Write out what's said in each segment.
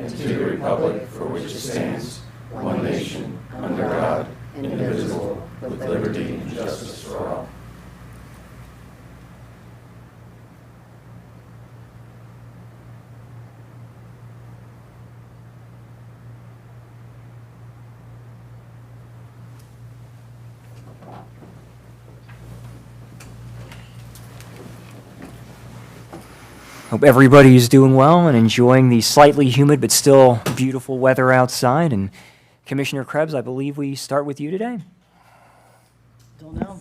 and to the republic for which it stands, one nation, under God, indivisible, with liberty and justice for all. Hope everybody is doing well and enjoying the slightly humid but still beautiful weather outside. And Commissioner Krebs, I believe we start with you today. Don't know.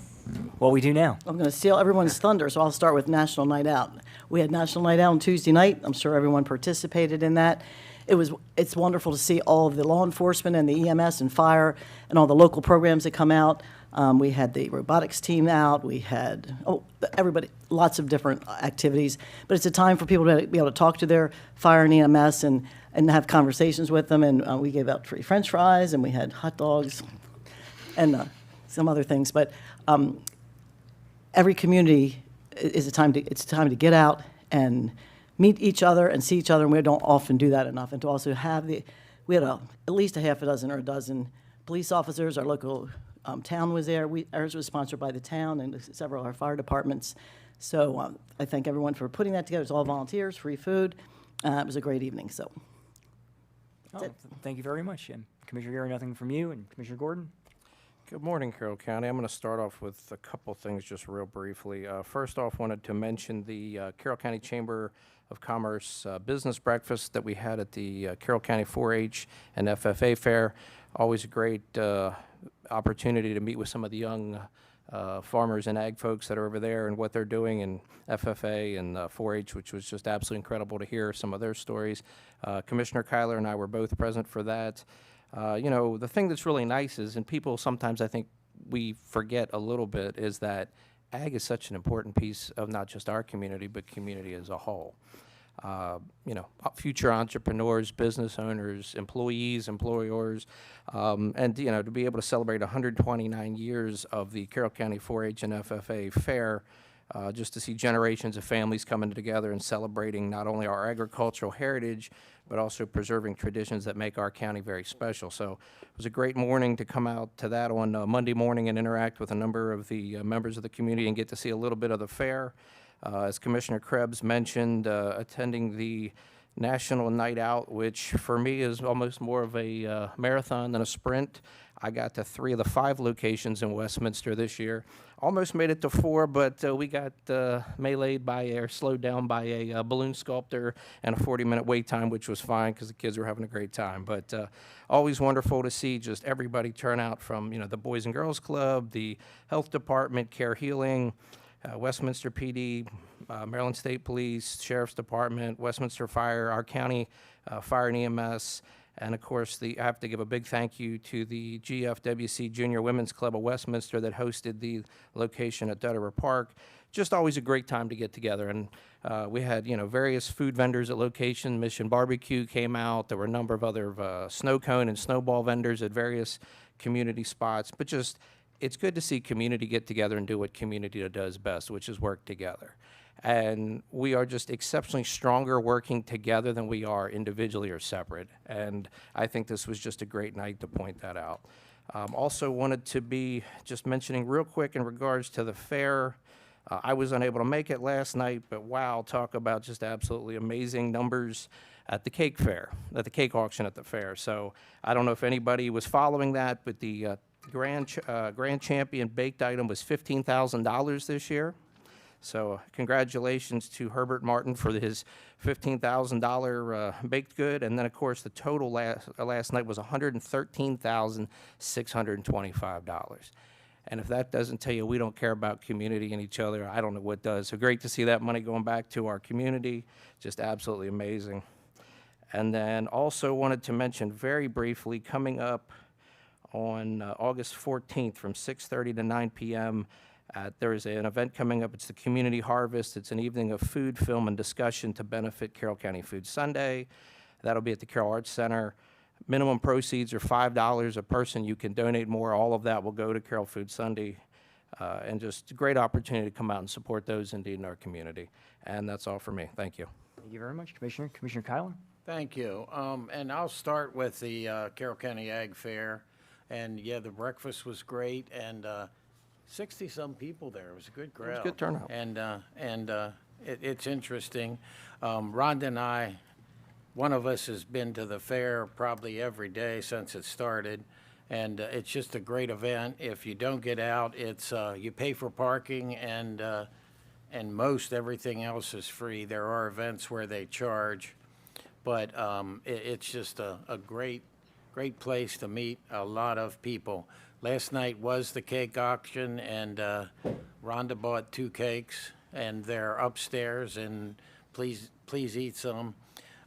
What we do now. I'm going to steal everyone's thunder, so I'll start with National Night Out. We had National Night Out on Tuesday night. I'm sure everyone participated in that. It's wonderful to see all of the law enforcement and the EMS and fire and all the local programs that come out. We had the robotics team out. We had, everybody, lots of different activities. But it's a time for people to be able to talk to their fire and EMS and have conversations with them. And we gave out free French fries, and we had hot dogs and some other things. But every community is it's a time to get out and meet each other and see each other. And we don't often do that enough. And to also have we had at least a half a dozen or a dozen police officers. Our local town was there. Ours was sponsored by the town and several of our fire departments. So I thank everyone for putting that together. It's all volunteers, free food. It was a great evening. So Thank you very much. And Commissioner Gary, nothing from you, and Commissioner Gordon. Good morning, Carroll County. I'm going to start off with a couple things just real briefly. First off, wanted to mention the Carroll County Chamber of Commerce business breakfast that we had at the Carroll County 4-H and FFA fair. Always a great opportunity to meet with some of the young farmers and ag folks that are over there and what they're doing in FFA and 4-H, which was just absolutely incredible to hear some of their stories. Commissioner Kyler and I were both present for that. You know, the thing that's really nice is, and people sometimes I think we forget a little bit, is that ag is such an important piece of not just our community, but community as a whole. You know, future entrepreneurs, business owners, employees, employers, and, you know, to be able to celebrate 129 years of the Carroll County 4-H and FFA fair, just to see generations of families coming together and celebrating not only our agricultural heritage, but also preserving traditions that make our county very special. So it was a great morning to come out to that on Monday morning and interact with a number of the members of the community and get to see a little bit of the fair. As Commissioner Krebs mentioned, attending the National Night Out, which for me is almost more of a marathon than a sprint. I got to 3 of the 5 locations in Westminster this year. Almost made it to 4, but we got meleeed by or slowed down by a balloon sculptor and a 40-minute wait time, which was fine because the kids were having a great time. But always wonderful to see just everybody turn out from, you know, the Boys and Girls Club, the Health Department, Care Healing, Westminster PD, Maryland State Police, Sheriff's Department, Westminster Fire, our county fire and EMS, and of course I have to give a big thank you to the GFWC Junior Women's Club of Westminster that hosted the location at Dutterer Park. Just always a great time to get together, and we had, you know, various food vendors at location. Mission Barbecue came out. There were a number of other snow cone and snowball vendors at various community spots, but just it's good to see community get together and do what community does best, which is work together. And we are just exceptionally stronger working together than we are individually or separate. And I think this was just a great night to point that out. Also wanted to be just mentioning real quick in regards to the fair. I was unable to make it last night, but wow, talk about just absolutely amazing numbers at the cake fair, at the cake auction at the fair. So I don't know if anybody was following that, but the grand champion baked item was $15,000 this year. So congratulations to Herbert Martin for his $15,000 baked good. And then, of course, the total last night was $113,625. And if that doesn't tell you we don't care about community and each other, I don't know what does. So great to see that money going back to our community. Just absolutely amazing. And then also wanted to mention very briefly, coming up on August 14th from 6:30 to 9 p.m., there is an event coming up. It's the Community Harvest. It's an evening of food, film, and discussion to benefit Carroll County Food Sunday. That'll be at the Carroll Arts Center. Minimum proceeds are $5 a person. You can donate more. All of that will go to Carroll Food Sunday. And just a great opportunity to come out and support those indeed in our community. And that's all for me. Thank you. Thank you very much, Commissioner. Commissioner Kylan. Thank you. And I'll start with the Carroll County Ag Fair. And yeah, the breakfast was great, and 60-some people there. It was a good crowd. a good turnout. And it's interesting. Rhonda and I, one of us has been to the fair probably every day since it started, and it's just a great event. If you don't get out, it's you pay for parking, and most everything else is free. There are events where they charge, but it's just a great place to meet a lot of people. Last night was the cake auction, and Rhonda bought 2 cakes, and they're upstairs, and please eat some.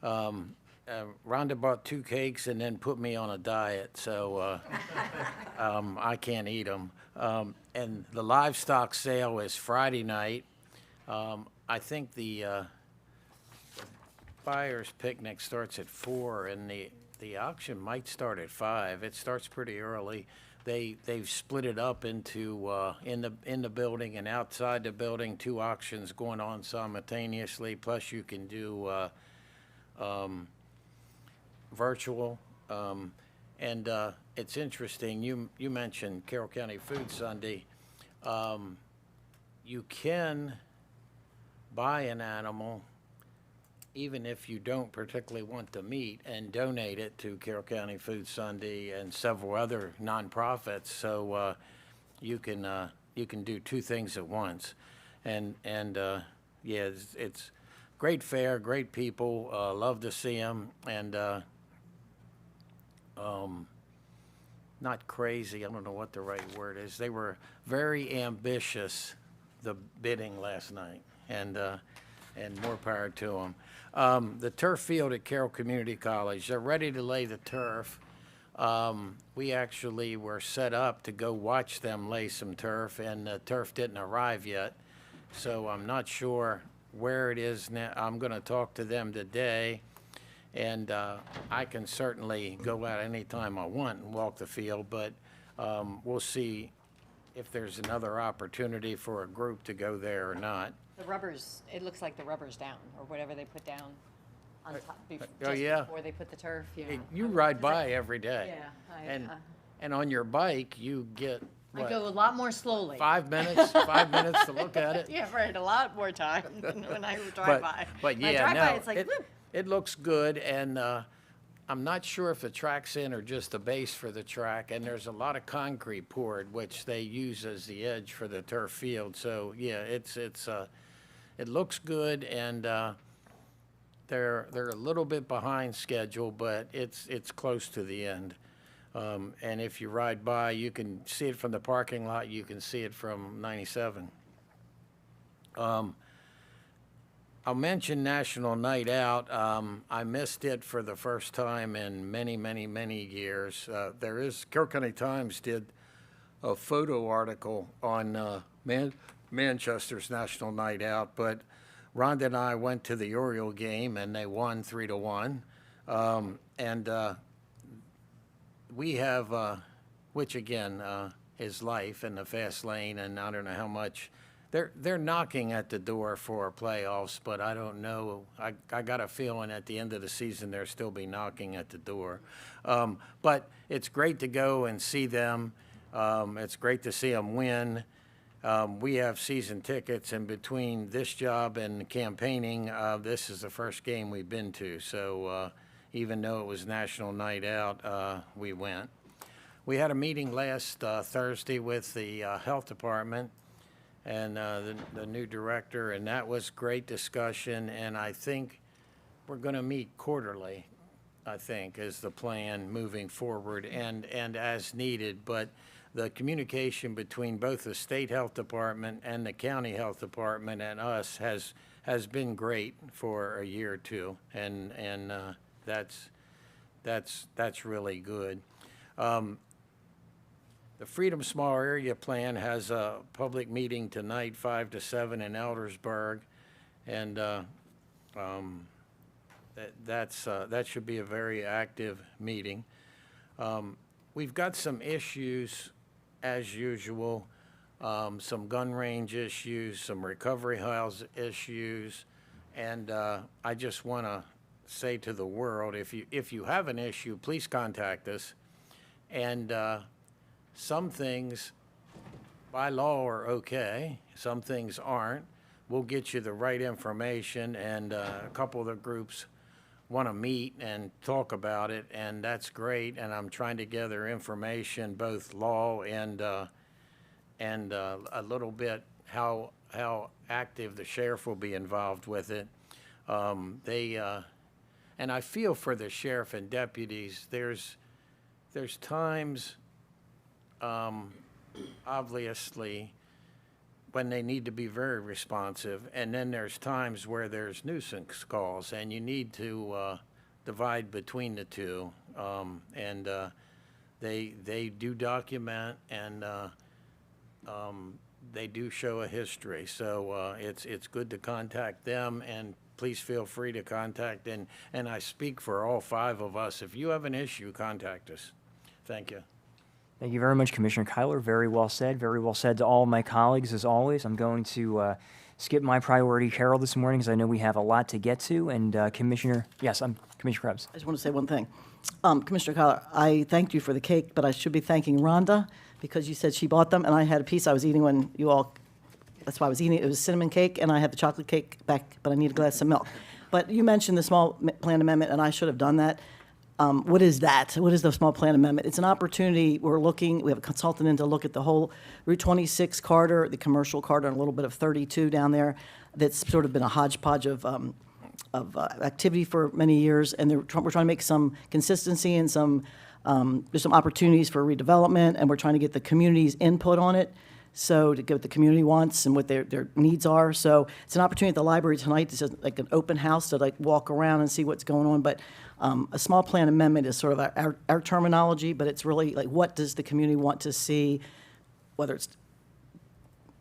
Rhonda bought 2 cakes and then put me on a diet, so I can't eat them. And the livestock sale is Friday night. I think the buyer's picnic starts at 4, and the auction might start at 5. It starts pretty early. They've split it up into in the building and outside the building, 2 auctions going on simultaneously. Plus, you can do virtual. And it's interesting. You mentioned Carroll County Food Sunday. You can buy an animal even if you don't particularly want the meat, and donate it to Carroll County Food Sunday and several other nonprofits. So you can do 2 things at once, and yeah, it's great fair, great people, love to see them, and not crazy. I don't know what the right word is. They were very ambitious, the bidding last night, and more power to them. The turf field at Carroll Community College, they're ready to lay the turf. We actually were set up to go watch them lay some turf, and the turf didn't arrive yet. So I'm not sure where it is now. I'm going to talk to them today, and I can certainly go out anytime I want and walk the field, but we'll see if there's another opportunity for a group to go there or not. The rubber's, it looks like the rubber's down, or whatever they put down on top, oh, yeah. before they put the turf, yeah. You ride by every day. Yeah, And on your bike, you get, I what, go a lot more slowly. 5 minutes, 5 minutes to look at it? Yeah, right, a lot more time than when I drive by. But When I yeah, drive by, no, it's like, whoop. it looks good, and I'm not sure if the track's in or just the base for the track, and there's a lot of concrete poured, which they use as the edge for the turf field. So yeah, it looks good, and they're a little bit behind schedule, but it's close to the end. And if you ride by, you can see it from the parking lot. You can see it from 97. I'll mention National Night Out. I missed it for the first time in many, many, many years. Carroll County Times did a photo article on Manchester's National Night Out, but Rhonda and I went to the Oriole game, and they won 3-1. We have, which again is life in the fast lane, and I don't know how much. They're knocking at the door for playoffs, but I don't know. I got a feeling at the end of the season they'll still be knocking at the door. But it's great to go and see them. It's great to see them win. We have season tickets, and between this job and campaigning, this is the first game we've been to. So even though it was National Night Out, we went. We had a meeting last Thursday with the health department and the new director, and that was great discussion, and I think we're going to meet quarterly, I think, is the plan moving forward, and as needed. But the communication between both the state health department and the county health department and us has been great for a year or two, and that's really good. The Freedom Small Area Plan has a public meeting tonight, 5 to 7 in Eldersburg, and that should be a very active meeting. We've got some issues, as usual, some gun range issues, some recovery house issues, and I just want to say to the world, if you have an issue, please contact us. And some things by law are okay, some things aren't. We'll get you the right information, and a couple of the groups want to meet and talk about it, and that's great. And I'm trying to gather information, both law and a little bit how active the sheriff will be involved with it. And I feel for the sheriff and deputies. There's times, obviously, when they need to be very responsive, and then there's times where there's nuisance calls, and you need to divide between the two. And they do document, and they do show a history. So it's good to contact them, and please feel free to contact. And I speak for all 5 of us. If you have an issue, contact us. Thank you. Thank you very much, Commissioner Kyler. Very well said. Very well said to all my colleagues, as always. I'm going to skip my priority Carol this morning because I know we have a lot to get to. And Commissioner Krebs. I just want to say one thing. Commissioner Collar, I thanked you for the cake, but I should be thanking Rhonda because you said she bought them, and I had a piece I was eating when you all, that's why I was eating it. It was cinnamon cake, and I had the chocolate cake back, but I need a glass of milk. But you mentioned the small plan amendment, and I should have done that. What is that? What is the small plan amendment? It's an opportunity. We have a consultant in to look at the whole Route 26 corridor, the commercial corridor, and a little bit of 32 down there. That's sort of been a hodgepodge of activity for many years, and we're trying to make some consistency and there's some opportunities for redevelopment, and we're trying to get the community's input on it. So to get what the community wants and what their needs are. So it's an opportunity at the library tonight. It's just like an open house to walk around and see what's going on. But a small plan amendment is sort of our terminology, but it's really like what does the community want to see, whether it's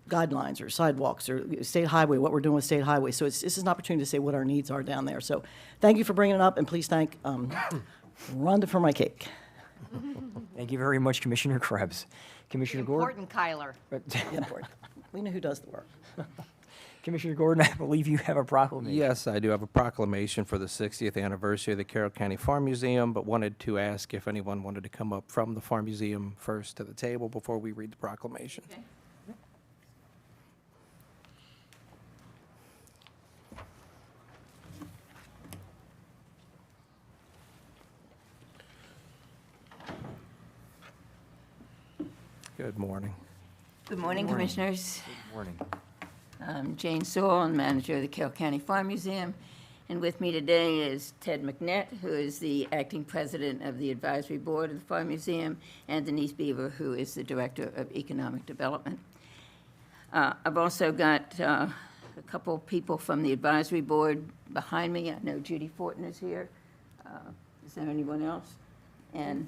guidelines or sidewalks or state highway, what we're doing with state highway. So this is an opportunity to say what our needs are down there. So thank you for bringing it up, and please thank Rhonda for my cake. Thank you very much, Commissioner Krebs. Commissioner Gordon. Important Kyler. Important. We know who does the work. Commissioner Gordon, I believe you have a proclamation. Yes, I do have a proclamation for the 60th anniversary of the Carroll County Farm Museum, but wanted to ask if anyone wanted to come up from the Farm Museum first to the table before we read the proclamation. Okay. Good morning. Good morning, Commissioners. Good morning. I'm Jane Sewell, I'm manager of the Carroll County Farm Museum, and with me today is Ted McNett, who is the acting president of the advisory board of the Farm Museum, and Denise Beaver, who is the director of economic development. I've also got a couple people from the advisory board behind me. I know Judy Fortin is here. Is there anyone else? And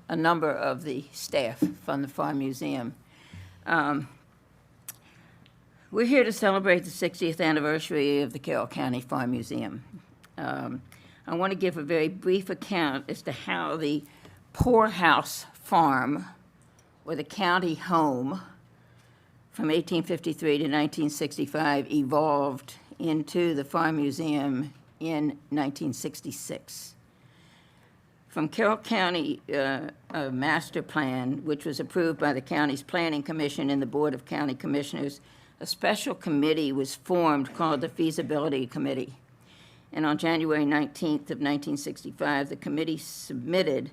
a number of the staff from the Farm Museum. We're here to celebrate the 60th anniversary of the Carroll County Farm Museum. I want to give a very brief account as to how the Poorhouse Farm, or the county home, from 1853 to 1965 evolved into the Farm Museum in 1966. From Carroll County Master Plan, which was approved by the county's Planning Commission and the Board of County Commissioners, a special committee was formed called the Feasibility Committee. And on January 19th of 1965, the committee submitted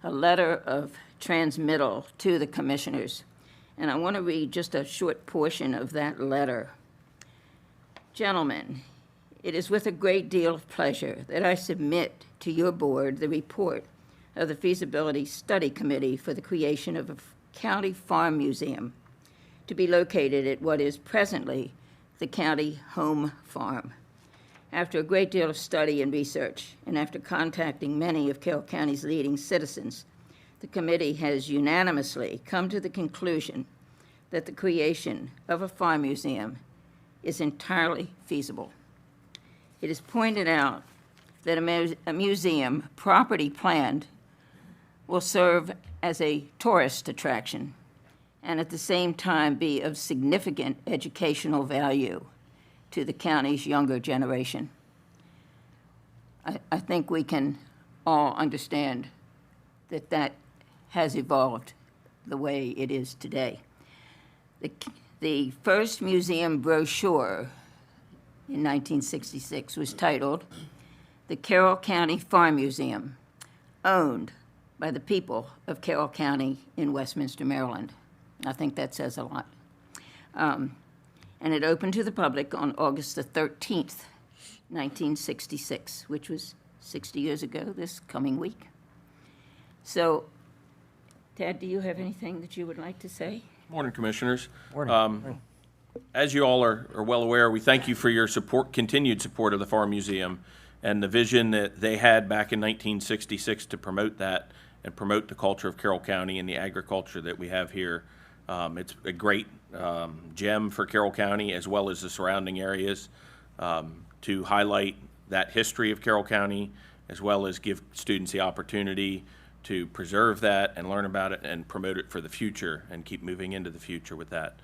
a letter of transmittal to the commissioners. And I want to read just a short portion of that letter. Gentlemen, it is with a great deal of pleasure that I submit to your board the report of the Feasibility Study Committee for the creation of a county farm museum to be located at what is presently the county home farm. After a great deal of study and research, and after contacting many of Carroll County's leading citizens, the committee has unanimously come to the conclusion that the creation of a farm museum is entirely feasible. It is pointed out that a museum properly planned will serve as a tourist attraction and at the same time be of significant educational value to the county's younger generation. I think we can all understand that that has evolved the way it is today. The first museum brochure in 1966 was titled The Carroll County Farm Museum, owned by the people of Carroll County in Westminster, Maryland. I think that says a lot. And it opened to the public on August the 13th, 1966, which was 60 years ago this coming week. So, Ted, do you have anything that you would like to say? Morning, Commissioners. Morning. As you all are well aware, we thank you for your support, continued support of the Farm Museum and the vision that they had back in 1966 to promote that and promote the culture of Carroll County and the agriculture that we have here. It's a great gem for Carroll County as well as the surrounding areas to highlight that history of Carroll County as well as give students the opportunity to preserve that and learn about it and promote it for the future and keep moving into the future with that.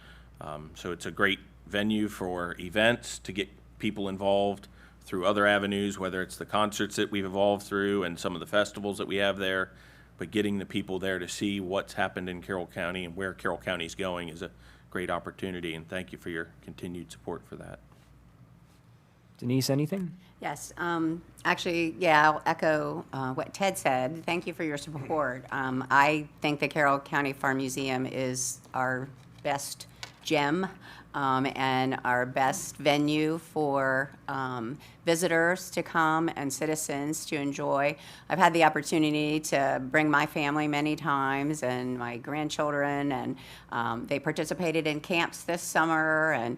So it's a great venue for events to get people involved through other avenues, whether it's the concerts that we've evolved through and some of the festivals that we have there, but getting the people there to see what's happened in Carroll County and where Carroll County is going is a great opportunity, and thank you for your continued support for that. Denise, anything? Yes, actually, yeah, I'll echo what Ted said. Thank you for your support. I think the Carroll County Farm Museum is our best gem and our best venue for visitors to come and citizens to enjoy. I've had the opportunity to bring my family many times and my grandchildren, and they participated in camps this summer, and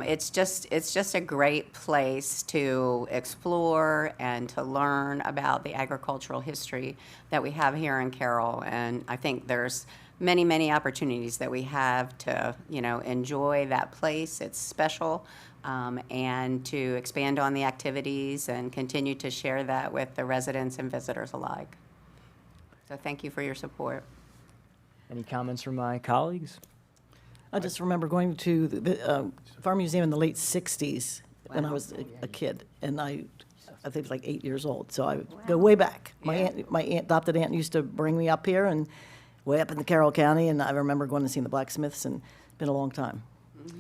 it's just a great place to explore and to learn about the agricultural history that we have here in Carroll. And I think there's many opportunities that we have to, enjoy that place. It's special, and to expand on the activities and continue to share that with the residents and visitors alike. So thank you for your support. Any comments from my colleagues? I just remember going to the Farm Museum in the late 60s when I was a kid, and I think it was like 8 years old, so I go way back. My adopted aunt used to bring me up here, and way up in the Carroll County, and I remember going to see the blacksmiths, and it's been a long time.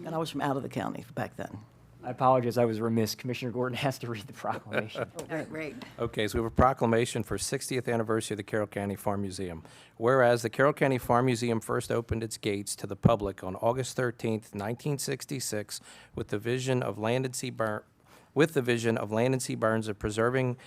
And I was from out of the county back then. I apologize, I was remiss. Commissioner Gordon has to read the proclamation. Great. Okay, so we have a proclamation for 60th anniversary of the Carroll County Farm Museum. Whereas the Carroll County Farm Museum first opened its gates to the public on August 13th, 1966, with the vision of Land and Sea Burns of preserving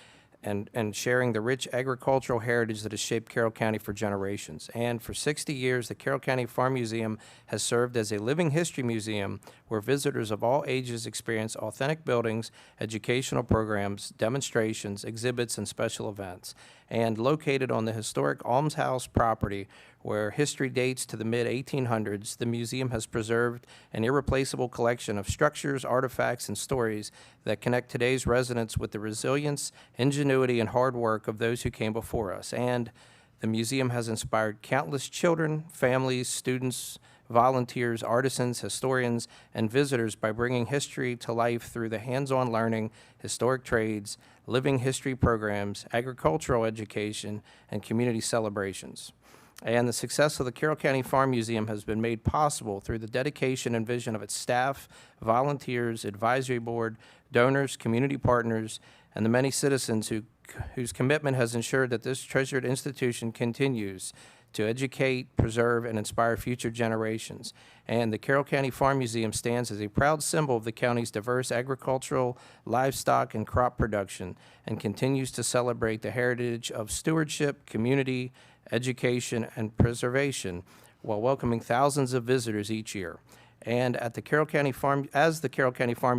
and sharing the rich agricultural heritage that has shaped Carroll County for generations. And for 60 years, the Carroll County Farm Museum has served as a living history museum where visitors of all ages experience authentic buildings, educational programs, demonstrations, exhibits, and special events. And located on the historic Almshouse property, where history dates to the mid-1800s, the museum has preserved an irreplaceable collection of structures, artifacts, and stories that connect today's residents with the resilience, ingenuity, and hard work of those who came before us. And the museum has inspired countless children, families, students, volunteers, artisans, historians, and visitors by bringing history to life through the hands-on learning, historic trades, living history programs, agricultural education, and community celebrations. And the success of the Carroll County Farm Museum has been made possible through the dedication and vision of its staff, volunteers, advisory board, donors, community partners, and the many citizens whose commitment has ensured that this treasured institution continues to educate, preserve, and inspire future generations. And the Carroll County Farm Museum stands as a proud symbol of the county's diverse agricultural, livestock, and crop production, and continues to celebrate the heritage of stewardship, community, education, and preservation, while welcoming thousands of visitors each year. And as the Carroll County Farm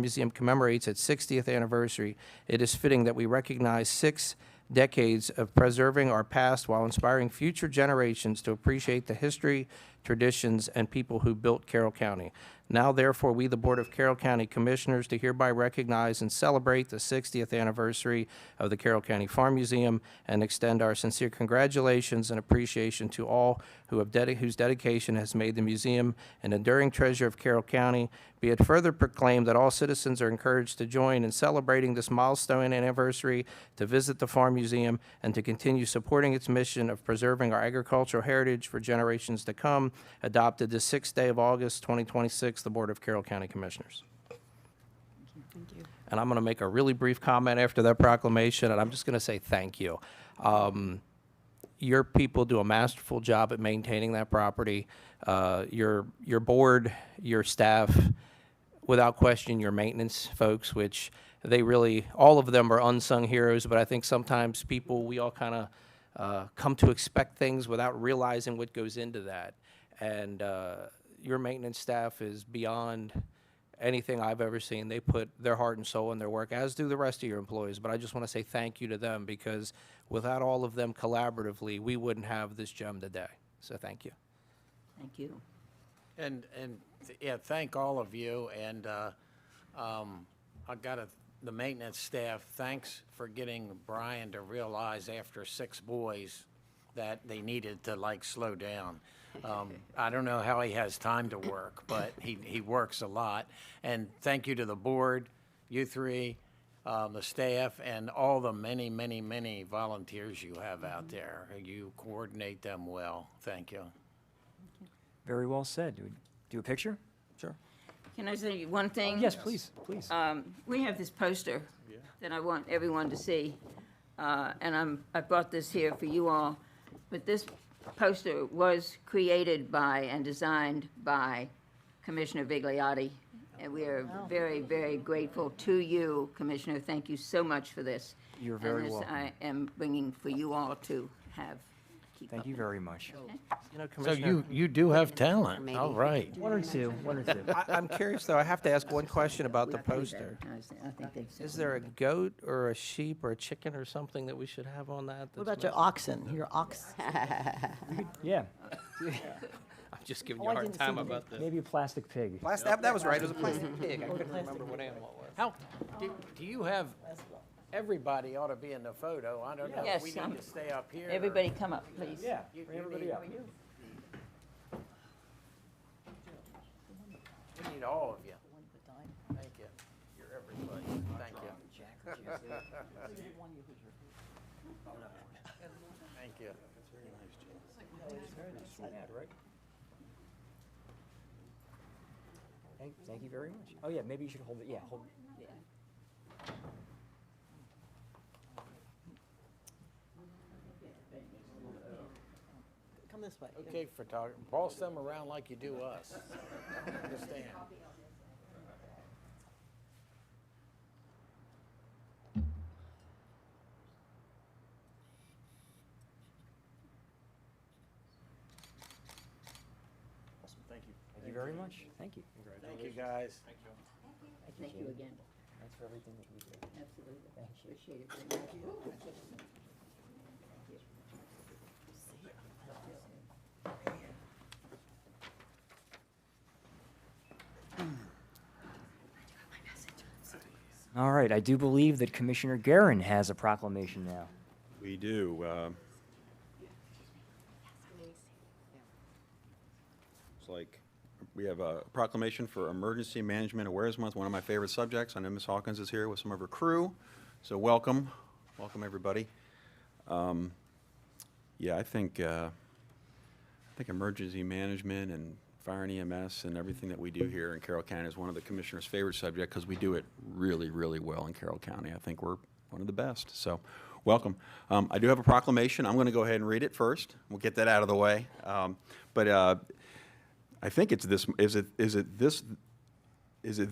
Museum commemorates its 60th anniversary, it is fitting that we recognize 6 decades of preserving our past while inspiring future generations to appreciate the history, traditions, and people who built Carroll County. Now therefore, we, the Board of Carroll County Commissioners, do hereby recognize and celebrate the 60th anniversary of the Carroll County Farm Museum and extend our sincere congratulations and appreciation to all who have whose dedication has made the museum an enduring treasure of Carroll County. Be it further proclaimed that all citizens are encouraged to join in celebrating this milestone anniversary, to visit the Farm Museum, and to continue supporting its mission of preserving our agricultural heritage for generations to come. Adopted this 6th day of August, 2026, the Board of Carroll County Commissioners. And I'm going to make a really brief comment after that proclamation, and I'm just going to say thank you. Your people do a masterful job at maintaining that property. Your board, your staff, without question, your maintenance folks, which they really, all of them are unsung heroes, but I think sometimes people, we all kind of come to expect things without realizing what goes into that. And your maintenance staff is beyond anything I've ever seen. They put their heart and soul in their work, as do the rest of your employees. But I just want to say thank you to them, because without all of them collaboratively, we wouldn't have this gem today. So thank you. Thank you. And yeah, thank all of you, and I got the maintenance staff, thanks for getting Brian to realize after 6 boys that they needed to like slow down. I don't know how he has time to work, but he works a lot. And thank you to the board, you three, the staff, and all the many, many, many volunteers you have out there. You coordinate them well. Thank you. Very well said. Do we do a picture? Sure. Can I say one thing? Yes, please, please. We have this poster that I want everyone to see, and I brought this here for you all. But this poster was created by and designed by Commissioner Vigliotti, and we are very, very grateful to you, Commissioner. Thank you so much for this. You're very And this welcome. I am bringing for you all to have. Keep Thank up you with. very much. You know, So Commissioner, you do have talent. Maybe. All right. One or two, one or two. I'm curious, though, I have to ask one question about the I think poster. I think they've said Is there a goat or a sheep or a chicken or something that we should have on that? What about your oxen, your ox? Yeah, I'm just giving Oh, you a I hard didn't time see the about this. maybe a plastic pig. That was right, it was a plastic pig. I couldn't remember what animal it was. How, do you have, everybody ought to be in the photo. I don't know Yes, if we need to stay up here. or- Everybody come up, please. Yeah, You- bring you everybody need- up. We need all of you. Thank you. You're everybody. Thank you. Thank you. Thank you very much. Oh, yeah, maybe you should hold it, yeah, hold. Come this way. Okay, photographer, boss them around like you do us. Understand? Thank you very much. Thank you. Thank you, guys. Thank you again. Thanks for everything that you do. Absolutely. Appreciate it very much. All right, I do believe that Commissioner Guerin has a proclamation now. We do. It's like, we have a proclamation for Emergency Management Awareness Month, one of my favorite subjects. I know Ms. Hawkins is here with some of her crew, so welcome. Welcome, everybody. Yeah, I think emergency management and fire and EMS and everything that we do here in Carroll County is one of the commissioner's favorite subjects, because we do it really, really well in Carroll County. I think we're one of the best, so welcome. I do have a proclamation. I'm going to go ahead and read it first. We'll get that out of the way. But I think it's this, is it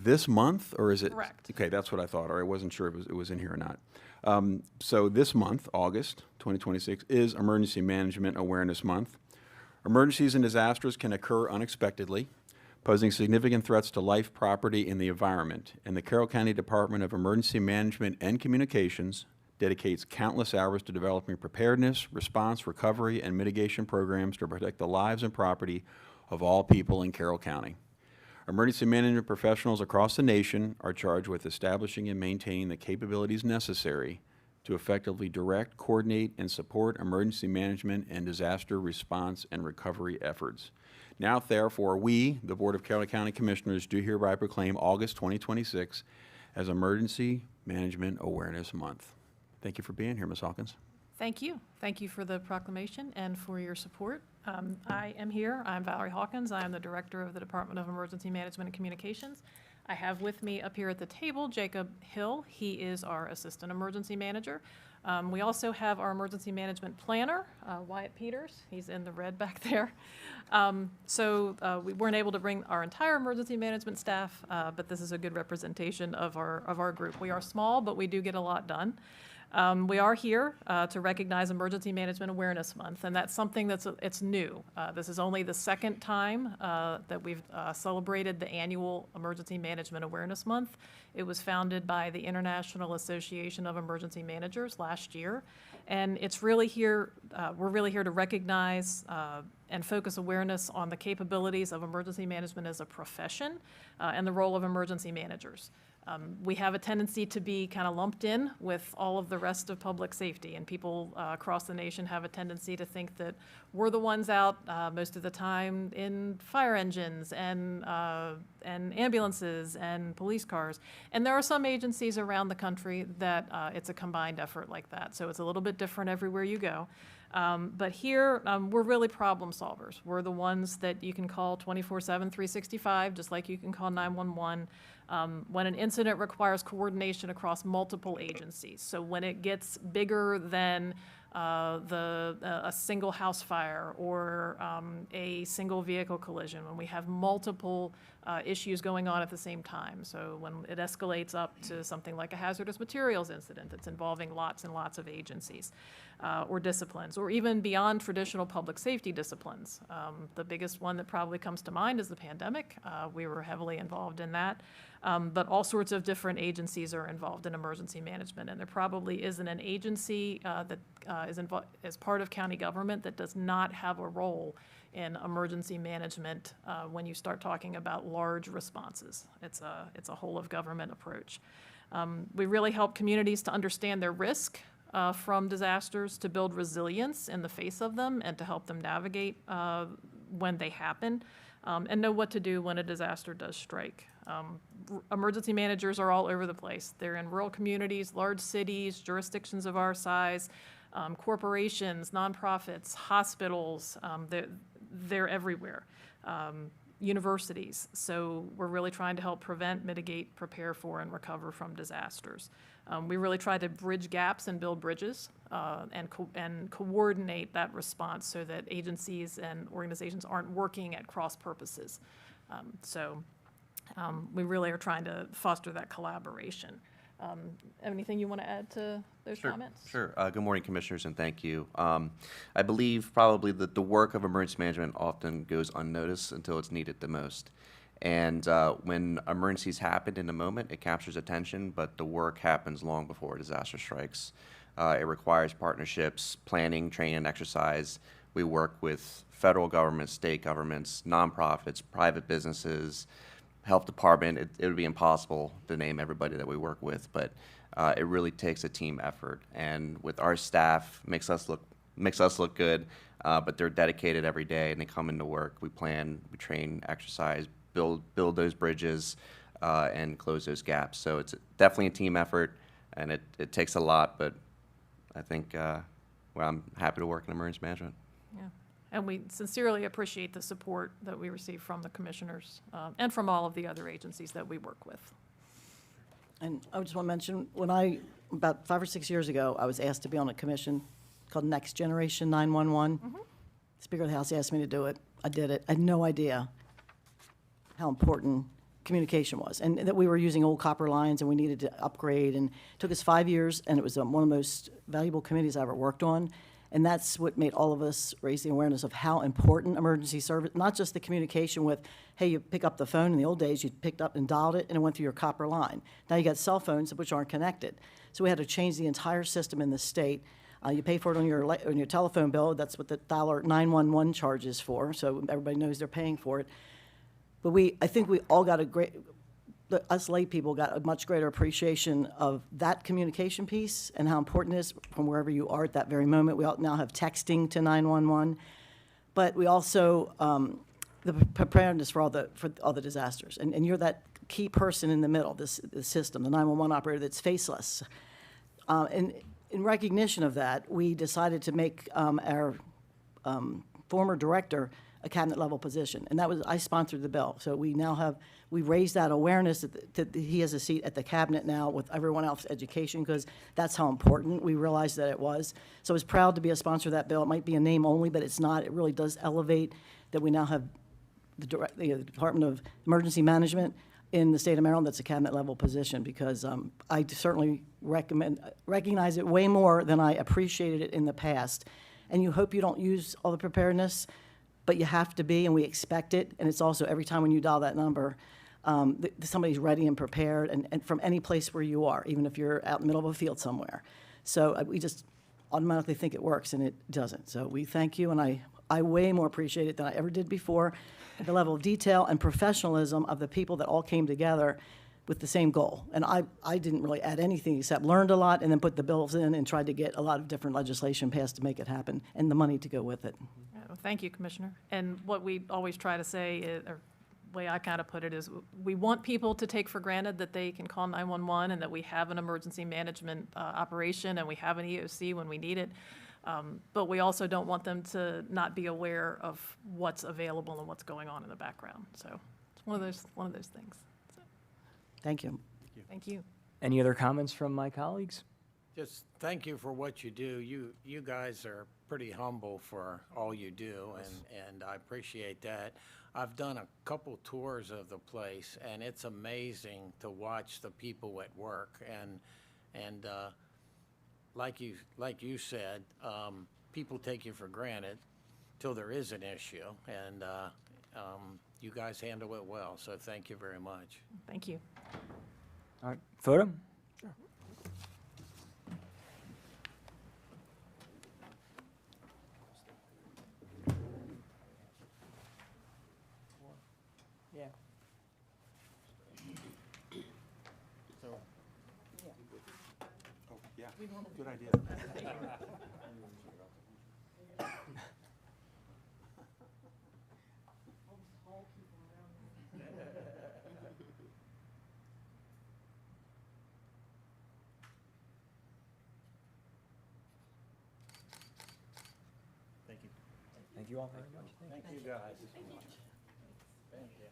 this month, or is it? Correct. Okay, that's what I thought, or I wasn't sure if it was in here or not. So this month, August 2026, is Emergency Management Awareness Month. Emergencies and disasters can occur unexpectedly, posing significant threats to life, property, and the environment. And the Carroll County Department of Emergency Management and Communications dedicates countless hours to developing preparedness, response, recovery, and mitigation programs to protect the lives and property of all people in Carroll County. Emergency management professionals across the nation are charged with establishing and maintaining the capabilities necessary to effectively direct, coordinate, and support emergency management and disaster response and recovery efforts. Now, therefore, we, the Board of Carroll County Commissioners, do hereby proclaim August 2026 as Emergency Management Awareness Month. Thank you for being here, Ms. Hawkins. Thank you. Thank you for the proclamation and for your support. I am here. I'm Valerie Hawkins. I am the Director of the Department of Emergency Management and Communications. I have with me up here at the table Jacob Hill. He is our Assistant Emergency Manager. We also have our Emergency Management Planner, Wyatt Peters. He's in the red back there. We weren't able to bring our entire emergency management staff, but this is a good representation of our group. We are small, but we do get a lot done. We are here to recognize Emergency Management Awareness Month, and that's something it's new. This is only the second time that we've celebrated the annual Emergency Management Awareness Month. It was founded by the International Association of Emergency Managers last year, and it's really here. We're really here to recognize and focus awareness on the capabilities of emergency management as a profession and the role of emergency managers. We have a tendency to be kind of lumped in with all of the rest of public safety, and people across the nation have a tendency to think that we're the ones out most of the time in fire engines and ambulances and police cars. And there are some agencies around the country that it's a combined effort like that, so it's a little bit different everywhere you go. But here, we're really problem solvers. We're the ones that you can call 24/7, 365, just like you can call 911. When an incident requires coordination across multiple agencies. So when it gets bigger than a single house fire or a single vehicle collision, when we have multiple issues going on at the same time. So when it escalates up to something like a hazardous materials incident that's involving lots and lots of agencies or disciplines, or even beyond traditional public safety disciplines. The biggest one that probably comes to mind is the pandemic. We were heavily involved in that. But all sorts of different agencies are involved in emergency management, and there probably isn't an agency that is involved as part of county government that does not have a role in emergency management when you start talking about large responses. It's a whole of government approach. We really help communities to understand their risk from disasters, to build resilience in the face of them, and to help them navigate when they happen, and know what to do when a disaster does strike. Emergency managers are all over the place. They're in rural communities, large cities, jurisdictions of our size, corporations, nonprofits, hospitals. They're everywhere. Universities. So we're really trying to help prevent, mitigate, prepare for, and recover from disasters. We really try to bridge gaps and build bridges and coordinate that response so that agencies and organizations aren't working at cross purposes. We really are trying to foster that collaboration. Anything you want to add to those comments? Sure. Good morning, Commissioners, and thank you. I believe probably that the work of emergency management often goes unnoticed until it's needed the most. And when emergencies happen in the moment, it captures attention, but the work happens long before a disaster strikes. It requires partnerships, planning, training, and exercise. We work with federal governments, state governments, nonprofits, private businesses, health department. It would be impossible to name everybody that we work with, but it really takes a team effort. And with our staff, makes us look good, but they're dedicated every day, and they come into work. We plan, we train, exercise, build those bridges, and close those gaps. So it's definitely a team effort, and it takes a lot, but I think I'm happy to work in emergency management. Yeah. And we sincerely appreciate the support that we receive from the commissioners and from all of the other agencies that we work with. And I just want to mention, about 5 or 6 years ago, I was asked to be on a commission called Next Generation 911. Speaker of the House asked me to do it. I did it. I had no idea how important communication was, and that we were using old copper lines and we needed to upgrade. And it took us 5 years, and it was one of the most valuable committees I ever worked on. And that's what made all of us raise the awareness of how important emergency service, not just the communication with, hey, you pick up the phone. In the old days, you picked up and dialed it, and it went through your copper line. Now you got cell phones which aren't connected. So we had to change the entire system in the state. You pay for it on your telephone bill. That's what the $911 charge is for, so everybody knows they're paying for it. But I think we all got us lay people got a much greater appreciation of that communication piece and how important it is from wherever you are at that very moment. We all now have texting to 911, but we also, the preparedness for all the disasters. And you're that key person in the middle, the system, the 911 operator that's faceless. And in recognition of that, we decided to make our former director a cabinet-level position, and I sponsored the bill. So we raised that awareness that he has a seat at the cabinet now with everyone else's education, because that's how important we realized that it was. So I was proud to be a sponsor of that bill. It might be a name only, but it's not. It really does elevate that we now have the Department of Emergency Management in the state of Maryland that's a cabinet-level position, because I certainly recognize it way more than I appreciated it in the past. And you hope you don't use all the preparedness, but you have to be, and we expect it. And it's also every time when you dial that number, somebody's ready and prepared, and from any place where you are, even if you're out in the middle of a field somewhere. So we just automatically think it works, and it doesn't. So we thank you, and I way more appreciate it than I ever did before, the level of detail and professionalism of the people that all came together with the same goal. And I didn't really add anything except learned a lot and then put the bills in and tried to get a lot of different legislation passed to make it happen, and the money to go with it. Well, thank you, Commissioner. And what we always try to say, or the way I kind of put it, is we want people to take for granted that they can call 911 and that we have an emergency management operation and we have an EOC when we need it. But we also don't want them to not be aware of what's available and what's going on in the background. So it's one of those things. So, Thank you. thank you. Any other comments from my colleagues? Just thank you for what you do. You guys are pretty humble for all you do, and I appreciate that. I've done a couple tours of the place, and it's amazing to watch the people at work. And like you said, people take you for granted till there is an issue, and you guys handle it well. So thank you very much. Thank you. All right, photo? Yeah. Yeah, good idea. Thank you all very much. Thank you, guys. Thank you.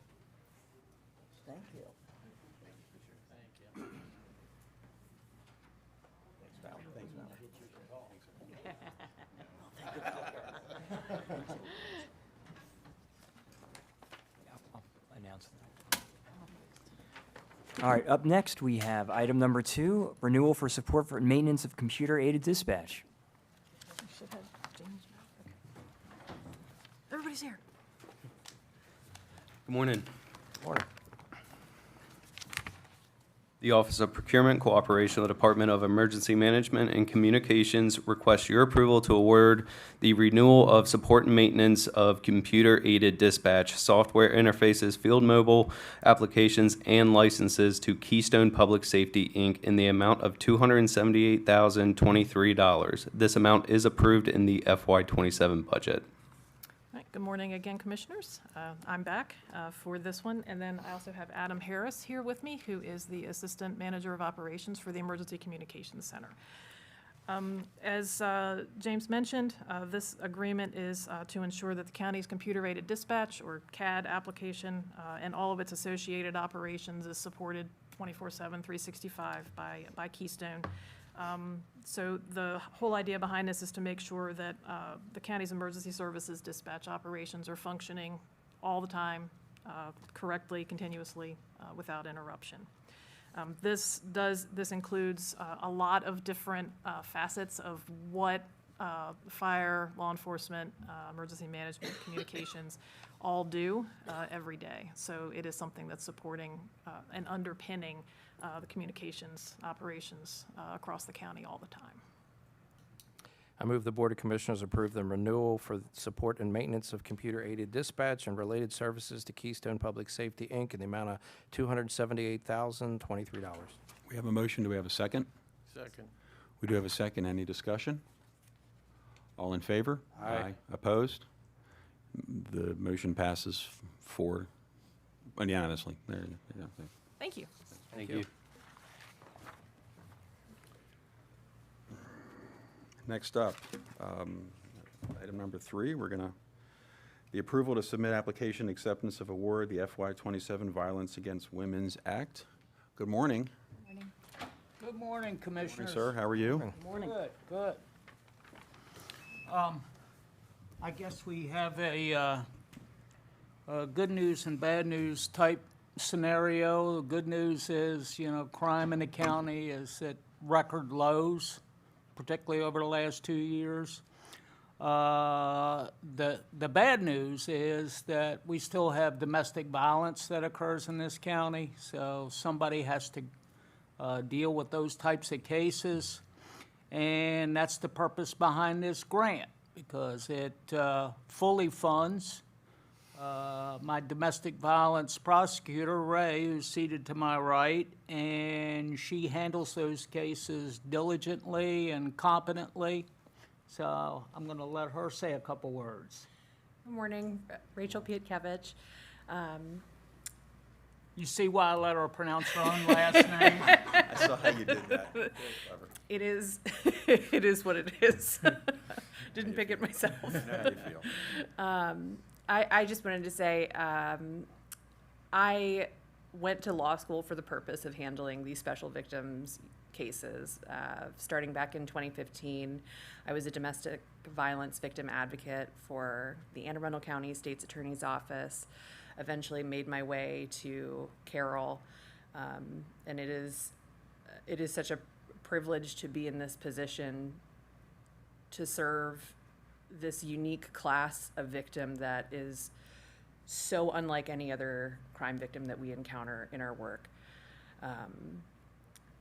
Thank you. I'll announce that. All right, up next, we have item number 2, renewal for support for maintenance of computer-aided dispatch. Everybody's here. Good morning. Morning. The Office of Procurement Cooperation of the Department of Emergency Management and Communications requests your approval to award the renewal of support and maintenance of computer-aided dispatch, software interfaces, field mobile applications, and licenses to Keystone Public Safety, Inc. in the amount of $278,023. This amount is approved in the FY27 budget. All right, good morning again, Commissioners. I'm back for this one, and then I also have Adam Harris here with me, who is the Assistant Manager of Operations for the Emergency Communications Center. As James mentioned, this agreement is to ensure that the county's computer-aided dispatch, or CAD application, and all of its associated operations is supported 24/7, 365 by Keystone. So the whole idea behind this is to make sure that the county's emergency services dispatch operations are functioning all the time, correctly, continuously, without interruption. This includes a lot of different facets of what fire, law enforcement, emergency management, communications all do every day. So it is something that's supporting and underpinning the communications operations across the county all the time. I move the Board of Commissioners approve the renewal for support and maintenance of computer-aided dispatch and related services to Keystone Public Safety, Inc. in the amount of $278,023. We have a motion. Do we have a second? Second. We do have a second. Any discussion? All in favor? Aye. Opposed? The motion passes unanimously. There, yeah, Thank you. Thank you. Next up, item number 3, the approval to submit application acceptance of award, the FY27 Violence Against Women's Act. Good morning. Good morning, Commissioners. Sir, how are you? Morning. Good, good. I guess we have a good news and bad news type scenario. The good news is, crime in the county is at record lows, particularly over the last 2 years. The bad news is that we still have domestic violence that occurs in this county, so somebody has to deal with those types of cases. And that's the purpose behind this grant, because it fully funds my domestic violence prosecutor, Ray, who's seated to my right, and she handles those cases diligently and competently. So I'm going to let her say a couple words. Good morning, Rachel Pietkevich. You see why I let her pronounce her own last name? I saw how you did that. Clever. It is, it is what it is. Didn't pick it myself. I know how you feel. I just wanted to say, I went to law school for the purpose of handling these special victims cases. Starting back in 2015, I was a domestic violence victim advocate for the Anne Arundel County State's Attorney's Office. Eventually made my way to Carroll, and it is such a privilege to be in this position to serve this unique class of victim that is so unlike any other crime victim that we encounter in our work.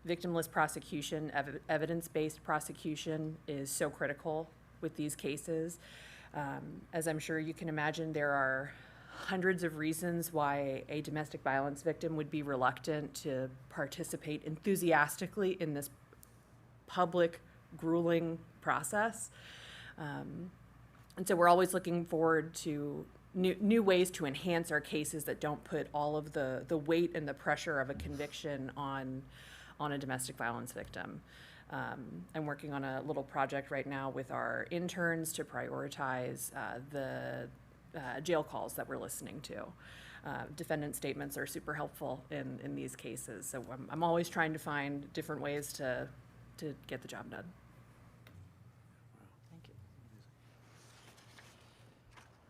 Victimless prosecution, evidence-based prosecution is so critical with these cases. As I'm sure you can imagine, there are hundreds of reasons why a domestic violence victim would be reluctant to participate enthusiastically in this public, grueling process. And so we're always looking forward to new ways to enhance our cases that don't put all of the weight and the pressure of a conviction on a domestic violence victim. I'm working on a little project right now with our interns to prioritize the jail calls that we're listening to. Defendant statements are super helpful in these cases, so I'm always trying to find different ways to get the job done. Thank you.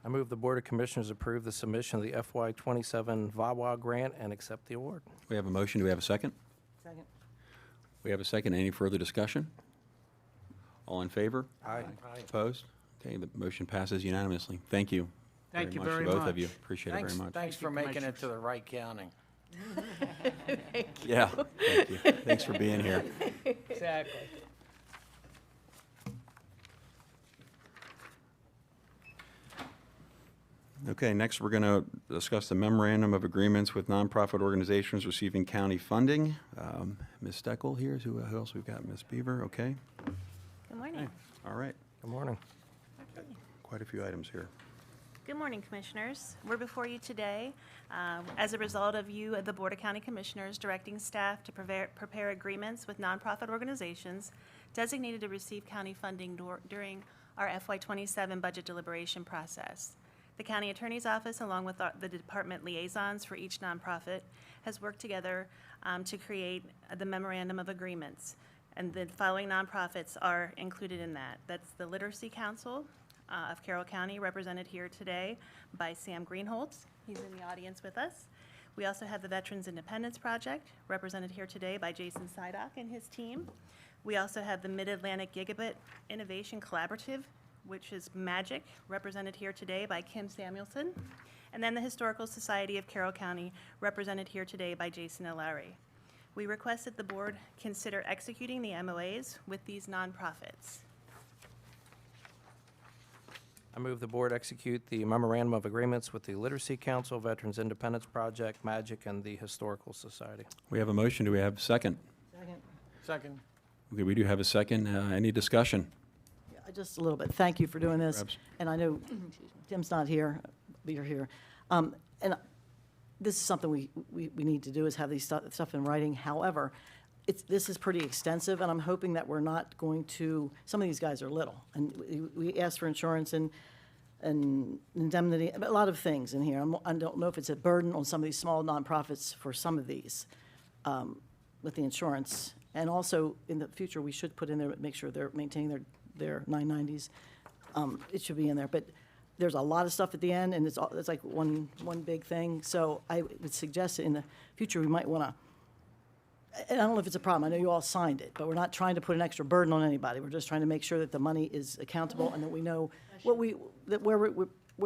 I move the Board of Commissioners approve the submission of the FY27 VAWA grant and accept the award. We have a motion. Do we have a second? Second. We have a second. Any further discussion? All in favor? Aye. Opposed? Okay, the motion passes unanimously. Thank you. Thank you to very both of much. you. Appreciate it very much. Thanks for making it to the right county. Yeah, thank you. Thanks for being here. Exactly. Okay, next we're going to discuss the memorandum of agreements with nonprofit organizations receiving county funding. Ms. Steckel here. Who else we've got? Ms. Beaver. Okay. Good morning. All right. Good morning. Quite a few items here. Good morning, Commissioners. We're before you today as a result of you, the Board of County Commissioners, directing staff to prepare agreements with nonprofit organizations designated to receive county funding during our FY27 budget deliberation process. The County Attorney's Office, along with the department liaisons for each nonprofit, has worked together to create the memorandum of agreements. And the following nonprofits are included in that. That's the Literacy Council of Carroll County, represented here today by Sam Greenholtz. He's in the audience with us. We also have the Veterans Independence Project, represented here today by Jason Sidock and his team. We also have the Mid-Atlantic Gigabit Innovation Collaborative, which is MAGIC, represented here today by Kim Samuelson. And then the Historical Society of Carroll County, represented here today by Jason O'Larry. We request that the board consider executing the MOAs with these nonprofits. I move the board execute the memorandum of agreements with the Literacy Council, Veterans Independence Project, Magic, and the Historical Society. We have a motion. Do we have a second? Second. Okay, we do have a second. Any discussion? Just a little bit. Thank you for doing this. Perhaps. And I know Tim's not here, but you're here. And this is something we need to do, is have these stuff in writing. However, this is pretty extensive, and I'm hoping that we're not going to, some of these guys are little, and we asked for insurance and indemnity, a lot of things in here. I don't know if it's a burden on some of these small nonprofits for some of these with the insurance. And also, in the future, we should put in there, make sure they're maintaining their 990s. It should be in there, but there's a lot of stuff at the end, and it's like one big thing. So I would suggest that in the future, we might want to, and I don't know if it's a problem, I know you all signed it, but we're not trying to put an extra burden on anybody. We're just trying to make sure that the money is accountable and that we know where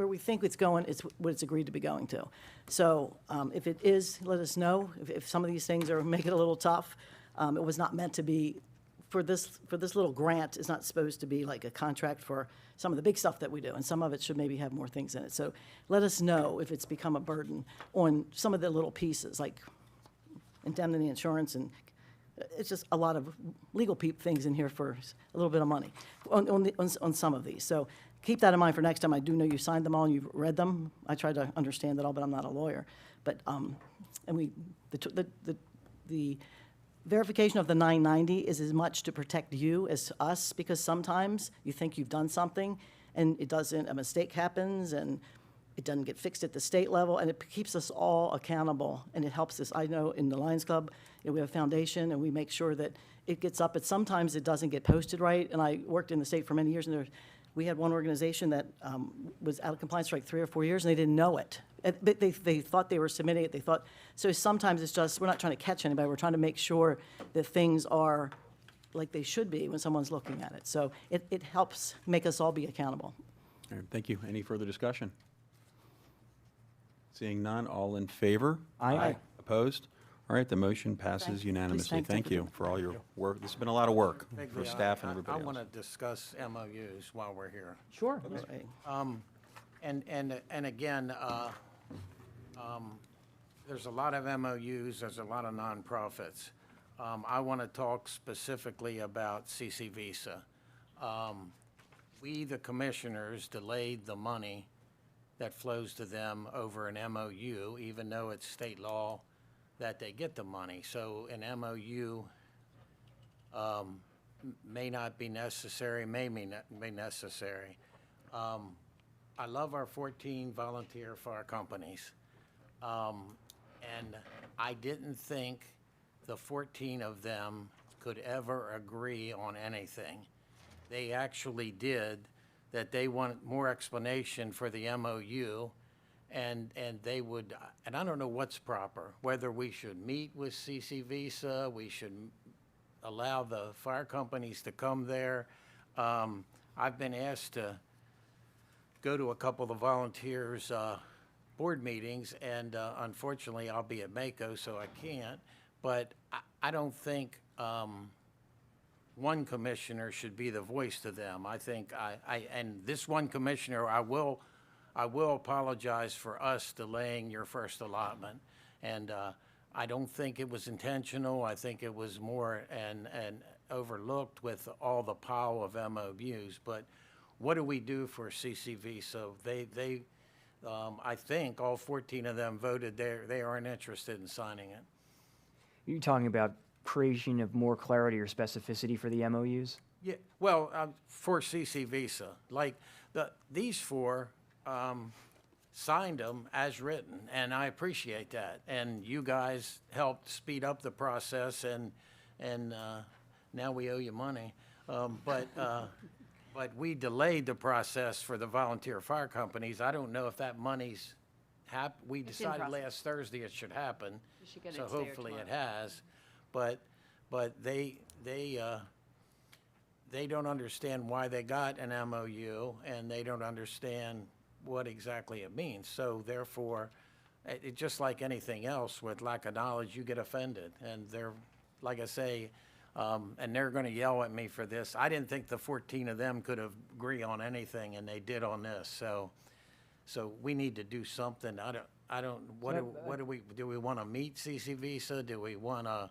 we think it's going, it's what it's agreed to be going to. So if it is, let us know. If some of these things make it a little tough, it was not meant to be, for this little grant, it's not supposed to be like a contract for some of the big stuff that we do, and some of it should maybe have more things in it. So let us know if it's become a burden on some of the little pieces, like indemnity insurance, and it's just a lot of legal things in here for a little bit of money on some of these. So keep that in mind for next time. I do know you signed them all and you've read them. I tried to understand it all, but I'm not a lawyer. But and the verification of the 990 is as much to protect you as us, because sometimes you think you've done something and it doesn't, a mistake happens and it doesn't get fixed at the state level, and it keeps us all accountable, and it helps us. I know in the Lions Club, we have a foundation, and we make sure that it gets up, but sometimes it doesn't get posted right, and I worked in the state for many years, and we had one organization that was out of compliance for like 3 or 4 years, and they didn't know it. But they thought they were submitting it, so sometimes it's just, we're not trying to catch anybody, we're trying to make sure that things are like they should be when someone's looking at it. So it helps make us all be accountable. All right, thank you. Any further discussion? Seeing none, all in favor? Aye. Opposed? All right, the motion passes unanimously. thank them Thank for you for all your work. This has been a lot of work for Bigly, staff and everybody I else. want to discuss MOUs while we're here. Sure. Right. And again, there's a lot of MOUs, there's a lot of nonprofits. I want to talk specifically about CC Visa. We, the commissioners, delayed the money that flows to them over an MOU, even though it's state law that they get the money. So an MOU may not be necessary, may be necessary. I love our 14 volunteer fire companies. And I didn't think the 14 of them could ever agree on anything. They actually did, that they want more explanation for the MOU, and they would, and I don't know what's proper, whether we should meet with CC Visa, we should allow the fire companies to come there. I've been asked to go to a couple of the volunteers' board meetings, and unfortunately, I'll be at Mako, so I can't. But I don't think one commissioner should be the voice to them. I think and this one commissioner, I will apologize for us delaying your first allotment. And I don't think it was intentional. I think it was more and overlooked with all the pile of MOUs. But what do we do for CCV? So they I think all 14 of them voted they aren't interested in signing it. You're talking about creation of more clarity or specificity for the MOUs? Yeah, well, for CC Visa, like these four signed them as written, and I appreciate that. And you guys helped speed up the process, and now we owe you money. But we delayed the process for the volunteer fire companies. I don't know if that money's we decided last Thursday it should happen, so hopefully it has. But they don't understand why they got an MOU, and they don't understand what exactly it means. So therefore, just like anything else, with lack of knowledge, you get offended. And they're, like I say, and they're going to yell at me for this. I didn't think the 14 of them could agree on anything, and they did on this. So we need to do something. I don't. What do we want to meet CC Visa? Do we want to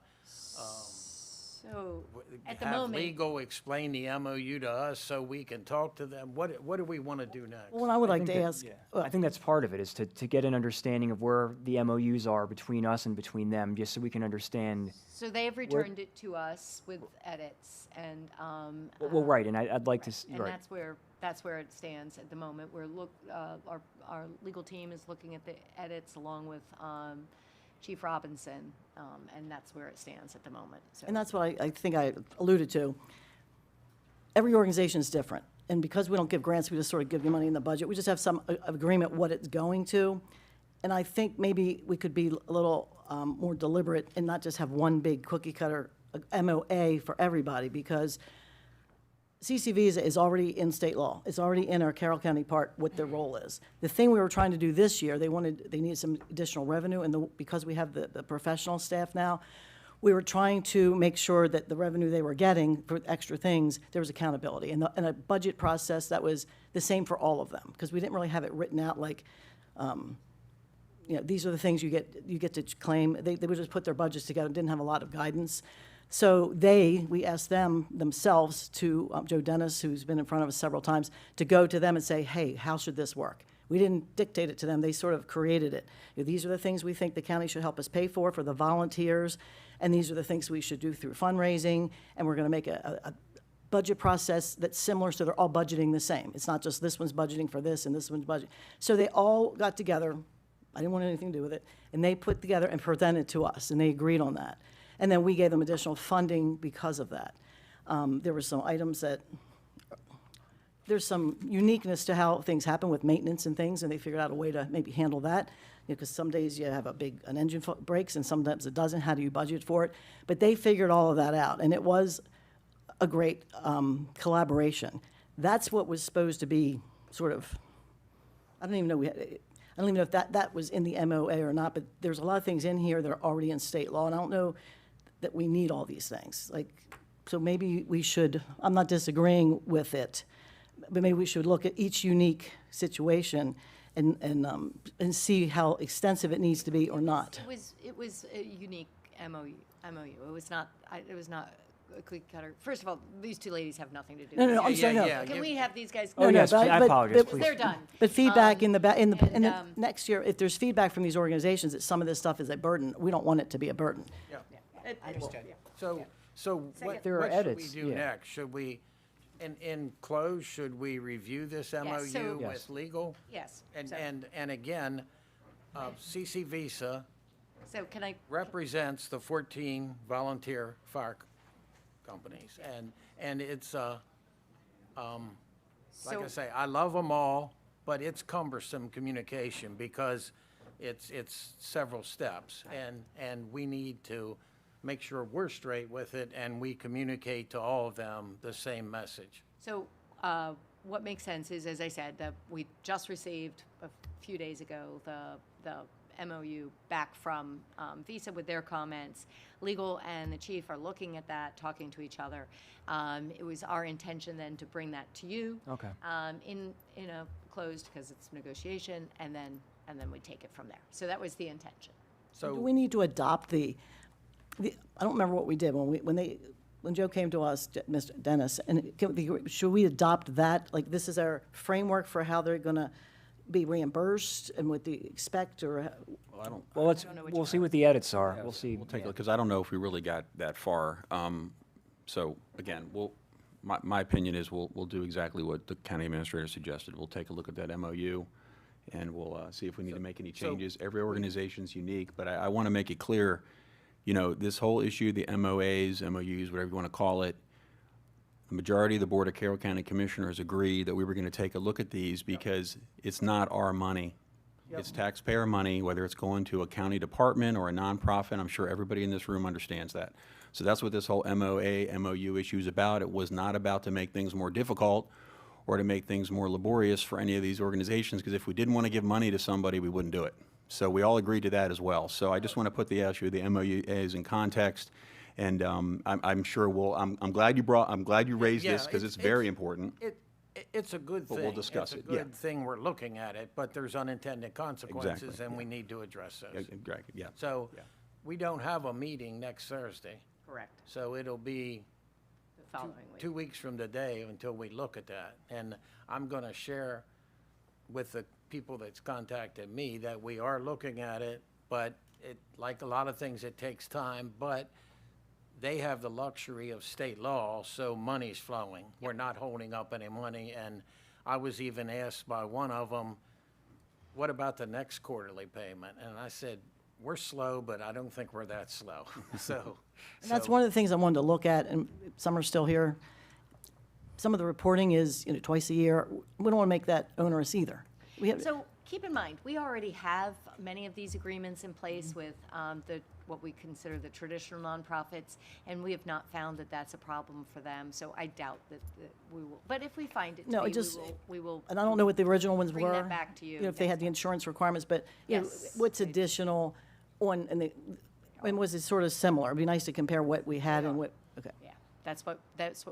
So, at the have moment, legal explain the MOU to us so we can talk to them? What do we want to do next? Well, I would like to think that- ask, yeah. I think that's part of it, is to get an understanding of where the MOUs are between us and between them, just so we can understand. so they have returned it to us with edits, and, Well, right, and I'd like to, and right. that's where it stands at the moment. Our legal team is looking at the edits along with, Chief Robinson, and that's where it stands at the moment, so. and that's what I think I alluded to. Every organization is different, and because we don't give grants, we just sort of give you money in the budget. We just have some agreement what it's going to, and I think maybe we could be a little more deliberate and not just have one big cookie cutter MOA for everybody, because CC Visa is already in state law. It's already in our Carroll County part what their role is. The thing we were trying to do this year, they needed some additional revenue, and because we have the professional staff now, we were trying to make sure that the revenue they were getting for extra things, there was accountability. And a budget process that was the same for all of them, because we didn't really have it written out like, these are the things you get to claim. They would just put their budgets together, didn't have a lot of guidance. So we asked them themselves to, Joe Dennis, who's been in front of us several times, to go to them and say, hey, how should this work? We didn't dictate it to them. They sort of created it. These are the things we think the county should help us pay for the volunteers, and these are the things we should do through fundraising, and we're going to make a budget process that's similar so they're all budgeting the same. It's not just this one's budgeting for this and this one's budgeting. So they all got together. I didn't want anything to do with it. And they put together and presented to us, and they agreed on that. And then we gave them additional funding because of that. There were some items that, there's some uniqueness to how things happen with maintenance and things, and they figured out a way to maybe handle that. Because some days you have an engine breaks, and sometimes it doesn't. How do you budget for it? But they figured all of that out, and it was a great collaboration. That's what was supposed to be sort of, I don't even know if that was in the MOA or not, but there's a lot of things in here that are already in state law, and I don't know that we need all these things. So maybe we should, I'm not disagreeing with it, but maybe we should look at each unique situation and see how extensive it needs to be or not. It was a unique MOU. It was not a quick cutter. First of all, these two ladies have nothing to do with it. No, I'm sorry, no. Can we have these guys? Oh, yes, I apologize, but- please. They're done. But feedback in the and, next year, if there's feedback from these organizations that some of this stuff is a burden, we don't want it to be a burden. I understand. So what There are should we edits, do yeah. next? Should we, in close, should we review this MOU so- with Yes. legal? Yes. And again, CC Visa So can I, represents the 14 volunteer fire companies. And it's, like I So- say, I love them all, but it's cumbersome communication because it's several steps. And we need to make sure we're straight with it and we communicate to all of them the same message. So what makes sense is, as I said, that we just received a few days ago the MOU back from Visa with their comments. Legal and the chief are looking at that, talking to each other. It was our intention then to bring that to you. Okay. In a closed, because it's negotiation, and then we take it from there. So that was the intention. Do we need to adopt I don't remember what we did when Joe came to us, Mr. Dennis, and should we adopt that? Like, this is our framework for how they're going to be reimbursed and what they expect, or? Well, I don't. Well, we'll see what the edits are. We'll see. We'll take a look, because I don't know if we really got that far. So again, my opinion is we'll do exactly what the county administrator suggested. We'll take a look at that MOU, and we'll see if we need to make any changes. Every organization's unique, but I want to make it clear, this whole issue, the MOAs, MOUs, whatever you want to call it, the majority of the Board of Carroll County Commissioners agreed that we were going to take a look at these because it's not our money. It's taxpayer money, whether it's going to a county department or a nonprofit. I'm sure everybody in this room understands that. So that's what this whole MOA, MOU issue is about. It was not about to make things more difficult or to make things more laborious for any of these organizations, because if we didn't want to give money to somebody, we wouldn't do it. So we all agreed to that as well. So I just want to put the issue of the MOUs in context And I'm sure I'm glad you raised this, because it's very important. It's a good But thing. we'll discuss it, It's a yeah. good thing we're looking at it, but there's unintended consequences, Exactly, and we yeah. need to address those. Exactly, yeah. So, Yeah. we don't have a meeting next Thursday, Correct. so it'll be The following week. 2 weeks from today until we look at that. And I'm going to share with the people that's contacted me that we are looking at it, but like a lot of things, it takes time, but they have the luxury of state law, so money's flowing. We're not holding up any money, and I was even asked by one of them, what about the next quarterly payment? And I said, we're slow, but I don't think we're that slow. And that's one of the things I wanted to look at, and some are still here. Some of the reporting is, twice a year. We don't want to make that onerous either. We have, So keep in mind, we already have many of these agreements in place with what we consider the traditional nonprofits, and we have not found that that's a problem for them. So I doubt that we will. But if we find it to No, be, it just, we will. and I don't know what the original ones Bring were. that back to you If they next had the time. insurance requirements, but, Yes. what's additional on, and was it sort of similar? It'd be nice to compare what we had and what, okay. Yeah, that's what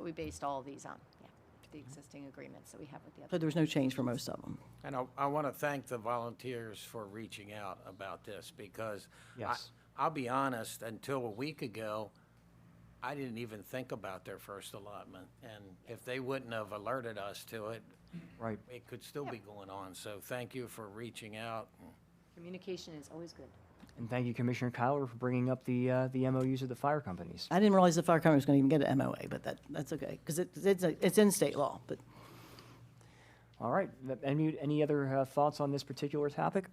we based all of these on. Yeah, the existing agreements that we have with the So other. there was no change for most of them. And I want to thank the volunteers for reaching out about this, because Yes. I'll be honest, until a week ago, I didn't even think about their first allotment. And if they wouldn't have alerted us to it, Right. it could still be going on. So thank you for reaching out. Communication is always good. And thank you, Commissioner Kyler, for bringing up the MOUs of the fire companies. I didn't realize the fire company was going to even get an MOA, but that's okay, because it's in state law, but. All right. Any other thoughts on this particular topic?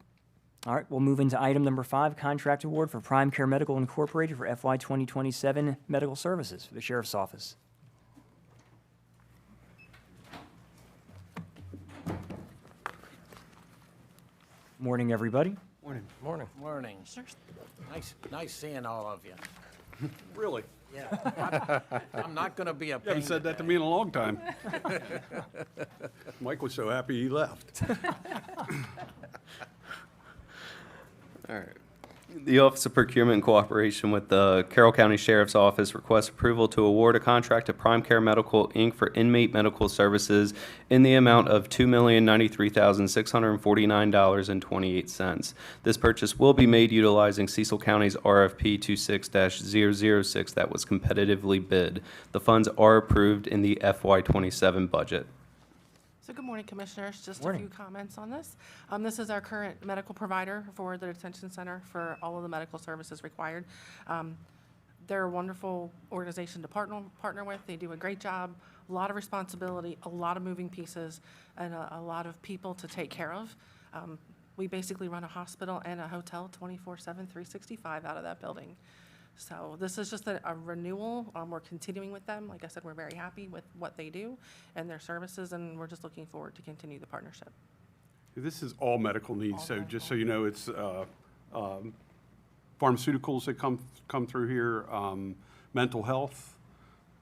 All right, we'll move into item number 5, contract award for Prime Care Medical Incorporated for FY 2027 medical services for the Sheriff's Office. Morning, everybody. Morning. Morning. Nice seeing all of you. Really? Yeah. I'm not going to be a You pain. haven't said that to me in a long time. Mike was so happy he left. All right. The Office of Procurement in cooperation with the Carroll County Sheriff's Office requests approval to award a contract to Prime Care Medical, Inc. for inmate medical services in the amount of $2,093,649.28. This purchase will be made utilizing Cecil County's RFP 26-006 that was competitively bid. The funds are approved in the FY27 budget. So good morning, Commissioners. Just a Morning. few comments on this. This is our current medical provider for the detention center for all of the medical services required. They're a wonderful organization to partner with. They do a great job, a lot of responsibility, a lot of moving pieces, and a lot of people to take care of. We basically run a hospital and a hotel 24/7, 365 out of that building. So this is just a renewal. We're continuing with them. Like I said, we're very happy with what they do and their services, and we're just looking forward to continue the partnership. This is all medical needs, so just so you know, it's pharmaceuticals that come through here, mental health,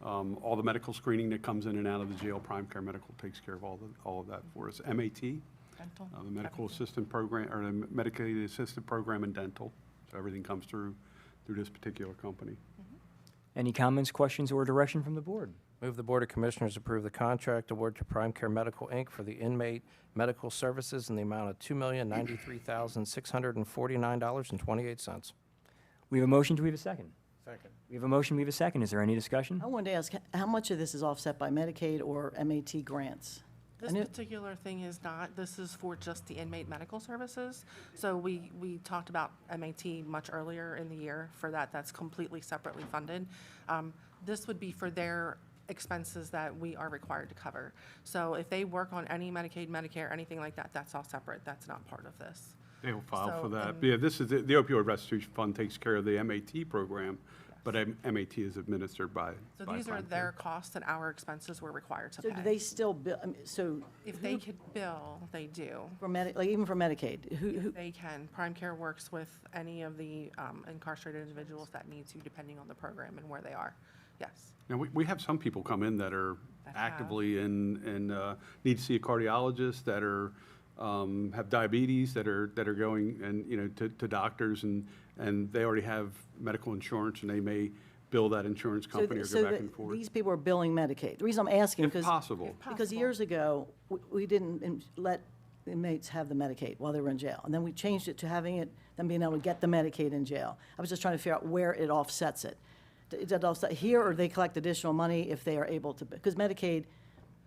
all the medical screening that comes in and out of the jail. Prime Care Medical takes care of all of that for us. MAT, Dental. the medical assistant program, or the medicated assistant program, and dental. So everything comes through this particular company. Any comments, questions, or direction from the board? Move the Board of Commissioners approve the contract award to Prime Care Medical, Inc. for the inmate medical services in the amount of $2,093,649.28. We have a motion. Do we have a second? Second. We have a motion. We have a second. Is there any discussion? I wanted to ask, how much of this is offset by Medicaid or MAT grants? This I knew- particular thing is not, this is for just the inmate medical services. So we talked about MAT much earlier in the year for that. That's completely separately funded. This would be for their expenses that we are required to cover. So if they work on any Medicaid, Medicare, anything like that, that's all separate. That's not part of this. They'll file So, for that. and- Yeah, this is, the opioid restitution fund takes care of the MAT program, but MAT is administered by So by these are Prime their Care. costs and our expenses we're required to So pay. do they still bill, so If they could bill, they do. for like even for Medicaid, who, They can. Prime Care works with any of the incarcerated individuals that need to, depending on the program and where they are. Yes. Now, we have some people come in that are That have. actively and need to see a cardiologist, that are, have diabetes, that are going and, to doctors, and they already have medical insurance, and they may bill that insurance So company or so go back that and forth. these people are billing Medicaid. The reason I'm asking, If because. possible. Because years ago, we didn't let inmates have the Medicaid while they were in jail. And then we changed it to having it, them being able to get the Medicaid in jail. I was just trying to figure out where it offsets it. Does it offset here, or they collect additional money if they are able to, because Medicaid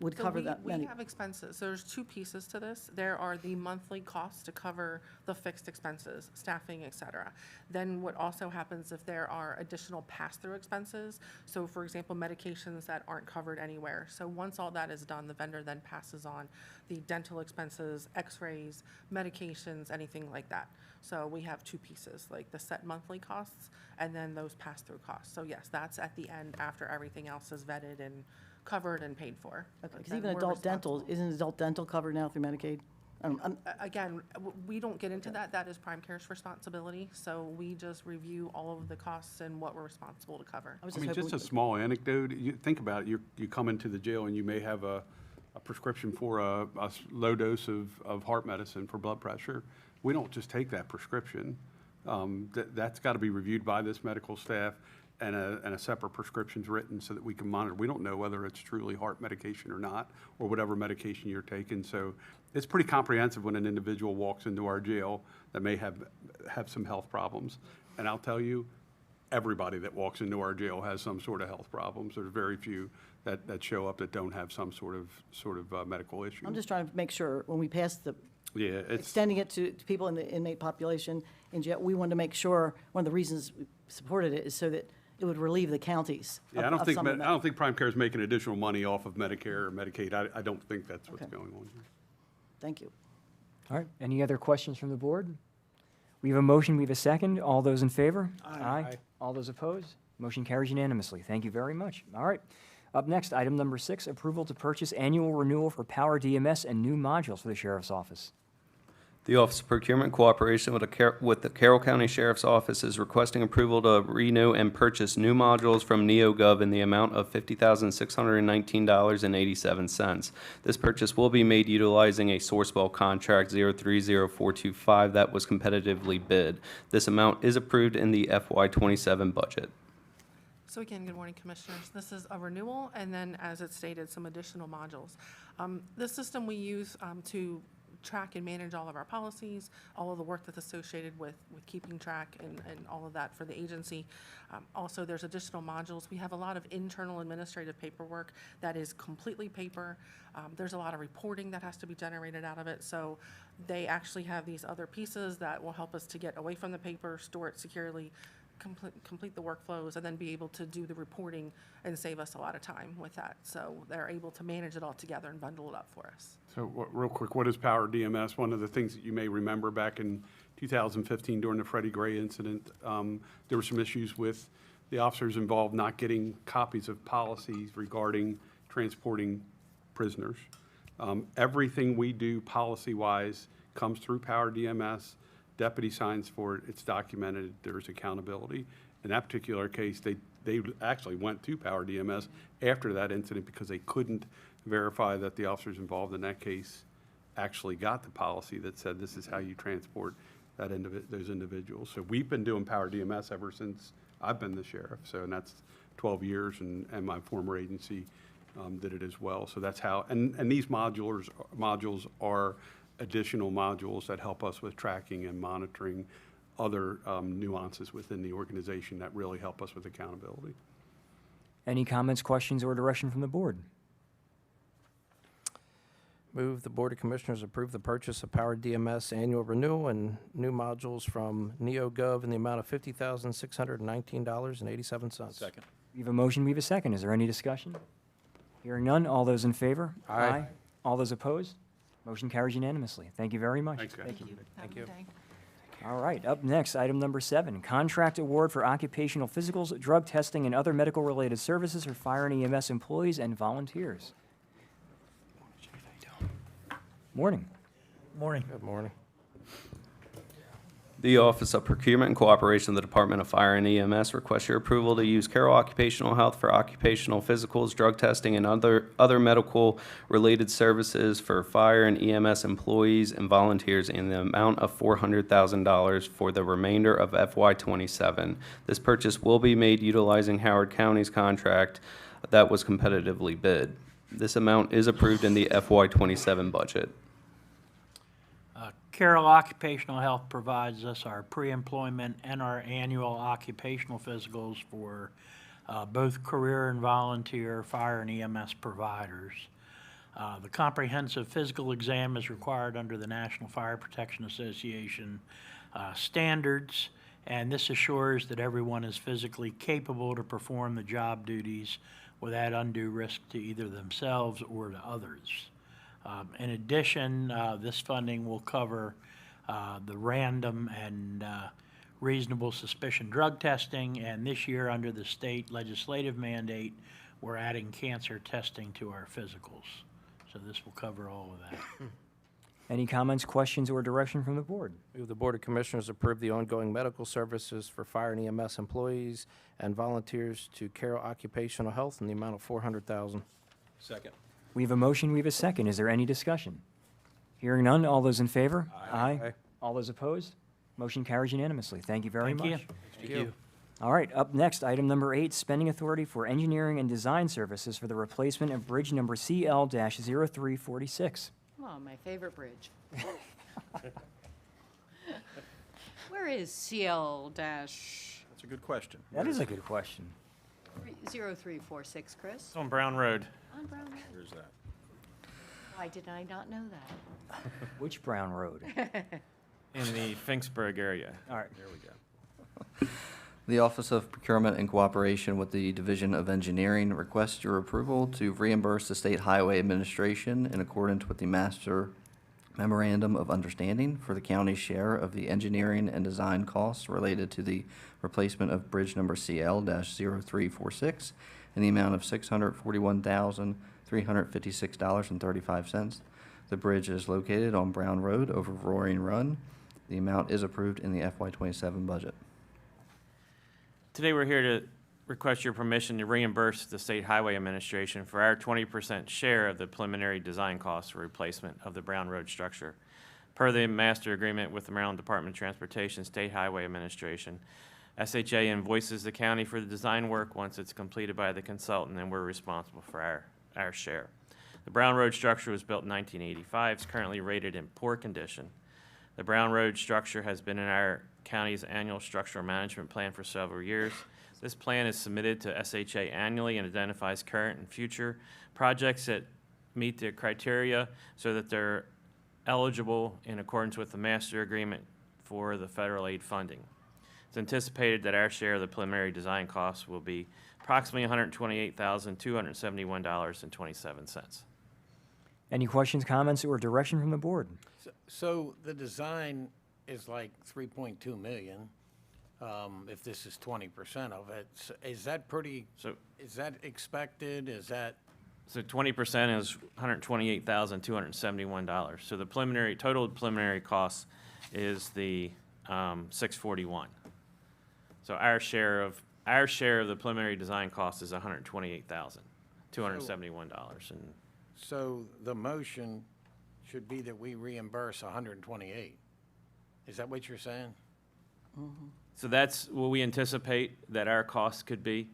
would So cover we- that We many. have expenses. So there's two pieces to this. There are the monthly costs to cover the fixed expenses, staffing, et cetera. Then what also happens if there are additional pass-through expenses, so for example, medications that aren't covered anywhere. So once all that is done, the vendor then passes on the dental expenses, x-rays, medications, anything like that. So we have two pieces, like the set monthly costs and then those pass-through costs. So yes, that's at the end after everything else is vetted and covered and paid for. Okay, Like because then even we're adult dental, responsible. isn't adult dental covered now through Medicaid? Again, we don't get into that. That is Prime Care's responsibility. So we just review all of the costs and what we're responsible to cover. I was I mean, hoping just a small anecdote, you think about it, you come into the jail and you may have a prescription for a low dose of heart medicine for blood pressure. We don't just take that prescription. That's got to be reviewed by this medical staff, and a separate prescription's written so that we can monitor. We don't know whether it's truly heart medication or not, or whatever medication you're taking. So it's pretty comprehensive when an individual walks into our jail that may have some health problems. And I'll tell you, everybody that walks into our jail has some sort of health problems. There's very few that show up that don't have some sort of medical issue. I'm just trying to make sure, when we pass the, Yeah, it's, extending it to people in the inmate population in jail, we wanted to make sure, one of the reasons we supported it is so that it would relieve the counties yeah, I of don't think, some of I that. don't think Prime Care is making additional money off of Medicare or Medicaid. I don't think that's what's Okay. going on here. Thank you. All right, any other questions from the board? We have a motion, we have a second. All those in favor? Aye. All those opposed? Motion carries unanimously. Thank you very much. All right. Up next, item number 6, approval to purchase annual renewal for Power DMS and new modules for the Sheriff's Office. The Office of Procurement Cooperation with the Carroll County Sheriff's Office is requesting approval to renew and purchase new modules from NeoGov in the amount of $50,619.87. This purchase will be made utilizing a Sourcewell contract 030425 that was competitively bid. This amount is approved in the FY27 budget. So again, good morning, Commissioners. This is a renewal, and then, as it stated, some additional modules. This system we use to track and manage all of our policies, all of the work that's associated with keeping track and all of that for the agency. Also, there's additional modules. We have a lot of internal administrative paperwork that is completely paper. There's a lot of reporting that has to be generated out of it. So they actually have these other pieces that will help us to get away from the paper, store it securely, complete the workflows, and then be able to do the reporting and save us a lot of time with that. So they're able to manage it all together and bundle it up for us. So real quick, what is Power DMS? One of the things that you may remember back in 2015 during the Freddie Gray incident, there were some issues with the officers involved not getting copies of policies regarding transporting prisoners. Everything we do policy-wise comes through Power DMS. Deputy signs for it, it's documented, there's accountability. In that particular case, they actually went to Power DMS after that incident because they couldn't verify that the officers involved in that case actually got the policy that said this is how you transport those individuals. So we've been doing Power DMS ever since I've been the sheriff. So, and that's 12 years, and my former agency did it as well. So that's how, and these modules are additional modules that help us with tracking and monitoring other nuances within the organization that really help us with accountability. Any comments, questions, or direction from the board? Move the Board of Commissioners approve the purchase of Power DMS annual renewal and new modules from NeoGov in the amount of $50,619.87. Second. We have a motion, we have a second. Is there any discussion? Hearing none, all those in favor? Aye. All those opposed? Motion carries unanimously. Thank you very much. Thanks, guys. Thank you. Have a good day. All right, up next, item number 7, contract award for occupational physicals, drug testing, and other medical-related services for fire and EMS employees and volunteers. Morning. Morning. Good morning. The Office of Procurement and Cooperation of the Department of Fire and EMS requests your approval to use Carroll Occupational Health for occupational physicals, drug testing, and other medical-related services for fire and EMS employees and volunteers in the amount of $400,000 for the remainder of FY27. This purchase will be made utilizing Howard County's contract that was competitively bid. This amount is approved in the FY27 budget. Carroll Occupational Health provides us our pre-employment and our annual occupational physicals for both career and volunteer fire and EMS providers. The comprehensive physical exam is required under the National Fire Protection Association standards, and this assures that everyone is physically capable to perform the job duties without undue risk to either themselves or to others. In addition, this funding will cover the random and reasonable suspicion drug testing, and this year, under the state legislative mandate, we're adding cancer testing to our physicals. So this will cover all of that. Any comments, questions, or direction from the board? Move the Board of Commissioners approve the ongoing medical services for fire and EMS employees and volunteers to Carroll Occupational Health in the amount of $400,000. Second. We have a motion, we have a second. Is there any discussion? Hearing none, all those in favor? Aye. All those opposed? Motion carries unanimously. Thank you very much. Thank you. All right, up next, item number 8, spending authority for engineering and design services for the replacement of bridge number CL-0346. Oh, my favorite bridge. Where is CL dash That's a good question. That is a good question. 0346, Chris? It's on Brown Road. On Brown Road. Where's that? Why did I not know that? Which Brown Road? In the Finksburg area. All right. There we go. The Office of Procurement in cooperation with the Division of Engineering requests your approval to reimburse the State Highway Administration in accordance with the Master Memorandum of Understanding for the county's share of the engineering and design costs related to the replacement of bridge number CL-0346 in the amount of $641,356.35. The bridge is located on Brown Road over Roaring Run. The amount is approved in the FY27 budget. Today, we're here to request your permission to reimburse the State Highway Administration for our 20% share of the preliminary design costs for replacement of the Brown Road structure. Per the master agreement with the Maryland Department of Transportation State Highway Administration, SHA invoices the county for the design work once it's completed by the consultant, and we're responsible for our share. The Brown Road structure was built in 1985. It's currently rated in poor condition. The Brown Road structure has been in our county's annual structural management plan for several years. This plan is submitted to SHA annually and identifies current and future projects that meet the criteria so that they're eligible in accordance with the master agreement for the federal aid funding. It's anticipated that our share of the preliminary design costs will be approximately $128,271.27. Any questions, comments, or direction from the board? So the design is like 3.2 million, if this is 20% of it. So is that pretty, is that expected? Is that? So 20% is $128,271. So the total preliminary cost is the $641. So our share of the preliminary design cost is $128,271. And So the motion should be that we reimburse 128. Is that what you're saying? so that's what we anticipate that our costs could be.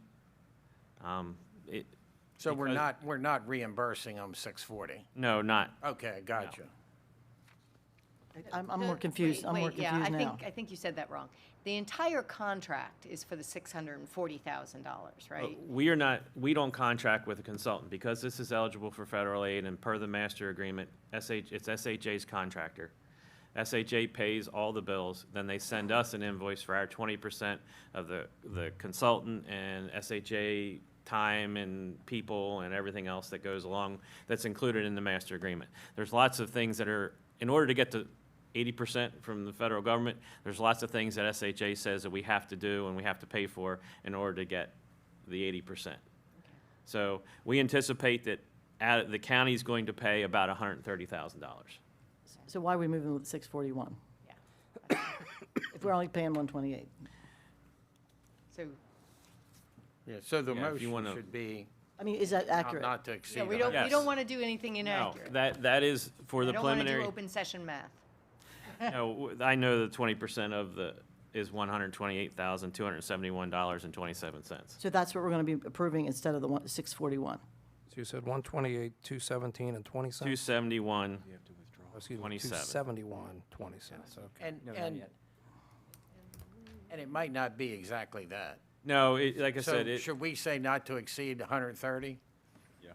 So we're because- not reimbursing them 640? No, not. Okay, gotcha. I'm more confused. I'm more confused now. I think you said that wrong. The entire contract is for the $640,000, right? We don't contract with a consultant because this is eligible for federal aid and per the master agreement, it's SHA's contractor. SHA pays all the bills, then they send us an invoice for our 20% of the consultant and SHA time and people and everything else that goes along that's included in the master agreement. There's lots of things that are, in order to get to 80% from the federal government, there's lots of things that SHA says that we have to do and we have to pay for in order to get the 80%. So we anticipate that the county's going to pay about $130,000. So why are we moving with 641? if we're only paying 128. So, Yeah, so the Yeah, if you motion wanna- should be I mean, is that accurate? not to exceed. yeah, we don't Yes. want to do anything No, inaccurate. that is for the We don't want to do preliminary. open session math. No, I know the 20% of the is $128,271.27. So that's what we're going to be approving instead of the 641. So you said 128, 217, and 20 cents? 271. Excuse me, 27. 271, 20 cents, okay. And it might not be exactly that. No, like I So said, should we say not to exceed 130? Yeah.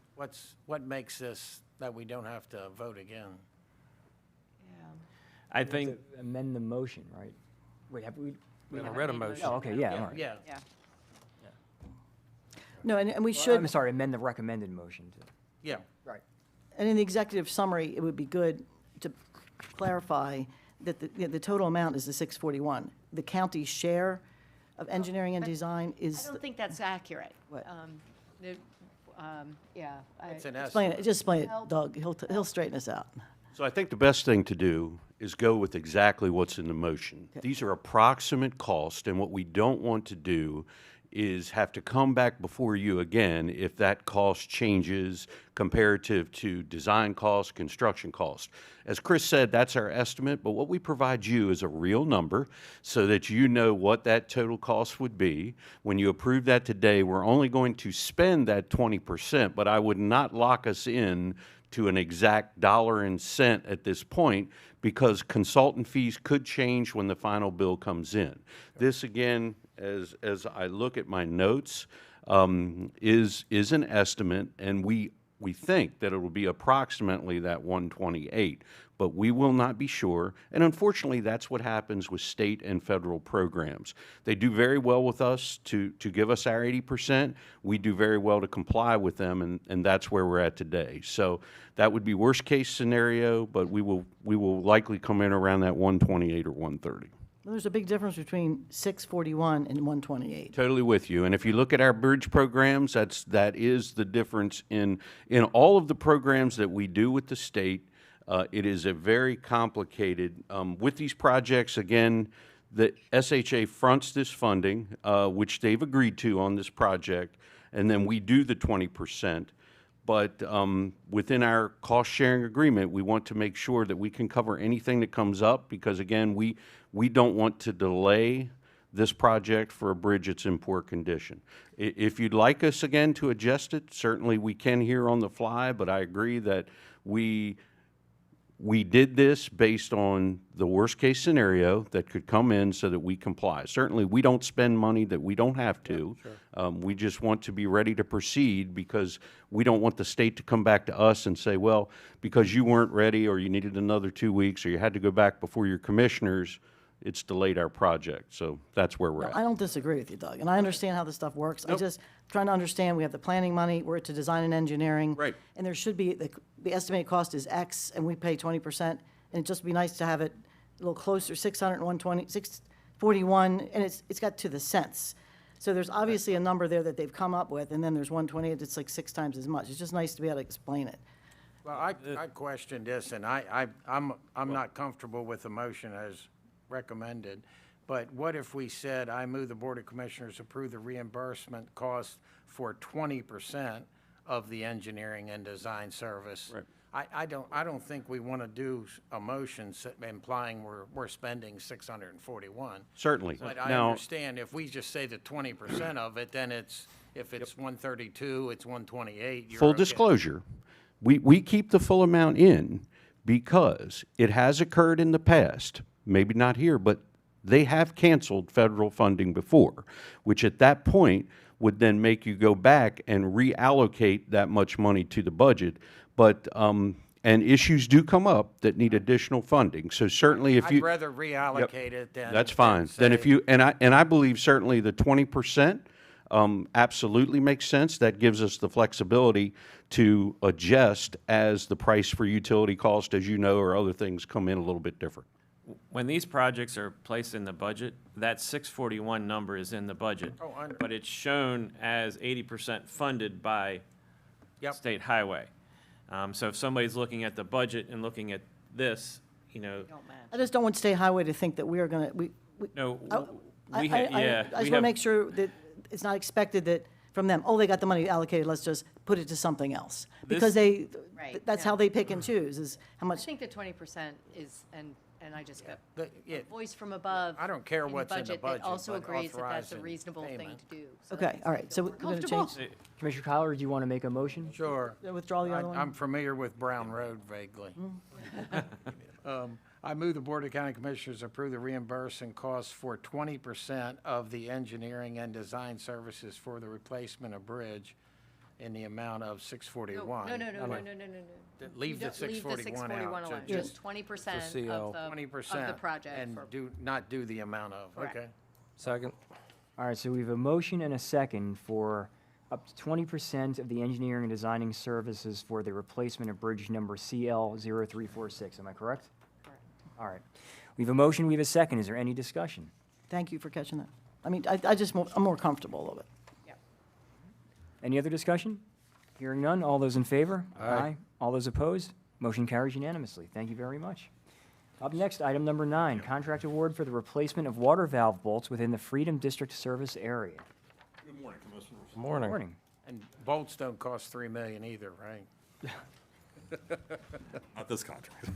What makes this that we don't have to vote again? I think Amend the motion, right? Wait, have we? We haven't read a motion. Oh, okay, yeah, all right. Yeah. Yeah. No, and we Well, should. I'm sorry, amend the recommended motion to. Yeah. Right. And in the executive summary, it would be good to clarify that the total amount is the 641. The county's share of engineering and design I is. don't think that's accurate. What? Yeah. It's an Explain it, just explain it, Help. Doug. He'll straighten us out. So I think the best thing to do is go with exactly what's in the motion. These are approximate costs, and what we don't want to do is have to come back before you again if that cost changes comparative to design costs, construction costs. As Chris said, that's our estimate, but what we provide you is a real number so that you know what that total cost would be. When you approve that today, we're only going to spend that 20%, but I would not lock us in to an exact dollar and cent at this point because consultant fees could change when the final bill comes in. This, again, as I look at my notes, is an estimate, and we think that it will be approximately that 128, but we will not be sure. And unfortunately, that's what happens with state and federal programs. They do very well with us to give us our 80%. We do very well to comply with them, and that's where we're at today. So that would be worst case scenario, but we will likely come in around that 128 or 130. Well, there's a big difference between 641 and 128. Totally with you. And if you look at our bridge programs, that is the difference in all of the programs that we do with the state. It is a very complicated, with these projects, again, the SHA fronts this funding, which they've agreed to on this project, and then we do the 20%. But within our cost-sharing agreement, we want to make sure that we can cover anything that comes up because, again, we don't want to delay this project for a bridge that's in poor condition. If you'd like us, again, to adjust it, certainly we can here on the fly, but I agree that we did this based on the worst-case scenario that could come in so that we comply. Certainly, we don't spend money that we don't have to. We just want to be ready to proceed because we don't want the state to come back to us and say, well, because you weren't ready or you needed another 2 weeks or you had to go back before your commissioners, it's delayed our project. So that's where we're No, at. I don't disagree with you, Doug, and I understand how this stuff works. I just trying to understand, we have the planning money, we're to design and engineering. Right. And there should be, the estimated cost is X, and we pay 20%, and it'd just be nice to have it a little closer, 600 and 120, 641, and it's got to the cents. So there's obviously a number there that they've come up with, and then there's 128 that's like 6 times as much. It's just nice to be able to explain it. Well, I questioned this, and I'm not comfortable with the motion as recommended. But what if we said, I move the Board of Commissioners approve the reimbursement cost for 20% of the engineering and design service? Right. I don't think we want to do a motion implying we're spending 641. Certainly. But I Now- understand if we just say the 20% of it, then if it's 132, it's 128. You're Full okay. disclosure, we keep the full amount in because it has occurred in the past, maybe not here, but they have canceled federal funding before, which at that point would then make you go back and reallocate that much money to the budget. But, and issues do come up that need additional funding. So certainly if you. I'd rather reallocate it than. That's fine. Then if you, and I believe certainly the 20% absolutely makes sense. That gives us the flexibility to adjust as the price for utility cost, as you know, or other things come in a little bit different. when these projects are placed in the budget, that 641 number is in the budget. But it's shown as 80% funded by state highway. So if somebody's looking at the budget and looking at this, you know. I just don't want State Highway to think that we are going to, No, I we had, yeah. just want to make sure that it's not expected that from them, oh, they got the money allocated, let's just put it to something else. Because This- Right, that's yeah. how they pick and choose, is how I much. think the 20% is, and I just got yeah. a voice from above. I don't care what's in the budget, That also but agrees that that's a authorizing reasonable thing payment. to do. So Okay, that all makes right, so me we're feel going to comfortable. change. Commissioner Kyler, do you want to make a motion? Sure. Withdraw the other one? I'm familiar with Brown Road vaguely. I move the Board of County Commissioners approve the reimbursement costs for 20% of the engineering and design services for the replacement of bridge in the amount of $641. No. Leave the You don't- leave the 641 out. alone. ju- Just 20% of the 20% project. and for- not do the amount of, Correct. okay? Second. All right, so we have a motion and a second for up to 20% of the engineering and designing services for the replacement of bridge number CL 0346. Am I correct? Correct. All right. We have a motion, we have a second. Is there any discussion? Thank you for catching that. I mean, I'm more comfortable with it. Any other discussion? Hearing none, all those in favor? Aye. All those opposed? Motion carries unanimously. Thank you very much. Up next, item number 9, contract award for the replacement of water valve bolts within the Freedom District Service area. Good morning, Commissioners. Morning. Morning. And bolts don't cost $3 million either, right? Not this contract.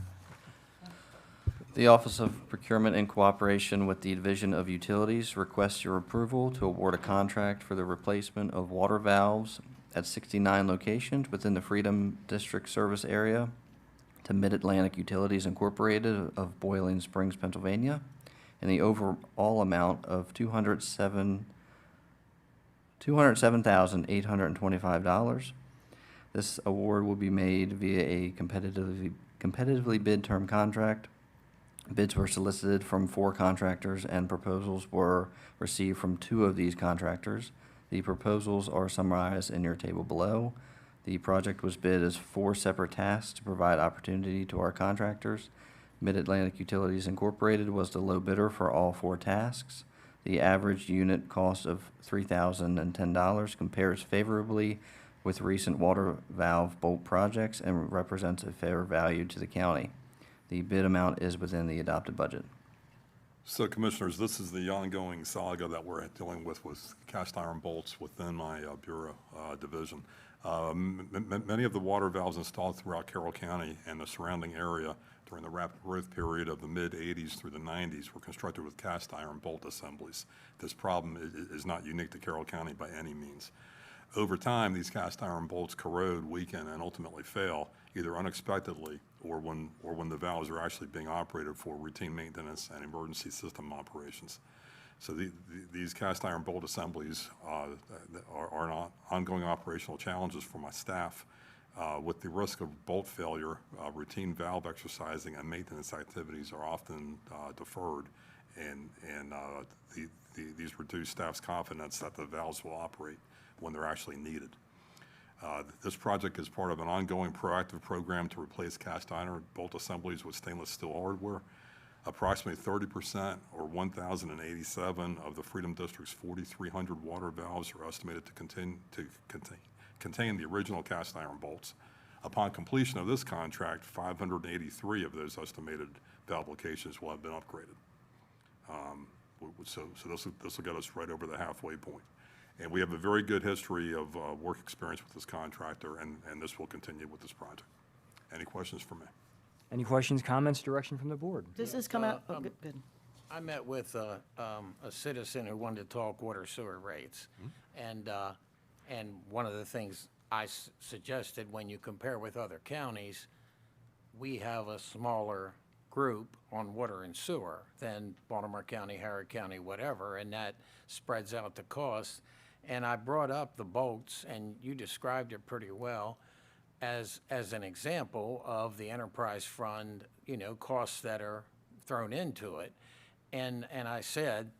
The Office of Procurement in cooperation with the Division of Utilities requests your approval to award a contract for the replacement of water valves at 69 locations within the Freedom District Service area to Mid-Atlantic Utilities Incorporated of Boiling Springs, Pennsylvania, in the overall amount of $207,825. This award will be made via a competitively bid term contract. Bids were solicited from 4 contractors, and proposals were received from 2 of these contractors. The proposals are summarized in your table below. The project was bid as 4 separate tasks to provide opportunity to our contractors. Mid-Atlantic Utilities Incorporated was the low bidder for all 4 tasks. The average unit cost of $3,010 compares favorably with recent water valve bolt projects and represents a fair value to the county. The bid amount is within the adopted budget. So Commissioners, this is the ongoing saga that we're dealing with cast iron bolts within my Bureau division. Many of the water valves installed throughout Carroll County and the surrounding area during the rapid growth period of the mid-'80s through the '90s were constructed with cast iron bolt assemblies. This problem is not unique to Carroll County by any means. Over time, these cast iron bolts corrode, weaken, and ultimately fail, either unexpectedly or when the valves are actually being operated for routine maintenance and emergency system operations. So these cast iron bolt assemblies are not ongoing operational challenges for my staff. With the risk of bolt failure, routine valve exercising and maintenance activities are often deferred, and these reduce staff's confidence that the valves will operate when they're actually needed. This project is part of an ongoing proactive program to replace cast iron bolt assemblies with stainless steel hardware. Approximately 30%, or 1,087, of the Freedom District's 4,300 water valves are estimated to contain the original cast iron bolts. Upon completion of this contract, 583 of those estimated valve locations will have been upgraded. So this will get us right over the halfway point. And we have a very good history of work experience with this contractor, and this will continue with this project. Any questions for me? Any questions, comments, direction from the board? Does this come out? Oh, good. I met with a citizen who wanted to talk water sewer rates. And one of the things I suggested, when you compare with other counties, we have a smaller group on water and sewer than Baltimore County, Harrod County, whatever, and that spreads out the cost. And I brought up the bolts, and you described it pretty well, as an example of the enterprise fund, costs that are thrown into it. And I said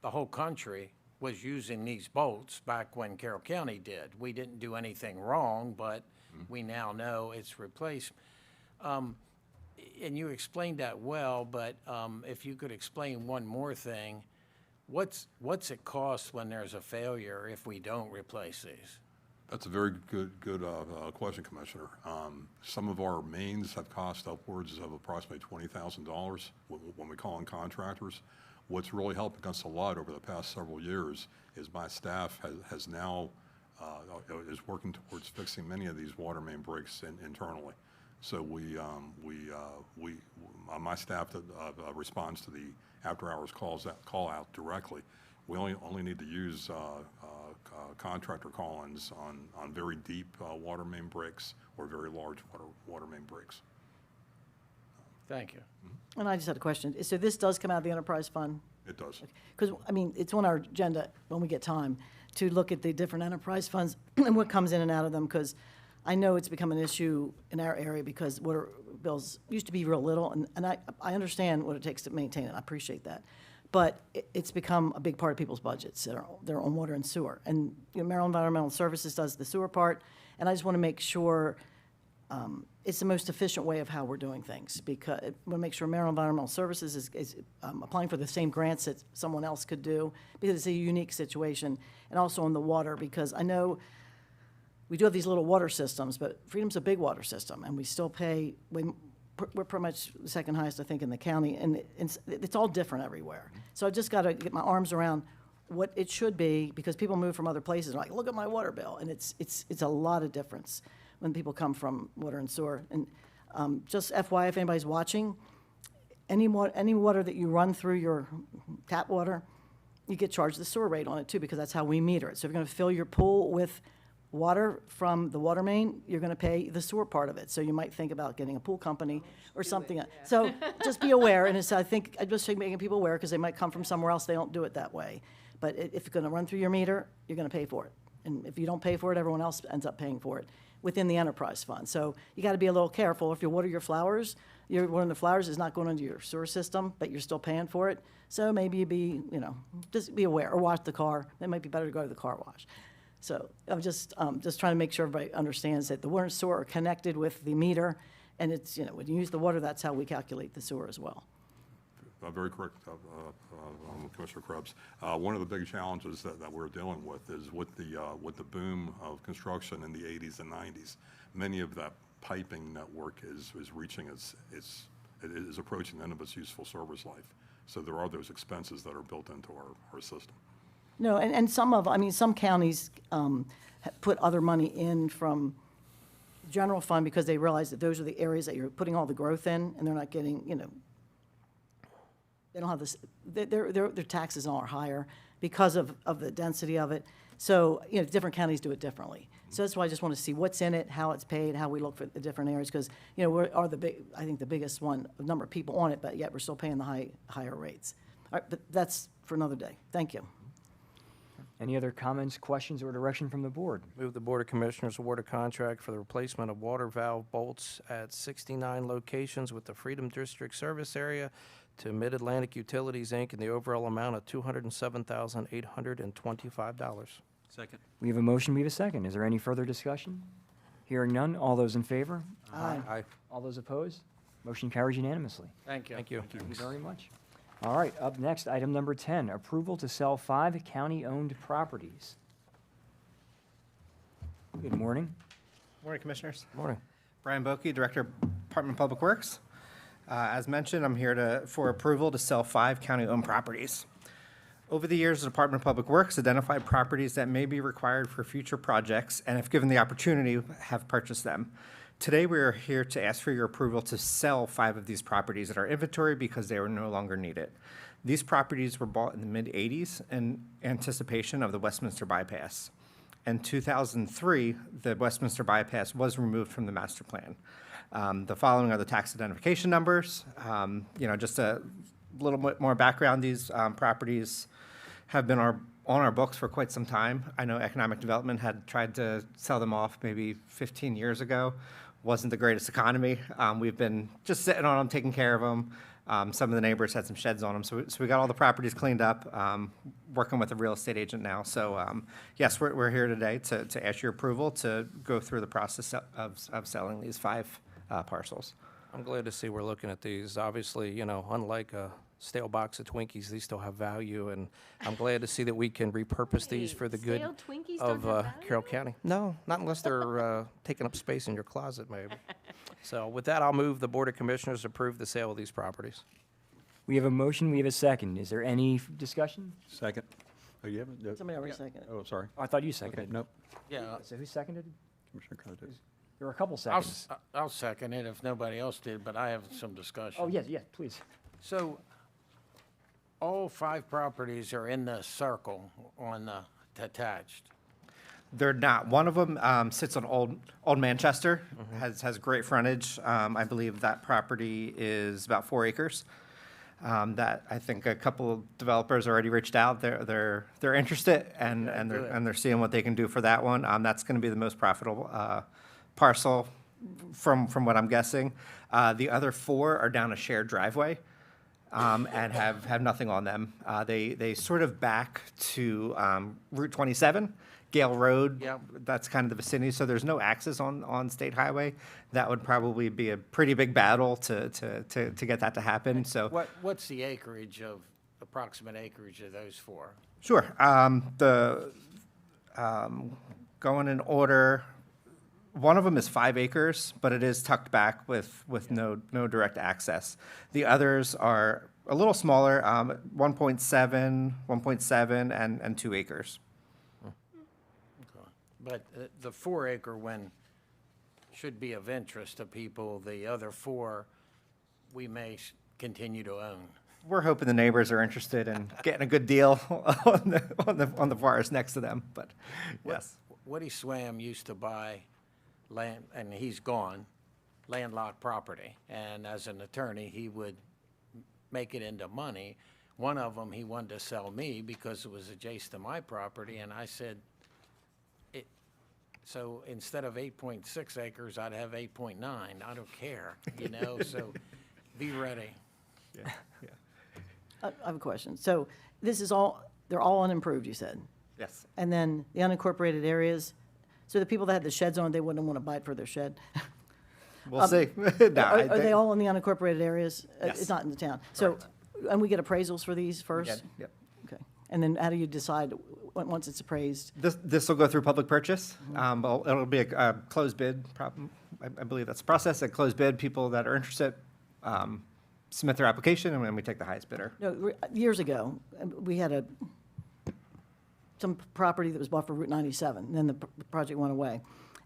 the whole country was using these bolts back when Carroll County did. We didn't do anything wrong, but we now know it's replaced. And you explained that well, but if you could explain one more thing, what's it cost when there's a failure if we don't replace these? That's a very good question, Commissioner. Some of our mains have cost upwards of approximately $20,000 when we call in contractors. what's really helping us a lot over the past several years is my staff has now, is working towards fixing many of these water main breaks internally. So my staff that responds to the after-hours call out directly. We only need to use contractor call-ins on very deep water main breaks or very large water main breaks. Thank you. And I just had a question. So this does come out of the enterprise fund? It does. Because, I mean, it's on our agenda when we get time to look at the different enterprise funds and what comes in and out of them, because I know it's become an issue in our area because water bills used to be real little, and I understand what it takes to maintain it. I appreciate that. But it's become a big part of people's budgets. They're on water and sewer. And Maryland Environmental Services does the sewer part, and I just want to make sure it's the most efficient way of how we're doing things, because I want to make sure Maryland Environmental Services is applying for the same grants that someone else could do, because it's a unique situation. And also on the water, because I know we do have these little water systems, but Freedom's a big water system, and we still pay, we're pretty much the second highest, I think, in the county, and it's all different everywhere. So I just got to get my arms around what it should be, because people move from other places and like, look at my water bill, and it's a lot of difference when people come from water and sewer. And just FYI, if anybody's watching, any water that you run through your tap water, you get charged the sewer rate on it too, because that's how we meter it. So if you're going to fill your pool with water from the water main, you're going to pay the sewer part of it. So you might think about getting a pool company or something. So just be aware, and I think I'm just making people aware, because they might come from somewhere else, they don't do it that way. But if it's going to run through your meter, you're going to pay for it. And if you don't pay for it, everyone else ends up paying for it within the enterprise fund. So you got to be a little careful. If you water your flowers, your watering the flowers is not going into your sewer system, but you're still paying for it. So maybe you just be aware, or wash the car. It might be better to go to the car wash. So I'm just trying to make sure everybody understands that the water and sewer are connected with the meter, and it's, when you use the water, that's how we calculate the sewer as well. Very correct, Commissioner Krebs. One of the big challenges that we're dealing with is with the boom of construction in the 80s and 90s. Many of that piping network is reaching it is approaching the end of its useful service life. So there are those expenses that are built into our system. No, and some counties put other money in from general fund because they realize that those are the areas that you're putting all the growth in, and they're not getting, they don't have this, their taxes are higher because of the density of it. So, different counties do it differently. So that's why I just want to see what's in it, how it's paid, how we look for the different areas, because, we are I think the biggest one, number of people on it, but yet we're still paying the higher rates. All right, but that's for another day. Thank you. Any other comments, questions, or direction from the board? Move the Board of Commissioners award a contract for the replacement of water valve bolts at 69 locations with the Freedom District Service Area to Mid-Atlantic Utilities, Inc. in the overall amount of $207,825. Second. We have a motion, we have a second. Is there any further discussion? Hearing none, all those in favor? Aye. Aye. All those opposed? Motion carries unanimously. Thank you. Thank you. Thank you very much. All right, up next, item number 10, approval to sell 5 county-owned properties. Good morning. Morning, Commissioners. Morning. Brian Boki, Director of Department of Public Works. As mentioned, I'm here for approval to sell 5 county-owned properties. Over the years, the Department of Public Works identified properties that may be required for future projects, and if given the opportunity, have purchased them. Today, we are here to ask for your approval to sell 5 of these properties in our inventory because they are no longer needed. These properties were bought in the mid-'80s in anticipation of the Westminster Bypass. In 2003, the Westminster Bypass was removed from the master plan. The following are the tax identification numbers. Just a little bit more background. These properties have been on our books for quite some time. I know Economic Development had tried to sell them off maybe 15 years ago. Wasn't the greatest economy. We've been just sitting on them, taking care of them. Some of the neighbors had some sheds on them. So we got all the properties cleaned up, working with a real estate agent now. So yes, we're here today to ask your approval to go through the process of selling these 5 parcels. I'm glad to see we're looking at these. Obviously, unlike a stale box of Twinkies, these still have value, and I'm glad to see that we can repurpose these for the good Stale Twinkies of don't have value? Carroll County. No, not unless they're taking up space in your closet, maybe. So with that, I'll move the Board of Commissioners approve the sale of these properties. We have a motion, we have a second. Is there any discussion? Second. Oh, you haven't? No. Somebody already seconded. Oh, sorry. Oh, I thought you seconded. Okay, nope. Yeah, So who seconded? Commissioner Kravitz. There were a couple I'll, seconds. I'll second it if nobody else did, but I have some discussion. Oh, yes, yes, please. So, all 5 properties are in the circle on the attached. They're not. One of them sits on Old Manchester, has great frontage. I believe that property is about 4 acres. That I think a couple of developers already reached out. They're interested and they're seeing what they can do for that one. That's going to be the most profitable parcel from what I'm guessing. The other 4 are down a shared driveway. And have nothing on them. They sort of back to Route 27, Gale Road. Yep. That's kind of the vicinity. So there's no access on State Highway. That would probably be a pretty big battle to get that to happen. So What's the approximate acreage of those 4? sure. Going in order. One of them is 5 acres, but it is tucked back with no direct access. The others are a little smaller, 1.7, 1.7, and 2 acres. But the 4-acre one should be of interest to people. The other 4, we may continue to own. We're hoping the neighbors are interested in getting a good deal on the forest next to them, but yes. Woody Swam used to buy land, and he's gone, landlocked property. And as an attorney, he would make it into money. One of them he wanted to sell me because it was adjacent to my property, and I said, so instead of 8.6 acres, I'd have 8.9. I don't care, so be ready. Yeah. I have a question. So this is they're all unimproved, you said? Yes. And then the unincorporated areas, so the people that had the sheds on, they wouldn't want to buy it for their shed? We'll see. No, Are they all in the unincorporated areas? Yes. It's not in the town? So, and we get appraisals for these first? Yep. Okay. And then how do you decide once it's appraised? This will go through public purchase. It'll be a closed bid. I believe that's the process. A closed bid. People that are interested submit their application, and then we take the highest bidder. No, years ago, we had some property that was bought for Route 97, and then the project went away.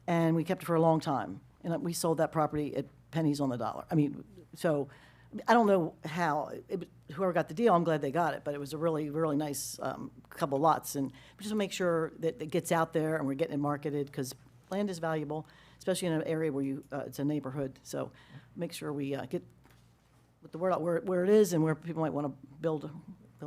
And we kept it for a long time. And we sold that property at pennies on the dollar. I mean, so I don't know how, whoever got the deal, I'm glad they got it, but it was a really, really nice couple lots. And we just want to make sure that it gets out there and we're getting it marketed, because land is valuable, especially in an area where it's a neighborhood. So make sure we get the word out where it is and where people might want to build a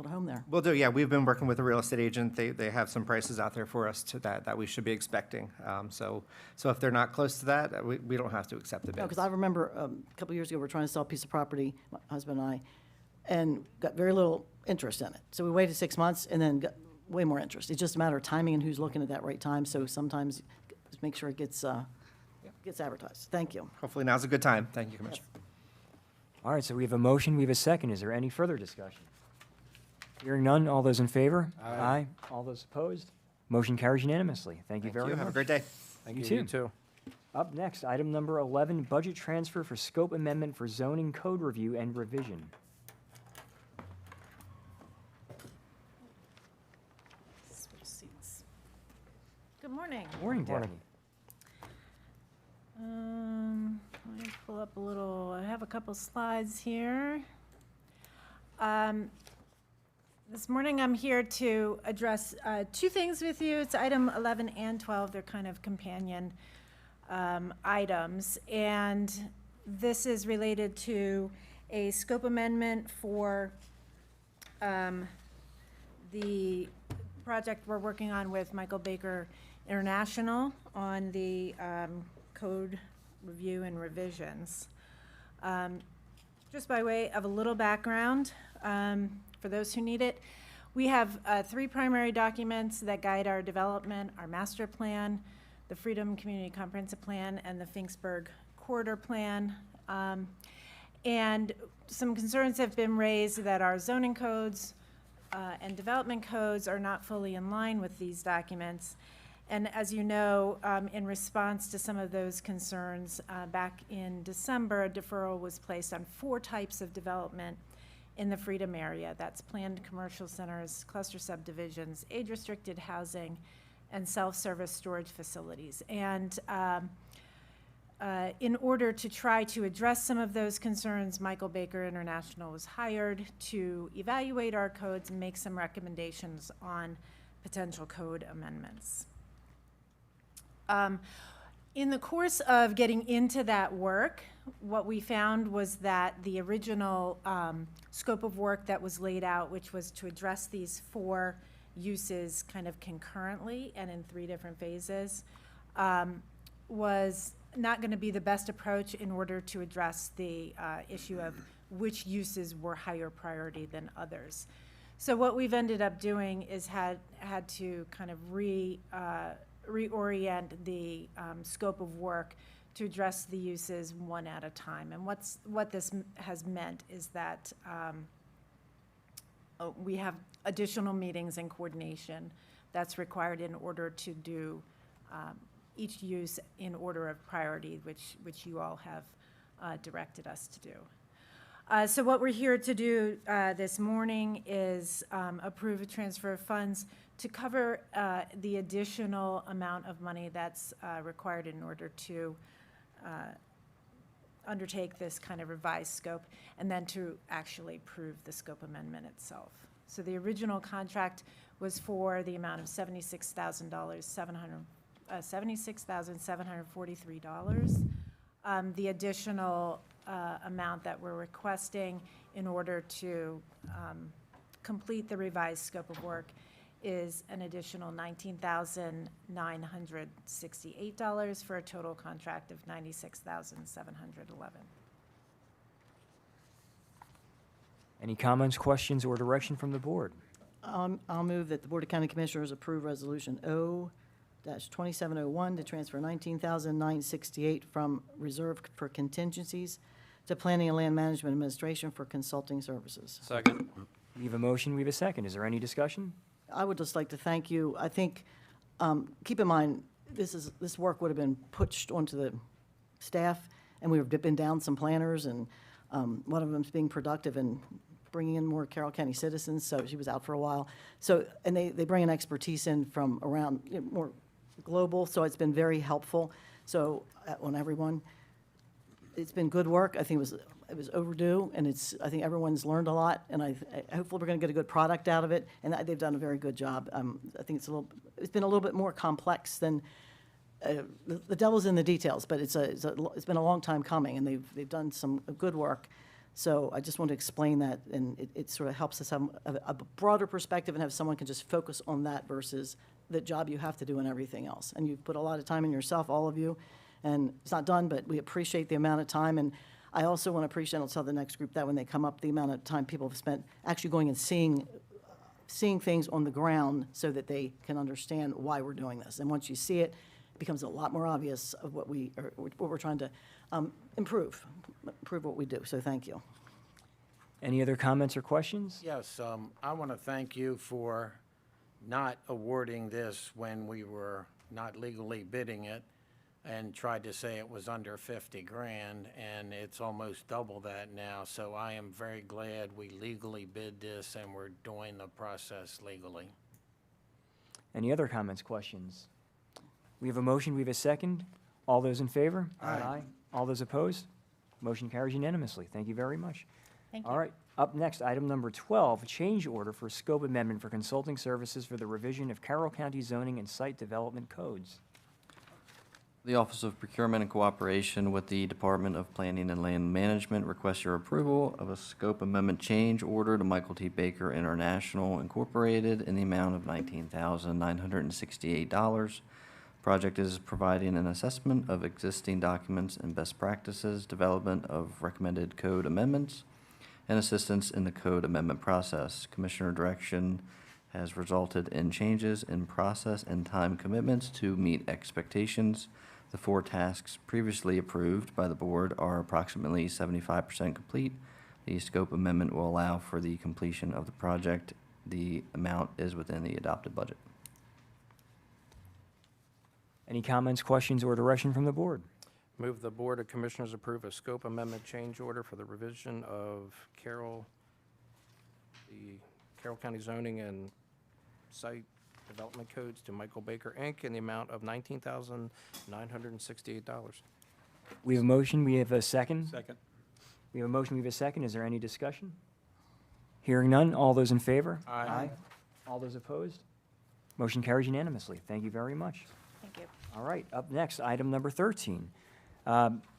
home there. We'll do, yeah. We've been working with a real estate agent. They have some prices out there for us that we should be expecting. So if they're not close to that, we don't have to accept the bid. No, because I remember a couple of years ago, we were trying to sell a piece of property, my husband and I, and got very little interest in it. So we waited 6 months and then got way more interest. It's just a matter of timing and who's looking at that right time. So sometimes just make sure it gets advertised. Thank you. Hopefully now's a good time. Thank you, Commissioner. All right, so we have a motion, we have a second. Is there any further discussion? Hearing none, all those in favor? Aye. All those opposed? Motion carries unanimously. Thank you very much. Have a great day. You too. Up next, item number 11, budget transfer for scope amendment for zoning code review and revision. Switch seats. Good morning. Morning, Daphne. Let me pull up I have a couple slides here. This morning I'm here to address 2 things with you. It's item 11 and 12. They're kind of companion items. And this is related to a scope amendment for the project we're working on with Michael Baker International on the code review and revisions. Just by way of a little background, for those who need it, we have 3 primary documents that guide our development: our master plan, the Freedom Community Comprehensive Plan, and the Finksburg Corridor Plan. And some concerns have been raised that our zoning codes and development codes are not fully in line with these documents. And as you know, in response to some of those concerns, back in December, a deferral was placed on 4 types of development in the Freedom area. That's planned commercial centers, cluster subdivisions, age-restricted housing, and self-service storage facilities. And in order to try to address some of those concerns, Michael Baker International was hired to evaluate our codes and make some recommendations on potential code amendments. In the course of getting into that work, what we found was that the original scope of work that was laid out, which was to address these 4 uses kind of concurrently and in 3 different phases, was not going to be the best approach in order to address the issue of which uses were higher priority than others. So what we've ended up doing is had to kind of reorient the scope of work to address the uses one at a time. And what this has meant is that we have additional meetings and coordination that's required in order to do each use in order of priority, which you all have directed us to do. So what we're here to do this morning is approve a transfer of funds to cover the additional amount of money that's required in order to undertake this kind of revised scope, and then to actually approve the scope amendment itself. So the original contract was for the amount of $76,743. The additional amount that we're requesting in order to complete the revised scope of work is an additional $19,968 for a total contract of $96,711. Any comments, questions, or direction from the board? I'll move that the Board of County Commissioners approve Resolution O-2701 to transfer $19,968 from Reserve for Contingencies to Planning and Land Management Administration for consulting services. Second. We have a motion, we have a second. Is there any discussion? I would just like to thank you. I think, keep in mind, this work would have been pushed onto the staff, and we've been down some planners, and one of them's being productive and bringing in more Carroll County citizens, so she was out for a while. So, and they bring an expertise in from around, more global, so it's been very helpful. So, on everyone, it's been good work. I think it was overdue, and I think everyone's learned a lot, and hopefully we're going to get a good product out of it, and they've done a very good job. I think it's been a little bit more complex than, the devil's in the details, but it's been a long time coming, and they've done some good work. So I just want to explain that, and it sort of helps us have a broader perspective and have someone can just focus on that versus the job you have to do and everything else. And you've put a lot of time in yourself, all of you, and it's not done, but we appreciate the amount of time. And I also want to appreciate, I'll tell the next group that when they come up, the amount of time people have spent actually going and seeing things on the ground so that they can understand why we're doing this. And once you see it, it becomes a lot more obvious of what we're trying to improve what we do. So thank you. Any other comments or questions? Yes, I want to thank you for not awarding this when we were not legally bidding it and tried to say it was under 50 grand, and it's almost double that now. So I am very glad we legally bid this and we're doing the process legally. Any other comments, questions? We have a motion, we have a second. All those in favor? Aye. All those opposed? Motion carries unanimously. Thank you very much. Thank you. All right, up next, item number 12, change order for scope amendment for consulting services for the revision of Carroll County zoning and site development codes. The Office of Procurement and Cooperation with the Department of Planning and Land Management requests your approval of a scope amendment change order to Michael T. Baker International Incorporated in the amount of $19,968. Project is providing an assessment of existing documents and best practices, development of recommended code amendments, and assistance in the code amendment process. Commissioner direction has resulted in changes in process and time commitments to meet expectations. The 4 tasks previously approved by the board are approximately 75% complete. The scope amendment will allow for the completion of the project. The amount is within the adopted budget. Any comments, questions, or direction from the board? Move the Board of Commissioners approve a scope amendment change order for the revision of Carroll the Carroll County Zoning and Site Development Codes to Michael Baker, Inc. in the amount of $19,968. We have a motion, we have a second. Second. We have a motion, we have a second. Is there any discussion? Hearing none, all those in favor? Aye. All those opposed? Motion carries unanimously. Thank you very much. Thank you. All right, up next, item number 13.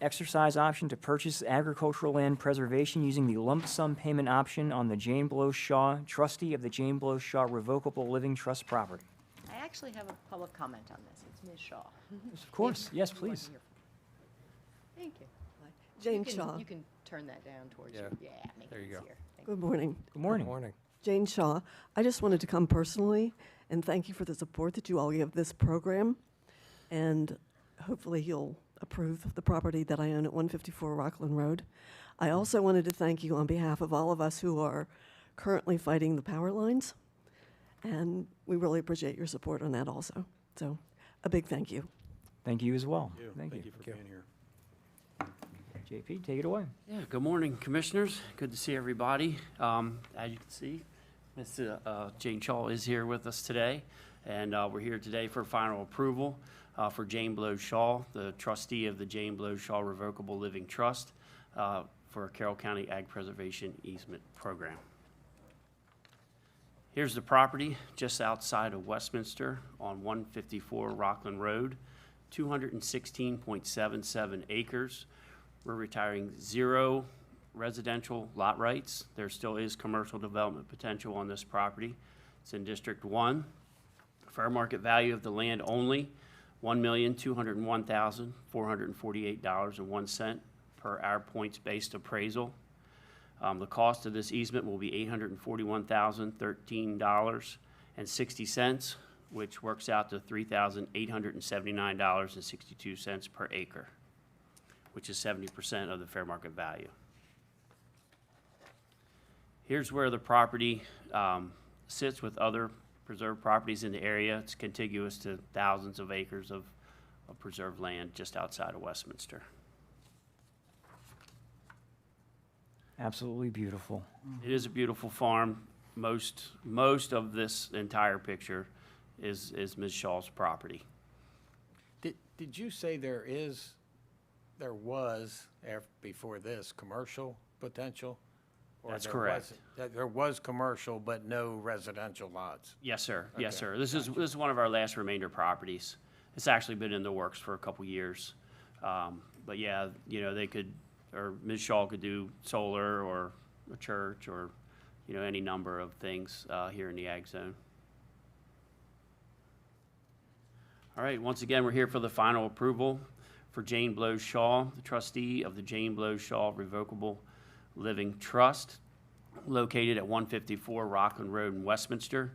Exercise option to purchase agricultural land preservation using the lump sum payment option on the Jane Blow Shaw, trustee of the Jane Blow Shaw Revocable Living Trust property. I actually have a public comment on this. It's Ms. Shaw. Of course, yes, please. Thank you. Jane You can- Shaw. You can turn that down towards you. Yeah, make There it you go. easier. Thank Good morning. Good morning. Good morning. Jane Shaw. I just wanted to come personally and thank you for the support that you all give this program. And hopefully you'll approve of the property that I own at 154 Rockland Road. I also wanted to thank you on behalf of all of us who are currently fighting the power lines. And we really appreciate your support on that also. So a big thank you. Thank you as well. Thank you for being here. JP, take it away. Yeah, good morning, Commissioners. Good to see everybody. As you can see, Ms. Jane Shaw is here with us today, and we're here today for final approval for Jane Blow Shaw, the trustee of the Jane Blow Shaw Revocable Living Trust for Carroll County Ag Preservation Easement Program. Here's the property just outside of Westminster on 154 Rockland Road, 216.77 acres. We're retiring 0 residential lot rights. There still is commercial development potential on this property. It's in District 1. Fair market value of the land only, $1,201,448.01 per our points-based appraisal. The cost of this easement will be $841,013.60, which works out to $3,879.62 per acre, which is 70% of the fair market value. Here's where the property sits with other preserved properties in the area. It's contiguous to thousands of acres of preserved land just outside of Westminster. Absolutely beautiful. It is a beautiful farm. Most of this entire picture is Ms. Shaw's property. Did you say there was, before this, commercial potential? Or That's there correct. there was commercial, but no residential lots? Yes, sir. Yes, Okay, sir. This is one of our last remainder properties. It's actually been in the works for a couple years. But yeah, you know, they could, or Ms. Shaw could do solar or a church or, you know, any number of things here in the ag zone. All right, once again, we're here for the final approval for Jane Blow Shaw, the trustee of the Jane Blow Shaw Revocable Living Trust, located at 154 Rockland Road in Westminster,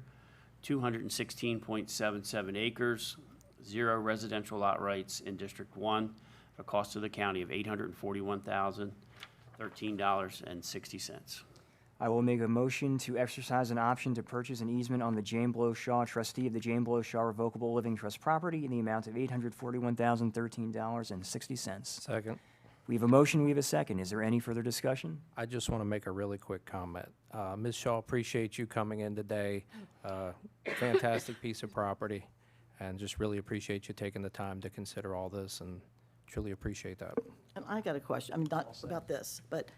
216.77 acres, 0 residential lot rights in District 1, a cost to the county of $841,013.60. I will make a motion to exercise an option to purchase an easement on the Jane Blow Shaw, trustee of the Jane Blow Shaw Revocable Living Trust property in the amount of $841,013.60. Second. We have a motion, we have a second. Is there any further discussion? I just want to make a really quick comment. Ms. Shaw, appreciate you coming in today. Fantastic piece of property, and just really appreciate you taking the time to consider all this, and truly appreciate that. And I got a question, I mean, not about this, but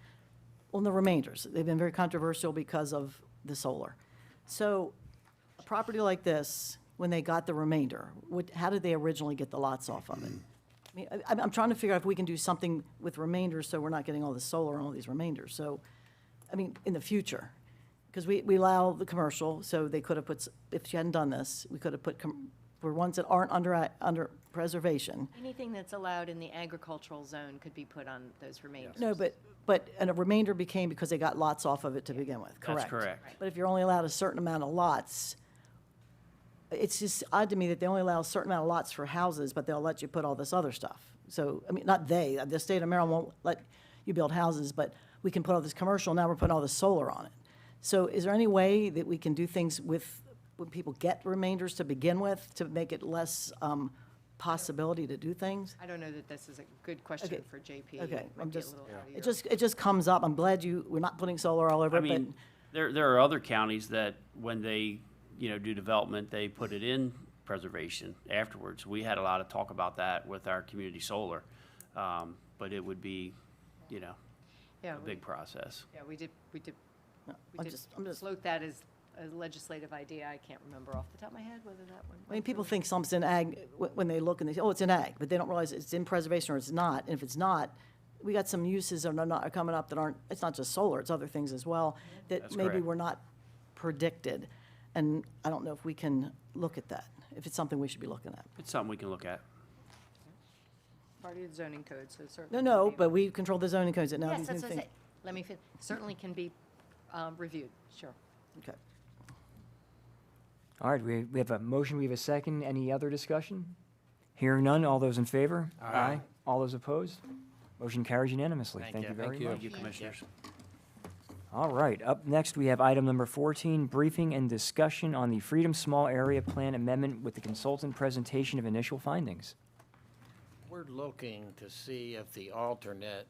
on the remainders, they've been very controversial because of the solar. So a property like this, when they got the remainder, how did they originally get the lots off of it? I mean, I'm trying to figure out if we can do something with remainders so we're not getting all the solar on all these remainders. So, I mean, in the future, because we allow the commercial, so they could have put, if she hadn't done this, we could have put, for ones that aren't under preservation. Anything that's allowed in the agricultural zone could be put on those remainders. No, but and a remainder became because they got lots off of it to begin with, correct? That's correct. But if you're only allowed a certain amount of lots, it's just odd to me that they only allow a certain amount of lots for houses, but they'll let you put all this other stuff. So, I mean, not they, the state of Maryland won't let you build houses, but we can put all this commercial, now we're putting all this solar on it. So is there any way that we can do things with, when people get remainders to begin with, to make it less possibility to do things? I don't know that this is a good question Okay. for JP. Okay, It might I'm be a just, little out of it just comes up. I'm glad we're not putting solar all over I it, but. mean, There are other counties that when they, do development, they put it in preservation afterwards. We had a lot of talk about that with our community solar. But it would be, Yeah, a big process. Yeah, we did I'm just- float that as a legislative idea. I can't remember off the top of my head whether that one. I mean, people think something's in ag when they look and they say, oh, it's in ag, but they don't realize it's in preservation or it's not. And if it's not, we got some uses that are coming up that aren't, it's not just solar, it's other things as well that That's maybe correct. were not predicted. And I don't know if we can look at that, if it's something we should be looking at. It's something we can look at. Part of the zoning code, so certainly. No, can be- but we control the zoning codes that now Yes, these new that's what I things. said. Let me, certainly can be reviewed, sure. Okay. All right, we have a motion, we have a second. Any other discussion? Hearing none, all those in favor? Aye. All those opposed? Motion carries unanimously. Thank you very much. Thank you, Commissioners. All right, up next, we have item number 14, briefing and discussion on the Freedom Small Area Plan Amendment with the consultant presentation of initial findings. We're looking to see if the alternate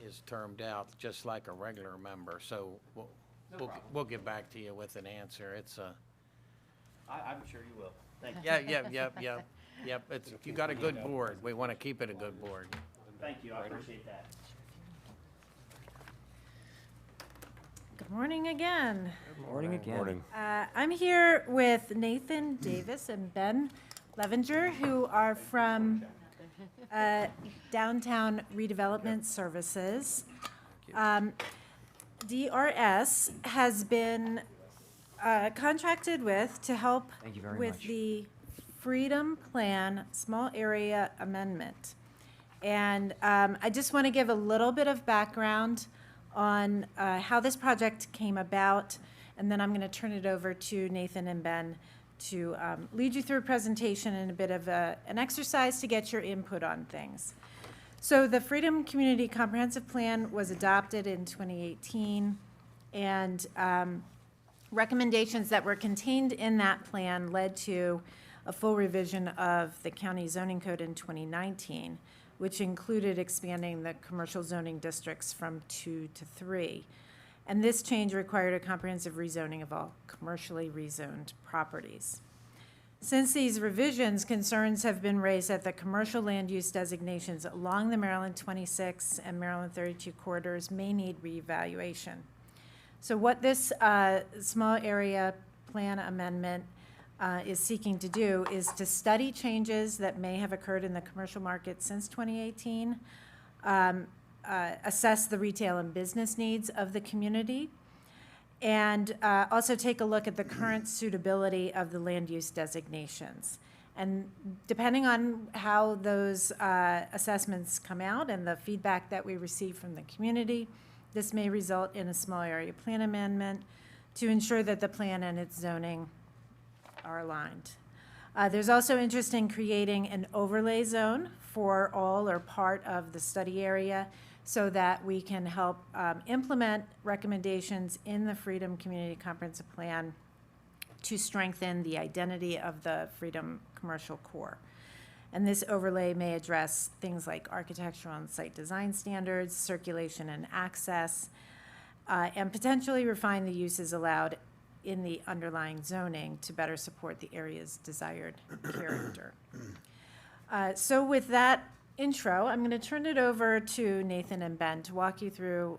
is termed out just like a regular member, so we'll get back to you with an answer. It's a, I'm sure you will. Thank you. Yep, it's, you got a good board. We want to keep it a good board. Thank you, I appreciate that. Good morning again. Morning again. I'm here with Nathan Davis and Ben Levenger, who are from Downtown Redevelopment Services. DRS has been contracted with to help Thank you very with much. the Freedom Plan Small Area Amendment. And I just want to give a little bit of background on how this project came about, and then I'm going to turn it over to Nathan and Ben to lead you through a presentation and a bit of an exercise to get your input on things. So the Freedom Community Comprehensive Plan was adopted in 2018, and recommendations that were contained in that plan led to a full revision of the county zoning code in 2019, which included expanding the commercial zoning districts from 2 to 3. And this change required a comprehensive rezoning of all commercially rezoned properties. Since these revisions, concerns have been raised that the commercial land use designations along the Maryland 26 and Maryland 32 corridors may need reevaluation. So what this small area plan amendment is seeking to do is to study changes that may have occurred in the commercial market since 2018, assess the retail and business needs of the community, and also take a look at the current suitability of the land use designations. And depending on how those assessments come out and the feedback that we receive from the community, this may result in a small area plan amendment to ensure that the plan and its zoning are aligned. There's also interest in creating an overlay zone for all or part of the study area so that we can help implement recommendations in the Freedom Community Comprehensive Plan to strengthen the identity of the Freedom Commercial Core. And this overlay may address things like architectural and site design standards, circulation and access, and potentially refine the uses allowed in the underlying zoning to better support the area's desired character. So with that intro, I'm going to turn it over to Nathan and Ben to walk you through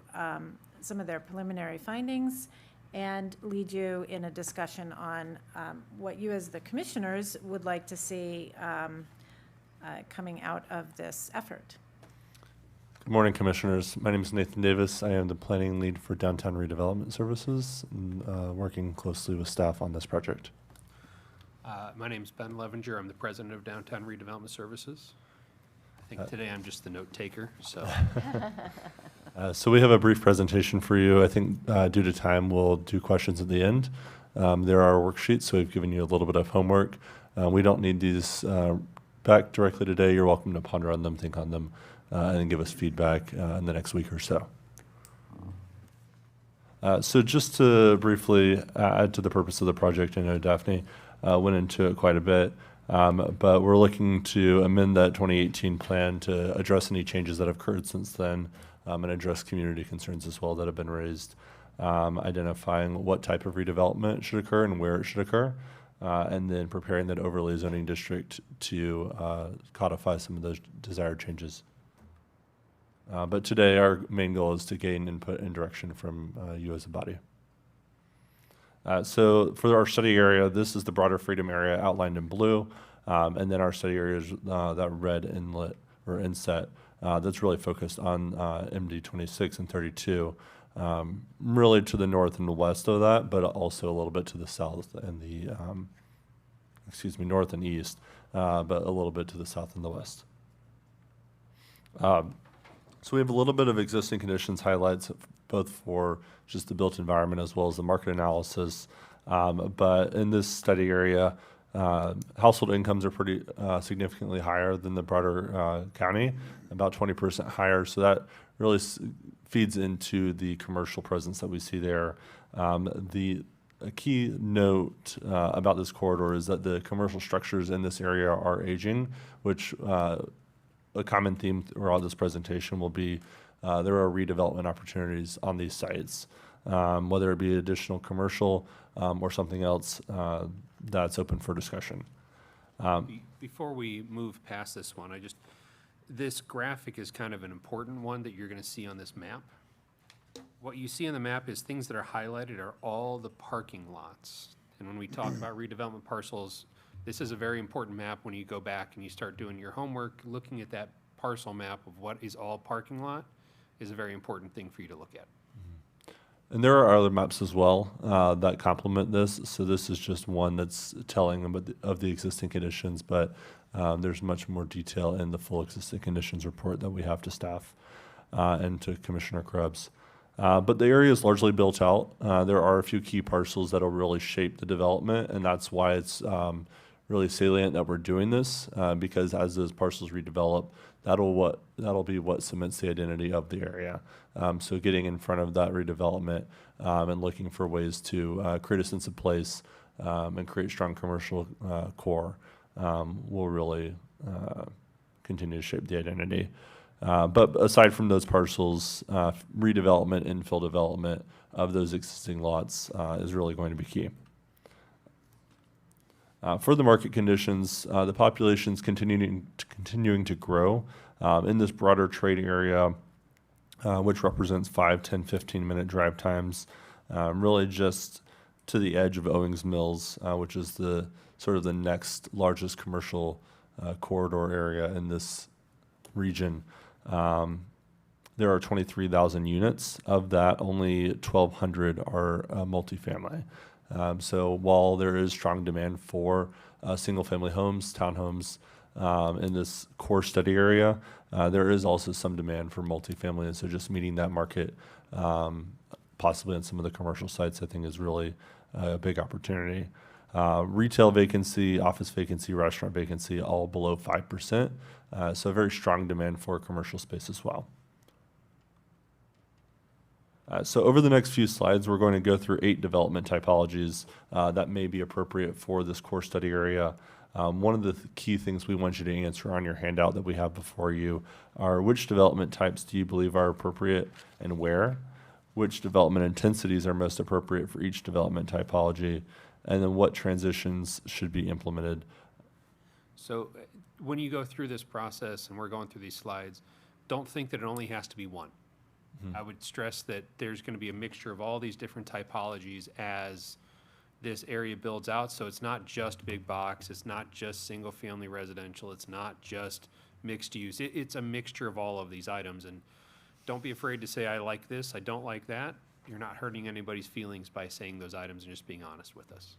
some of their preliminary findings and lead you in a discussion on what you as the commissioners would like to see coming out of this effort. Good morning, Commissioners. My name is Nathan Davis. I am the planning lead for Downtown Redevelopment Services, and, working closely with staff on this project. My name's Ben Levenger. I'm the president of Downtown Redevelopment Services. I think today I'm just the note taker, so. So we have a brief presentation for you. I think due to time, we'll do questions at the end. There are worksheets, so we've given you a little bit of homework. We don't need these back directly today. You're welcome to ponder on them, think on them, and then give us feedback in the next week or so. So just to briefly add to the purpose of the project, I know Daphne went into it quite a bit, but we're looking to amend that 2018 plan to address any changes that have occurred since then and address community concerns as well that have been raised. identifying what type of redevelopment should occur and where it should occur, and then preparing that overlay zoning district to codify some of those desired changes. But today, our main goal is to gain input and direction from you as a body. So for our study area, this is the broader freedom area outlined in blue, and then our study areas that red inlet or inset that's really focused on MD 26 and 32, really to the north and the west of that, but also a little bit to the south and the, north and east, but a little bit to the south and the west. So we have a little bit of existing conditions highlights, both for just the built environment as well as the market analysis. But in this study area, household incomes are pretty significantly higher than the broader county, about 20% higher. So that really feeds into the commercial presence that we see there. A key note about this corridor is that the commercial structures in this area are aging, which a common theme throughout this presentation will be there are redevelopment opportunities on these sites, whether it be additional commercial or something else that's open for discussion. Before we move past this one, this graphic is kind of an important one that you're going to see on this map. What you see on the map is things that are highlighted are all the parking lots. And when we talk about redevelopment parcels, this is a very important map when you go back and you start doing your homework. Looking at that parcel map of what is all parking lot is a very important thing for you to look at. And there are other maps as well that complement this. So this is just one that's telling of the existing conditions, but there's much more detail in the full existing conditions report that we have to staff and to Commissioner Krebs. But the area is largely built out. There are a few key parcels that will really shape the development, and that's why it's really salient that we're doing this, because as those parcels redevelop, that'll be what cements the identity of the area. So getting in front of that redevelopment and looking for ways to create a sense of place and create strong commercial core will really continue to shape the identity. But aside from those parcels, redevelopment, infill development of those existing lots is really going to be key. For the market conditions, the population's continuing to grow in this broader trade area, which represents 5, 10, 15-minute drive times, really just to the edge of Owings Mills, which is the sort of the next largest commercial corridor area in this region. There are 23,000 units. Of that, only 1,200 are multifamily. So while there is strong demand for single-family homes, townhomes in this core study area, there is also some demand for multifamily. And so just meeting that market, possibly on some of the commercial sites, I think is really a big opportunity. Retail vacancy, office vacancy, restaurant vacancy, all below 5%. So very strong demand for commercial space as well. So over the next few slides, we're going to go through 8 development typologies that may be appropriate for this core study area. One of the key things we want you to answer on your handout that we have before you are which development types do you believe are appropriate and where? Which development intensities are most appropriate for each development typology? And then what transitions should be implemented? So when you go through this process and we're going through these slides, don't think that it only has to be one. I would stress that there's going to be a mixture of all these different typologies as this area builds out. So it's not just big box, it's not just single family residential, it's not just mixed use. It's a mixture of all of these items. And don't be afraid to say, I like this, I don't like that. You're not hurting anybody's feelings by saying those items and just being honest with us.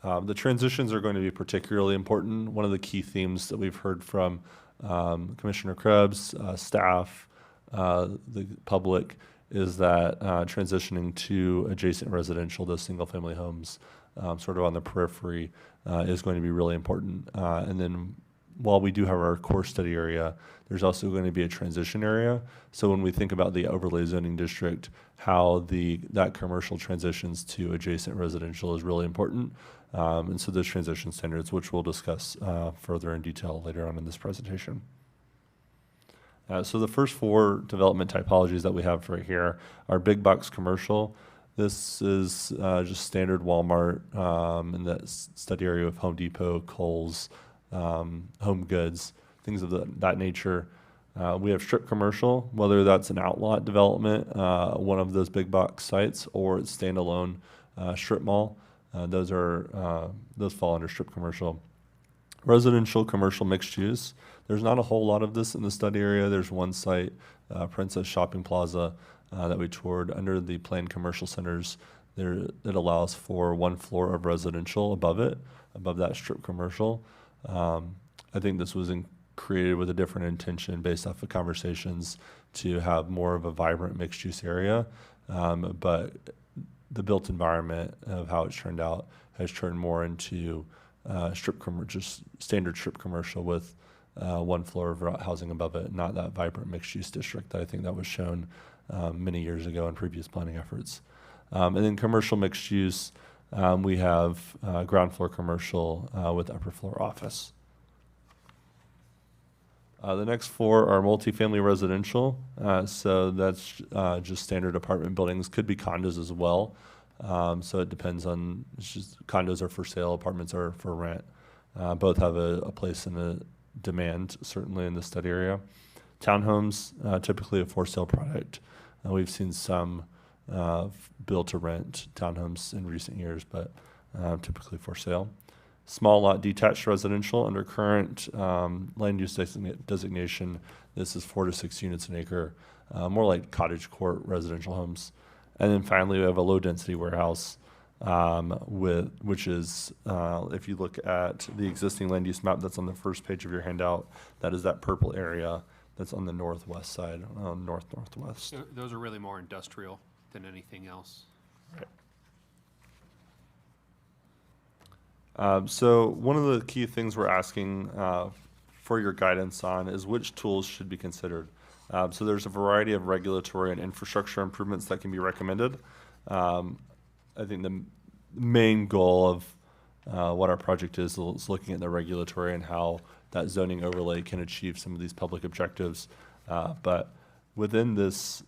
The transitions are going to be particularly important. One of the key themes that we've heard from Commissioner Krebs, staff, the public, is that transitioning to adjacent residential, those single-family homes, sort of on the periphery, is going to be really important. And then while we do have our core study area, there's also going to be a transition area. So when we think about the overlay zoning district, how that commercial transitions to adjacent residential is really important. And so those transition standards, which we'll discuss further in detail later on in this presentation. So the first 4 development typologies that we have right here are big box commercial. This is just standard Walmart in the study area of Home Depot, Kohl's, Home Goods, things of that nature. We have strip commercial, whether that's an outlot development, one of those big box sites, or it's standalone strip mall. Those fall under strip commercial. Residential commercial mixed use. There's not a whole lot of this in the study area. There's one site, Princess Shopping Plaza, that we toured under the planned commercial centers. It allows for 1 floor of residential above it, above that strip commercial. I think this was created with a different intention based off of conversations to have more of a vibrant mixed use area. But the built environment of how it's turned out has turned more into just standard strip commercial with 1 floor of housing above it, not that vibrant mixed use district that I think that was shown many years ago in previous planning efforts. And then commercial mixed use, we have ground floor commercial with upper floor office. The next 4 are multifamily residential. So that's just standard apartment buildings, could be condos as well. So it depends on, condos are for sale, apartments are for rent. Both have a place in the demand, certainly in the study area. Townhomes, typically a for sale product. We've seen some build to rent townhomes in recent years, but typically for sale. Small lot detached residential under current land use designation. This is 4 to 6 units an acre, more like cottage court residential homes. And then finally, we have a low density warehouse, which is, if you look at the existing land use map that's on the first page of your handout, that is that purple area that's on the northwest side, northwest. Those are really more industrial than anything else. Right. So one of the key things we're asking for your guidance on is which tools should be considered. So there's a variety of regulatory and infrastructure improvements that can be recommended. I think the main goal of what our project is looking at the regulatory and how that zoning overlay can achieve some of these public objectives. But within this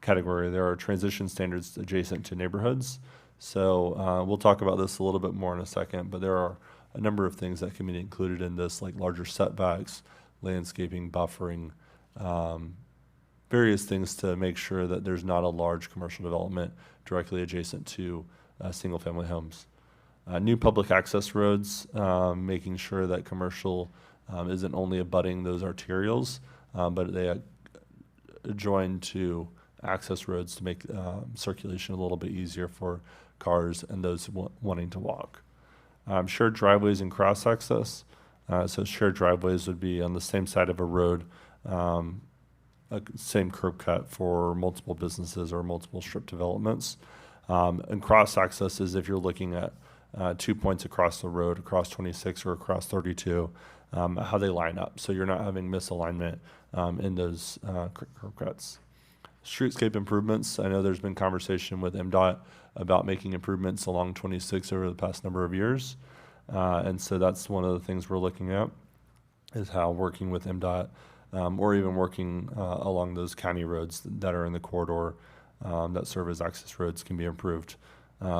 category, there are transition standards adjacent to neighborhoods. So we'll talk about this a little bit more in a second, but there are a number of things that can be included in this, like larger setbacks, landscaping, buffering, various things to make sure that there's not a large commercial development directly adjacent to single-family homes. New public access roads, making sure that commercial isn't only abutting those arterials, but they join to access roads to make circulation a little bit easier for cars and those wanting to walk. Shared driveways and cross access. So shared driveways would be on the same side of a road, same curb cut for multiple businesses or multiple strip developments. And cross access is if you're looking at 2 points across the road, across 26 or across 32, how they line up. So you're not having misalignment in those curb cuts. Streetscape improvements. I know there's been conversation with MDOT about making improvements along 26 over the past number of years. And so that's one of the things we're looking at, is how working with MDOT or even working along those county roads that are in the corridor that serve as access roads can be improved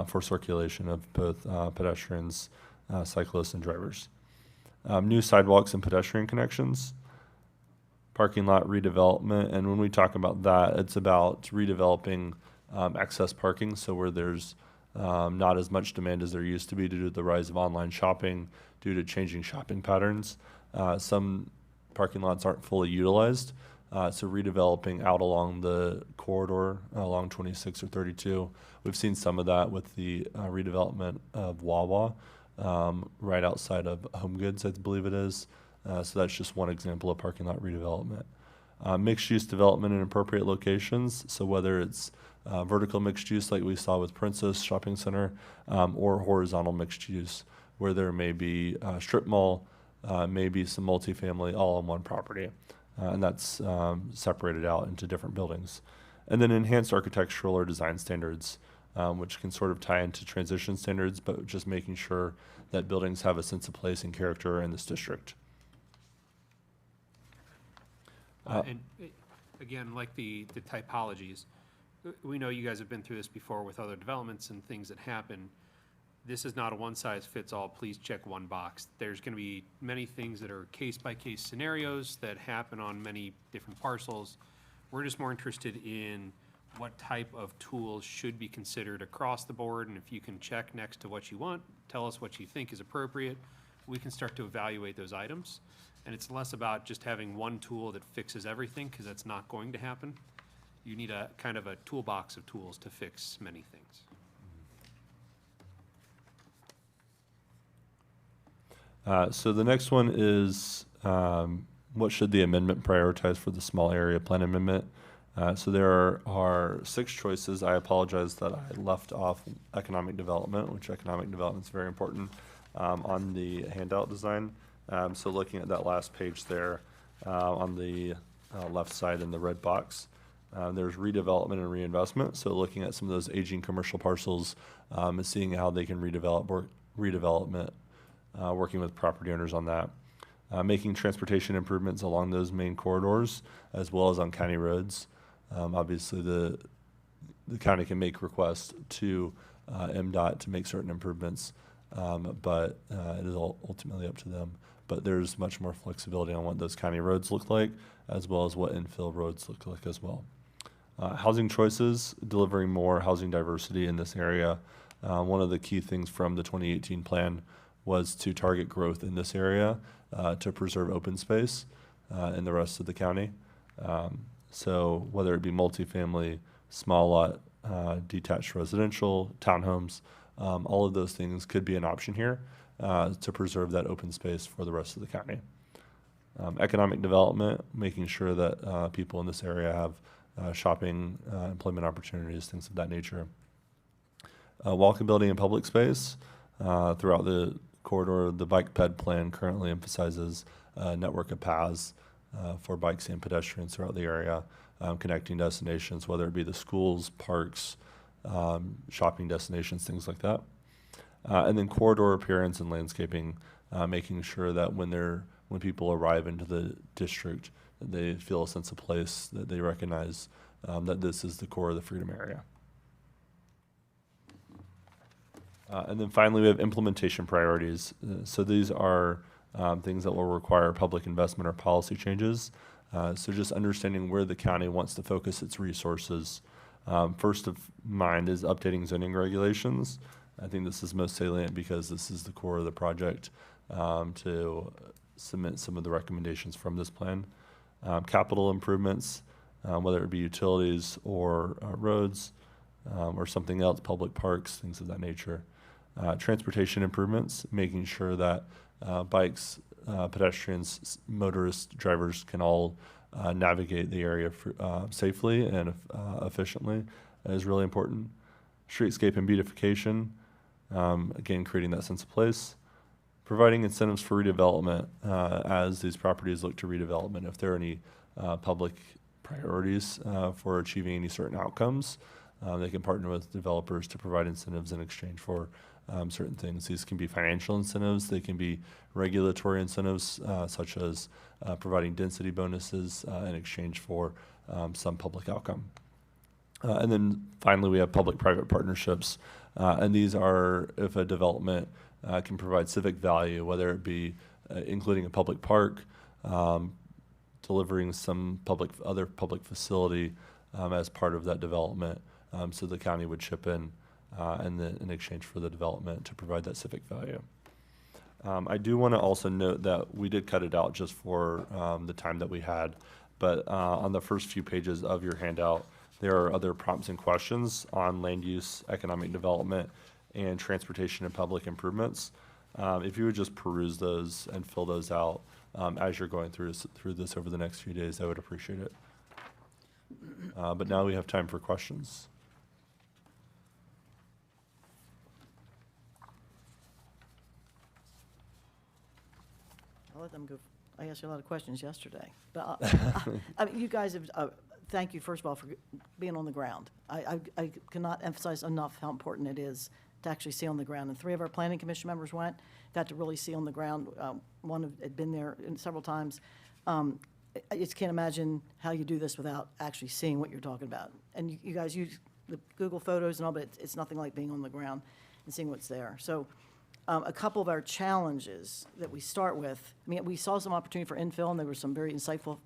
for circulation of both pedestrians, cyclists, and drivers. New sidewalks and pedestrian connections. Parking lot redevelopment, and when we talk about that, it's about redeveloping excess parking, so where there's not as much demand as there used to be due to the rise of online shopping, due to changing shopping patterns. Some parking lots aren't fully utilized, so redeveloping out along the corridor, along 26 or 32. We've seen some of that with the redevelopment of Wawa, right outside of Home Goods, I believe it is. So that's just one example of parking lot redevelopment. Mixed-use development in appropriate locations, so whether it's vertical mixed use like we saw with Princess Shopping Center, or horizontal mixed use, where there may be a strip mall, maybe some multifamily all on one property, and that's separated out into different buildings. And then enhanced architectural or design standards, which can sort of tie into transition standards, but just making sure that buildings have a sense of place and character in this district. And again, like the typologies, we know you guys have been through this before with other developments and things that happen. This is not a one-size-fits-all, please check one box. There's going to be many things that are case-by-case scenarios that happen on many different parcels. We're just more interested in what type of tools should be considered across the board, and if you can check next to what you want, tell us what you think is appropriate, we can start to evaluate those items. And it's less about just having one tool that fixes everything, because that's not going to happen. You need a kind of a toolbox of tools to fix many things. So the next one is what should the amendment prioritize for the small area plan amendment? So there are 6 choices. I apologize that I left off economic development, which economic development is very important on the handout design. So looking at that last page there on the left side in the red box, there's redevelopment and reinvestment. So looking at some of those aging commercial parcels and seeing how they can redevelopment, working with property owners on that. Making transportation improvements along those main corridors as well as on county roads. Obviously, the county can make requests to MDOT to make certain improvements, but it is ultimately up to them. But there's much more flexibility on what those county roads look like, as well as what infill roads look like as well. Housing choices, delivering more housing diversity in this area. One of the key things from the 2018 plan was to target growth in this area to preserve open space in the rest of the county. So whether it be multifamily, small lot, detached residential, townhomes, all of those things could be an option here to preserve that open space for the rest of the county. Economic development, making sure that people in this area have shopping, employment opportunities, things of that nature. Walkability and public space throughout the corridor. The bike ped plan currently emphasizes a network of paths for bikes and pedestrians throughout the area, connecting destinations, whether it be the schools, parks, shopping destinations, things like that. And then corridor appearance and landscaping, making sure that when people arrive into the district, that they feel a sense of place, that they recognize that this is the core of the Freedom area. And then finally, we have implementation priorities. So these are things that will require public investment or policy changes. So just understanding where the county wants to focus its resources. First of mind is updating zoning regulations. I think this is most salient because this is the core of the project to submit some of the recommendations from this plan. Capital improvements, whether it be utilities or roads or something else, public parks, things of that nature. Transportation improvements, making sure that bikes, pedestrians, motorists, drivers can all navigate the area safely and efficiently is really important. Streetscape and beautification, again, creating that sense of place. Providing incentives for redevelopment as these properties look to redevelopment. If there are any public priorities for achieving any certain outcomes, they can partner with developers to provide incentives in exchange for certain things. These can be financial incentives, they can be regulatory incentives, such as providing density bonuses in exchange for some public outcome. And then finally, we have public-private partnerships, and these are if a development can provide civic value, whether it be including a public park, delivering some other public facility as part of that development, so the county would chip in in exchange for the development to provide that civic value. I do want to also note that we did cut it out just for the time that we had, but on the first few pages of your handout, there are other prompts and questions on land use, economic development, and transportation and public improvements. If you would just peruse those and fill those out as you're going through this over the next few days, I would appreciate it. But now we have time for questions. I'll let them go. I asked you a lot of questions yesterday. But I mean, you guys have, thank you, first of all, for being on the ground. I cannot emphasize enough how important it is to actually see on the ground. And 3 of our planning commission members went, got to really see on the ground. One had been there several times. I just can't imagine how you do this without actually seeing what you're talking about. And you guys use the Google Photos and all, but it's nothing like being on the ground and seeing what's there. So a couple of our challenges that we start with, I mean, we saw some opportunity for infill, and there were some very insightful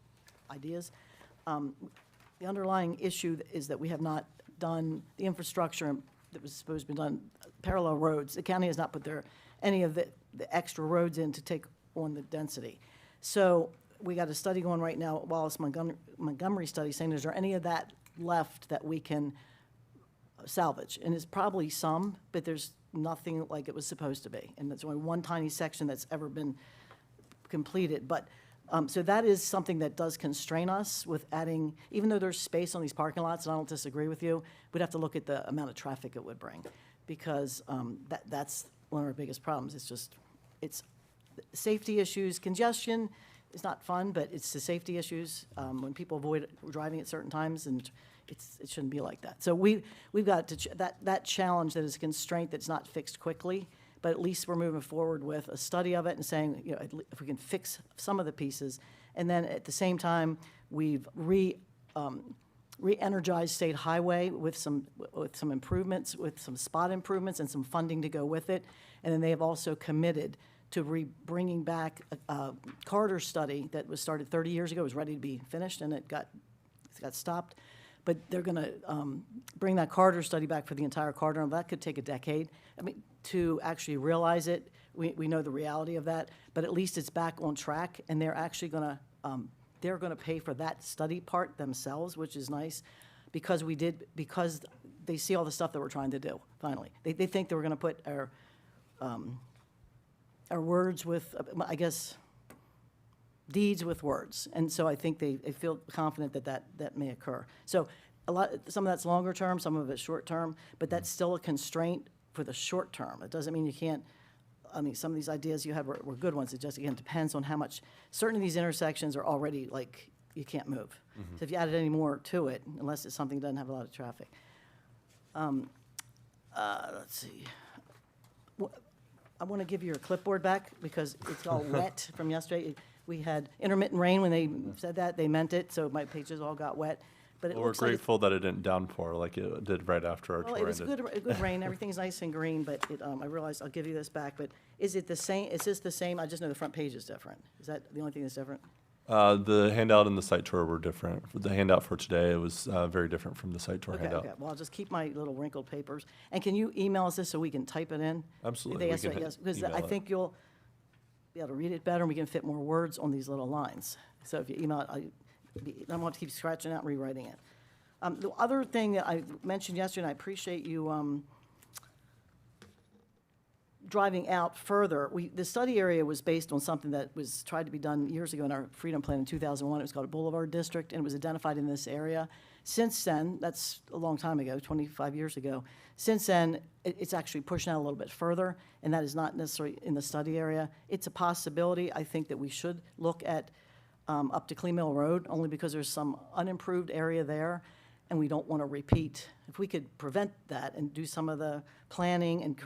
ideas. The underlying issue is that we have not done the infrastructure that was supposed to be done, parallel roads. The county has not put any of the extra roads in to take on the density. So we got a study going right now, Wallace Montgomery study, saying, is there any of that left that we can salvage? And it's probably some, but there's nothing like it was supposed to be. And there's only one tiny section that's ever been completed. But so that is something that does constrain us with adding, even though there's space on these parking lots, and I don't disagree with you, we'd have to look at the amount of traffic it would bring, because that's one of our biggest problems. It's safety issues. Congestion is not fun, but it's the safety issues when people avoid driving at certain times, and it shouldn't be like that. So we've got that challenge that is a constraint that's not fixed quickly. But at least we're moving forward with a study of it and saying, if we can fix some of the pieces. And then at the same time, we've re-energized State Highway with some improvements, with some spot improvements and some funding to go with it. And then they have also committed to bringing back a corridor study that was started 30 years ago, was ready to be finished, and it got stopped. But they're going to bring that corridor study back for the entire corridor, and that could take a decade. I mean, to actually realize it, we know the reality of that, but at least it's back on track, and they're actually going to pay for that study part themselves, which is nice, because they see all the stuff that we're trying to do. Finally, they think that we're going to put our words with, I guess, deeds with words. And so I think they feel confident that may occur. So some of that's longer term, some of it's short term, but that's still a constraint for the short term. It doesn't mean you can't, I mean, some of these ideas you had were good ones. It just, again, depends on how much, certain of these intersections are already like, you can't move. So if you added any more to it, unless it's something that doesn't have a lot of traffic. Let's see. I want to give you your clipboard back because it's all wet from yesterday. We had intermittent rain when they said that. They meant it, so my pages all got wet. But it Well, we're looks like grateful that it didn't downpour like it did right after our well, tour it was ended. good rain. Everything's nice and green, but I realized I'll give you this back. But is it the same? Is this the same? I just know the front page is different. Is that the only thing that's different? The handout and the site tour were different. The handout for today was very different from the site tour Okay, handout. okay. Well, I'll just keep my little wrinkled papers. And can you email us this so we can type it in? Absolutely, They we asked can that, yes, because email I it. think you'll be able to read it better, and we can fit more words on these little lines. So if you email it, I don't want to keep scratching out and rewriting it. The other thing that I mentioned yesterday, and I appreciate you driving out further, the study area was based on something that was tried to be done years ago in our Freedom Plan in 2001. It was called a Boulevard District, and it was identified in this area. Since then, that's a long time ago, 25 years ago. Since then, it's actually pushing out a little bit further, and that is not necessarily in the study area. It's a possibility. I think that we should look at up to Clee Mill Road, only because there's some unimproved area there, and we don't want to repeat. If we could prevent that and do some of the planning and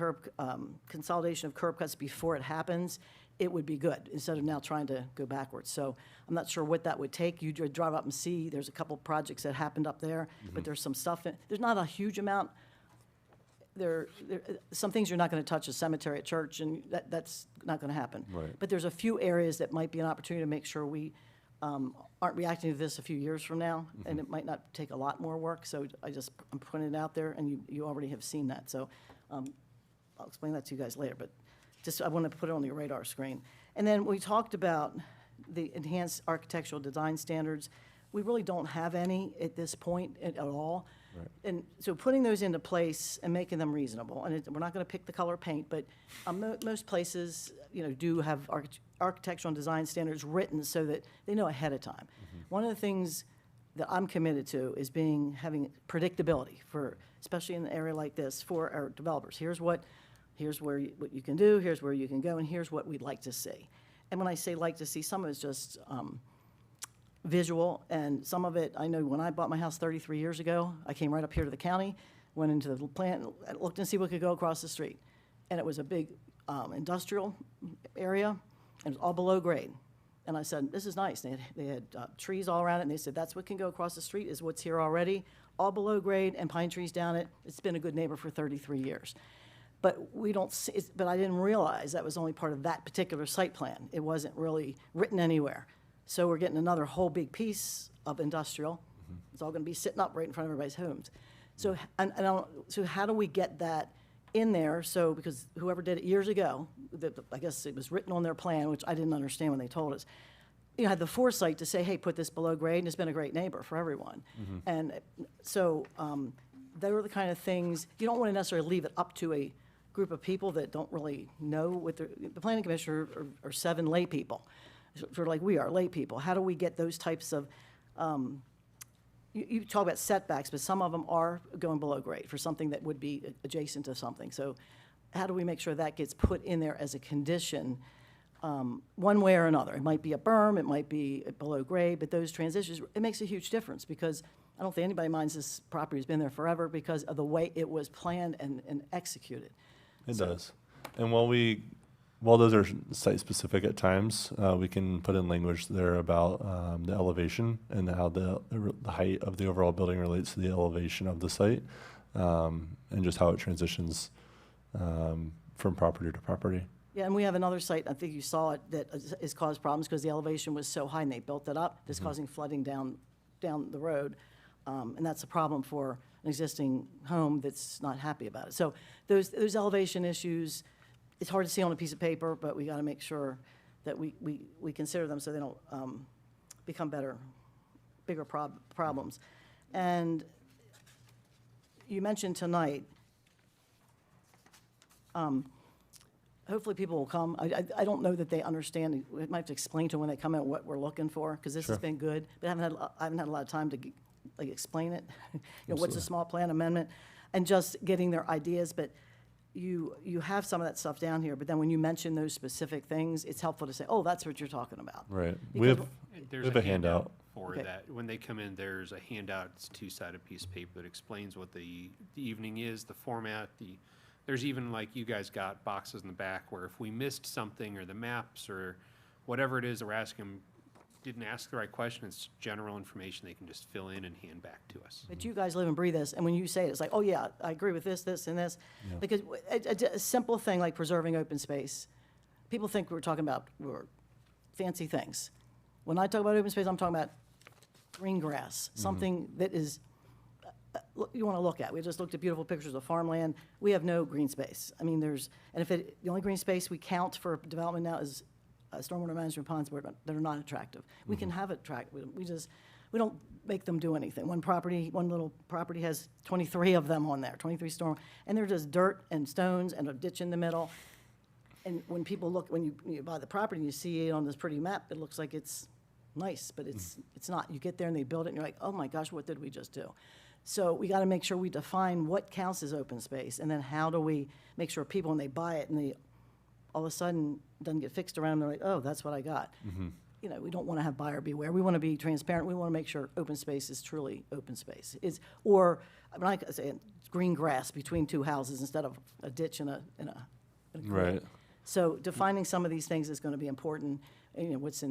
consolidation of curb cuts before it happens, it would be good, instead of now trying to go backwards. So I'm not sure what that would take. You drive up and see, there's a couple projects that happened up there, but there's some stuff, there's not a huge amount. Some things you're not going to touch, a cemetery, a church, and that's not going to happen. Right. But there's a few areas that might be an opportunity to make sure we aren't reacting to this a few years from now, and it might not take a lot more work. So I'm putting it out there, and you already have seen that. So I'll explain that to you guys later, but just I want to put it on your radar screen. And then we talked about the enhanced architectural design standards. We really don't have any at this point at all. Right. And so putting those into place and making them reasonable, and we're not going to pick the color paint, but most places, do have architectural and design standards written so that they know ahead of time. One of the things that I'm committed to is having predictability especially in an area like this, for our developers. Here's what you can do, here's where you can go, and here's what we'd like to see. And when I say like to see, some of it's just visual, and some of it, I know when I bought my house 33 years ago, I came right up here to the county, went into the plant, looked and see what could go across the street. And it was a big industrial area, and it was all below grade. And I said, this is nice. They had trees all around it, and they said, that's what can go across the street, is what's here already, all below grade and pine trees down it. It's been a good neighbor for 33 years. But we don't see, but I didn't realize that was only part of that particular site plan. It wasn't really written anywhere. So we're getting another whole big piece of industrial. It's all gonna be sitting up right in front of everybody's homes. So, so how do we get that in there? So, because whoever did it years ago, I guess it was written on their plan, which I didn't understand when they told us, had the foresight to say, hey, put this below grade, and it's been a great neighbor for everyone. And so, they were the kind of things, you don't want to necessarily leave it up to a group of people that don't really know what the planning commissioner are 7 lay people, sort of like we are, lay people. How do we get those types of, you talk about setbacks, but some of them are going below grade for something that would be adjacent to something. So how do we make sure that gets put in there as a condition, one way or another? It might be a berm, it might be below grade, but those transitions, it makes a huge difference, because I don't think anybody minds this property's been there forever because of the way it was planned and executed. It does. And while those are site-specific at times, we can put in language there about the elevation and how the height of the overall building relates to the elevation of the site, and just how it transitions from property to property. Yeah, and we have another site, I think you saw it, that has caused problems because the elevation was so high and they built it up. It's causing flooding down the road. And that's a problem for an existing home that's not happy about it. So those elevation issues, it's hard to see on a piece of paper, but we got to make sure that we consider them so they don't become bigger problems. And you mentioned tonight, hopefully people will come. I don't know that they understand. We might have to explain to them when they come in what we're looking for, because this has been good, but I haven't had a lot of time to explain it. What's a small plan amendment, and just getting their ideas. But you have some of that stuff down here, but then when you mention those specific things, it's helpful to say, oh, that's what you're talking about. Right. Because We have a handout. For Okay. that. When they come in, there's a handout, it's a 2-sided piece of paper that explains what the evening is, the format, there's even, like, you guys got boxes in the back where if we missed something, or the maps, or whatever it is that we're asking them, didn't ask the right question, it's general information they can just fill in and hand back to us. But you guys live and breathe this, and when you say it, it's like, oh, yeah, I agree with this, and this. Yeah. Because a simple thing like preserving open space, people think we're talking about fancy things. When I talk about open space, I'm talking about green grass, something that is, you want to look at. We just looked at beautiful pictures of farmland. We have no green space. I mean, the only green space we count for development now is stormwater management ponds that are not attractive. We can have it we don't make them do anything. One little property has 23 of them on there, 23 storm, and they're just dirt and stones and a ditch in the middle. And when people look, when you buy the property and you see it on this pretty map, it looks like it's nice, but it's not. You get there and they build it and you're like, oh my gosh, what did we just do? So we got to make sure we define what counts as open space, and then how do we make sure people, when they buy it and all of a sudden doesn't get fixed around, they're like, oh, that's what I got. We don't want to have buyer beware. We want to be transparent. We want to make sure open space is truly open space. Like I say, green grass between 2 houses instead of a ditch and a creek. Right. So defining some of these things is going to be important. And, what's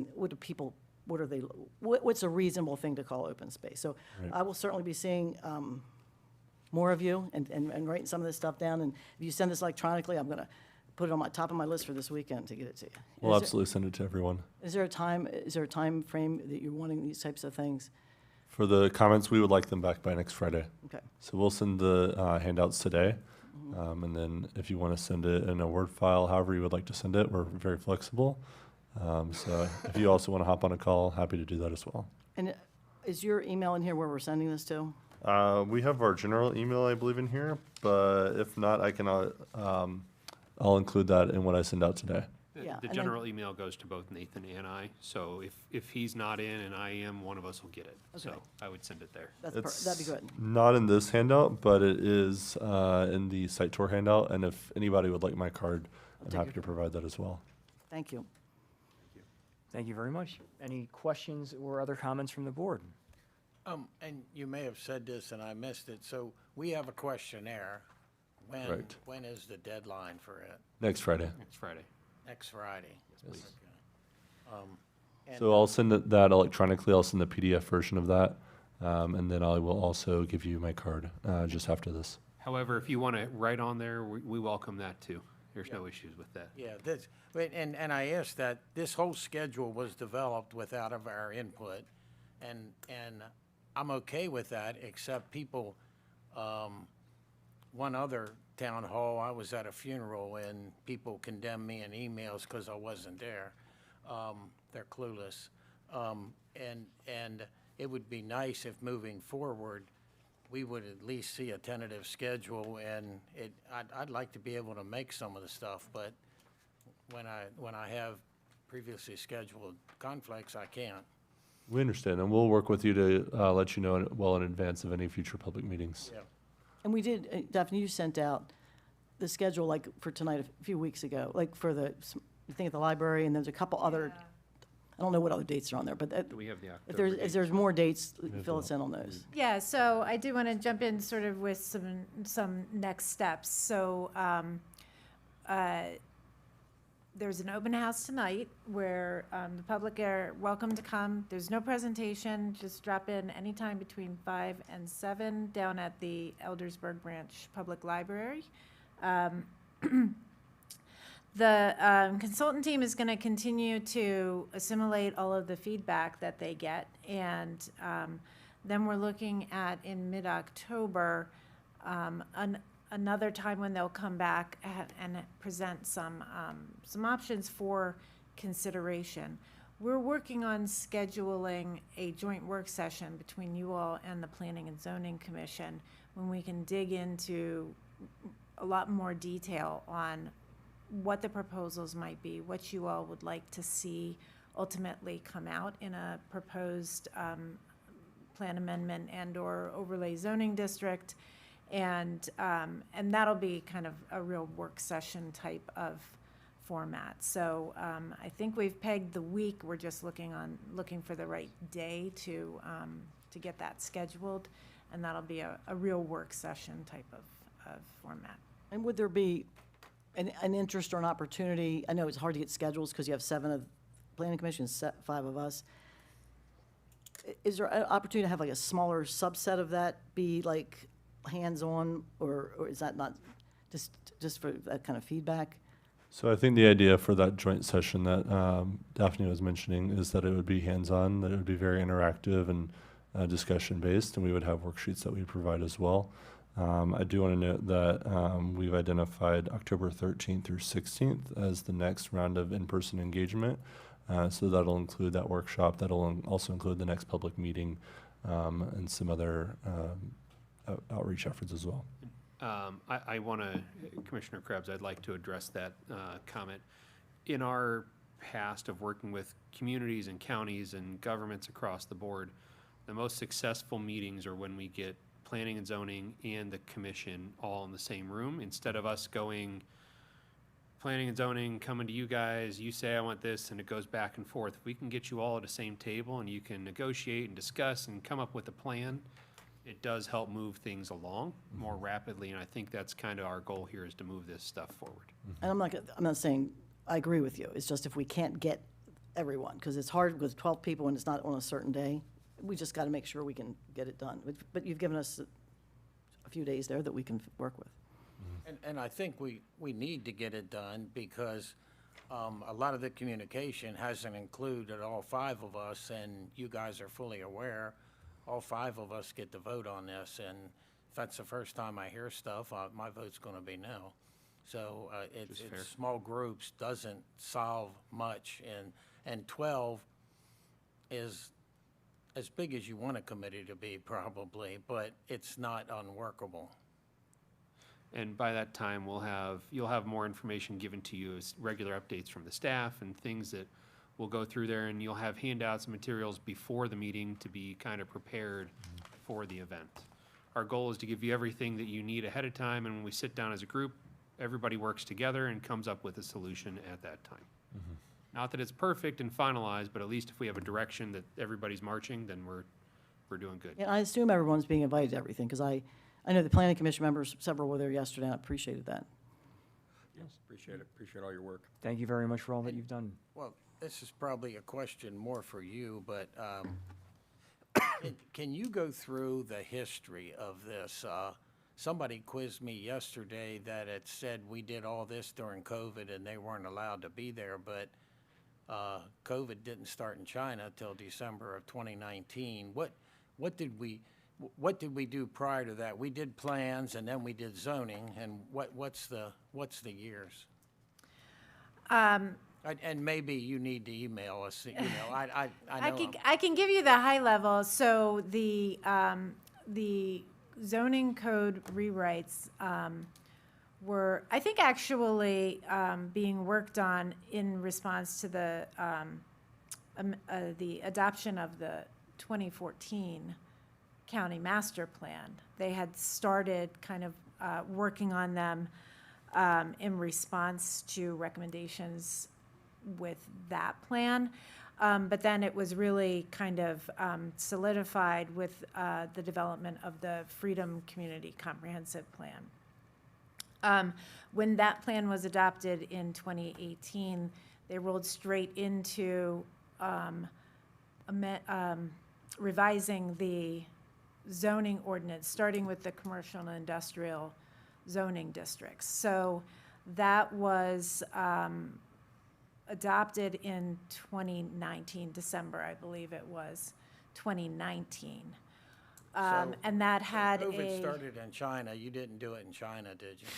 a reasonable thing to call open space? So Right. I will certainly be seeing more of you and writing some of this stuff down. And if you send this electronically, I'm going to put it on my top of my list for this weekend to get it to you. We'll absolutely send it to everyone. Is there a time frame that you're wanting these types of things? For the comments, we would like them back by next Friday. Okay. So we'll send the handouts today. And then if you want to send it in a Word file, however you would like to send it, we're very flexible. So if you also want to hop on a call, happy to do that as well. And is your email in here where we're sending this to? We have our general email, I believe, in here, but if not, I can, I'll include that in what I send out today. Yeah, The and general email goes to both Nathan and I, so if he's not in and I am, one of us will get it. So Okay. I would send it there. That'd be good. Not in this handout, but it is in the site tour handout, and if anybody would like my card, I'm take happy your to provide that as well. Thank you. Thank you very much. Any questions or other comments from the board? And you may have said this and I missed it, so we have a questionnaire. Right. When is the deadline for it? Next Friday. Next Friday. Next Friday? Yes. Okay. So I'll send that electronically. I'll send the PDF version of that. And then I will also give you my card just after this. However, if you want to write on there, we welcome that too. There's no issues with that. Yeah, and I asked that, this whole schedule was developed without of our input, and I'm okay with that, except people, one other town hall, I was at a funeral, and people condemned me in emails because I wasn't there. They're clueless. And it would be nice if moving forward, we would at least see a tentative schedule, and I'd like to be able to make some of the stuff, but when I have previously scheduled conflicts, I can't. We understand, and we'll work with you to let you know well in advance of any future public meetings. Yeah. And we did, Daphne, you sent out the schedule like for tonight a few weeks ago, like for the thing at the library, and there's a couple other, I don't know what other dates are on there, but Do we have the if there's more dates, fill us in on those. Yeah, so I do want to jump in sort of with some next steps. So there's an open house tonight where the public are welcome to come. There's no presentation, just drop in anytime between 5 and 7 down at the Eldersburg Branch Public Library. The consultant team is going to continue to assimilate all of the feedback that they get, and then we're looking at, in mid-October, another time when they'll come back and present some options for consideration. We're working on scheduling a joint work session between you all and the Planning and Zoning Commission when we can dig into a lot more detail on what the proposals might be, what you all would like to see ultimately come out in a proposed plan amendment and/or overlay zoning district. And that'll be kind of a real work session type of format. So I think we've pegged the week. We're just looking for the right day to get that scheduled, and that'll be a real work session type of format. And would there be an interest or an opportunity? I know it's hard to get schedules because you have 7 of the planning commission, 5 of us. Is there an opportunity to have like a smaller subset of that be like hands-on, or is that not just for that kind of feedback? So I think the idea for that joint session that Daphne was mentioning is that it would be hands-on, that it would be very interactive and discussion-based, and we would have worksheets that we provide as well. I do want to note that we've identified October 13th through 16th as the next round of in-person engagement. So that'll include that workshop. That'll also include the next public meeting and some other outreach efforts as well. I want to, Commissioner Krebs, I'd like to address that comment. In our past of working with communities and counties and governments across the board, the most successful meetings are when we get planning and zoning and the commission all in the same room, instead of us going planning and zoning, coming to you guys, you say I want this, and it goes back and forth. If we can get you all at the same table and you can negotiate and discuss and come up with a plan, it does help move things along more rapidly, and I think that's kind of our goal here, is to move this stuff forward. And I'm not saying I agree with you. It's just if we can't get everyone, because it's hard with 12 people and it's not on a certain day, we just got to make sure we can get it done. But you've given us a few days there that we can work with. And I think we need to get it done because a lot of the communication hasn't included all 5 of us, and you guys are fully aware, all 5 of us get to vote on this, and if that's the first time I hear stuff, my vote's going to be no. So it's small groups doesn't solve much, and 12 is as big as you want a committee to be probably, but it's not unworkable. And by that time, you'll have more information given to you as regular updates from the staff and things that we'll go through there, and you'll have handouts and materials before the meeting to be kind of prepared for the event. Our goal is to give you everything that you need ahead of time, and when we sit down as a group, everybody works together and comes up with a solution at that time. Not that it's perfect and finalized, but at least if we have a direction that everybody's marching, then we're doing good. And I assume everyone's being invited to everything, because I know the planning commission members, several were there yesterday, and I appreciated that. Appreciate it. Appreciate all your work. Thank you very much for all that you've done. Well, this is probably a question more for you, but can you go through the history of this? Somebody quizzed me yesterday that it said we did all this during COVID and they weren't allowed to be there, but COVID didn't start in China till December of 2019. What did we do prior to that? We did plans and then we did zoning, and what's the years? And maybe you need to email us. You know, I know. I can give you the high level. So the zoning code rewrites were, I think, actually being worked on in response to the adoption of the 2014 county master plan. They had started kind of working on them in response to recommendations with that plan. But then it was really kind of solidified with the development of the Freedom Community Comprehensive Plan. When that plan was adopted in 2018, they rolled straight into revising the zoning ordinance, starting with the commercial and industrial zoning districts. So that was adopted in 2019, December, I believe it was, 2019. And that had COVID started in China. You didn't do it in China, did you?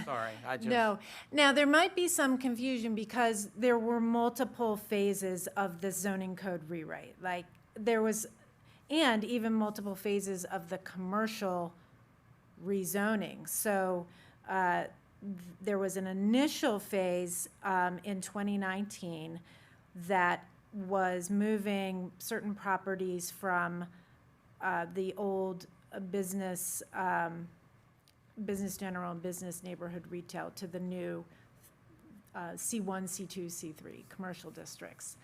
Sorry, I just. No. Now, there might be some confusion because there were multiple phases of the zoning code rewrite. Like, there was, and even multiple phases of the commercial rezoning. So, there was an initial phase in 2019 that was moving certain properties from the old business general and business neighborhood retail to the new C1, C2, C3 commercial districts.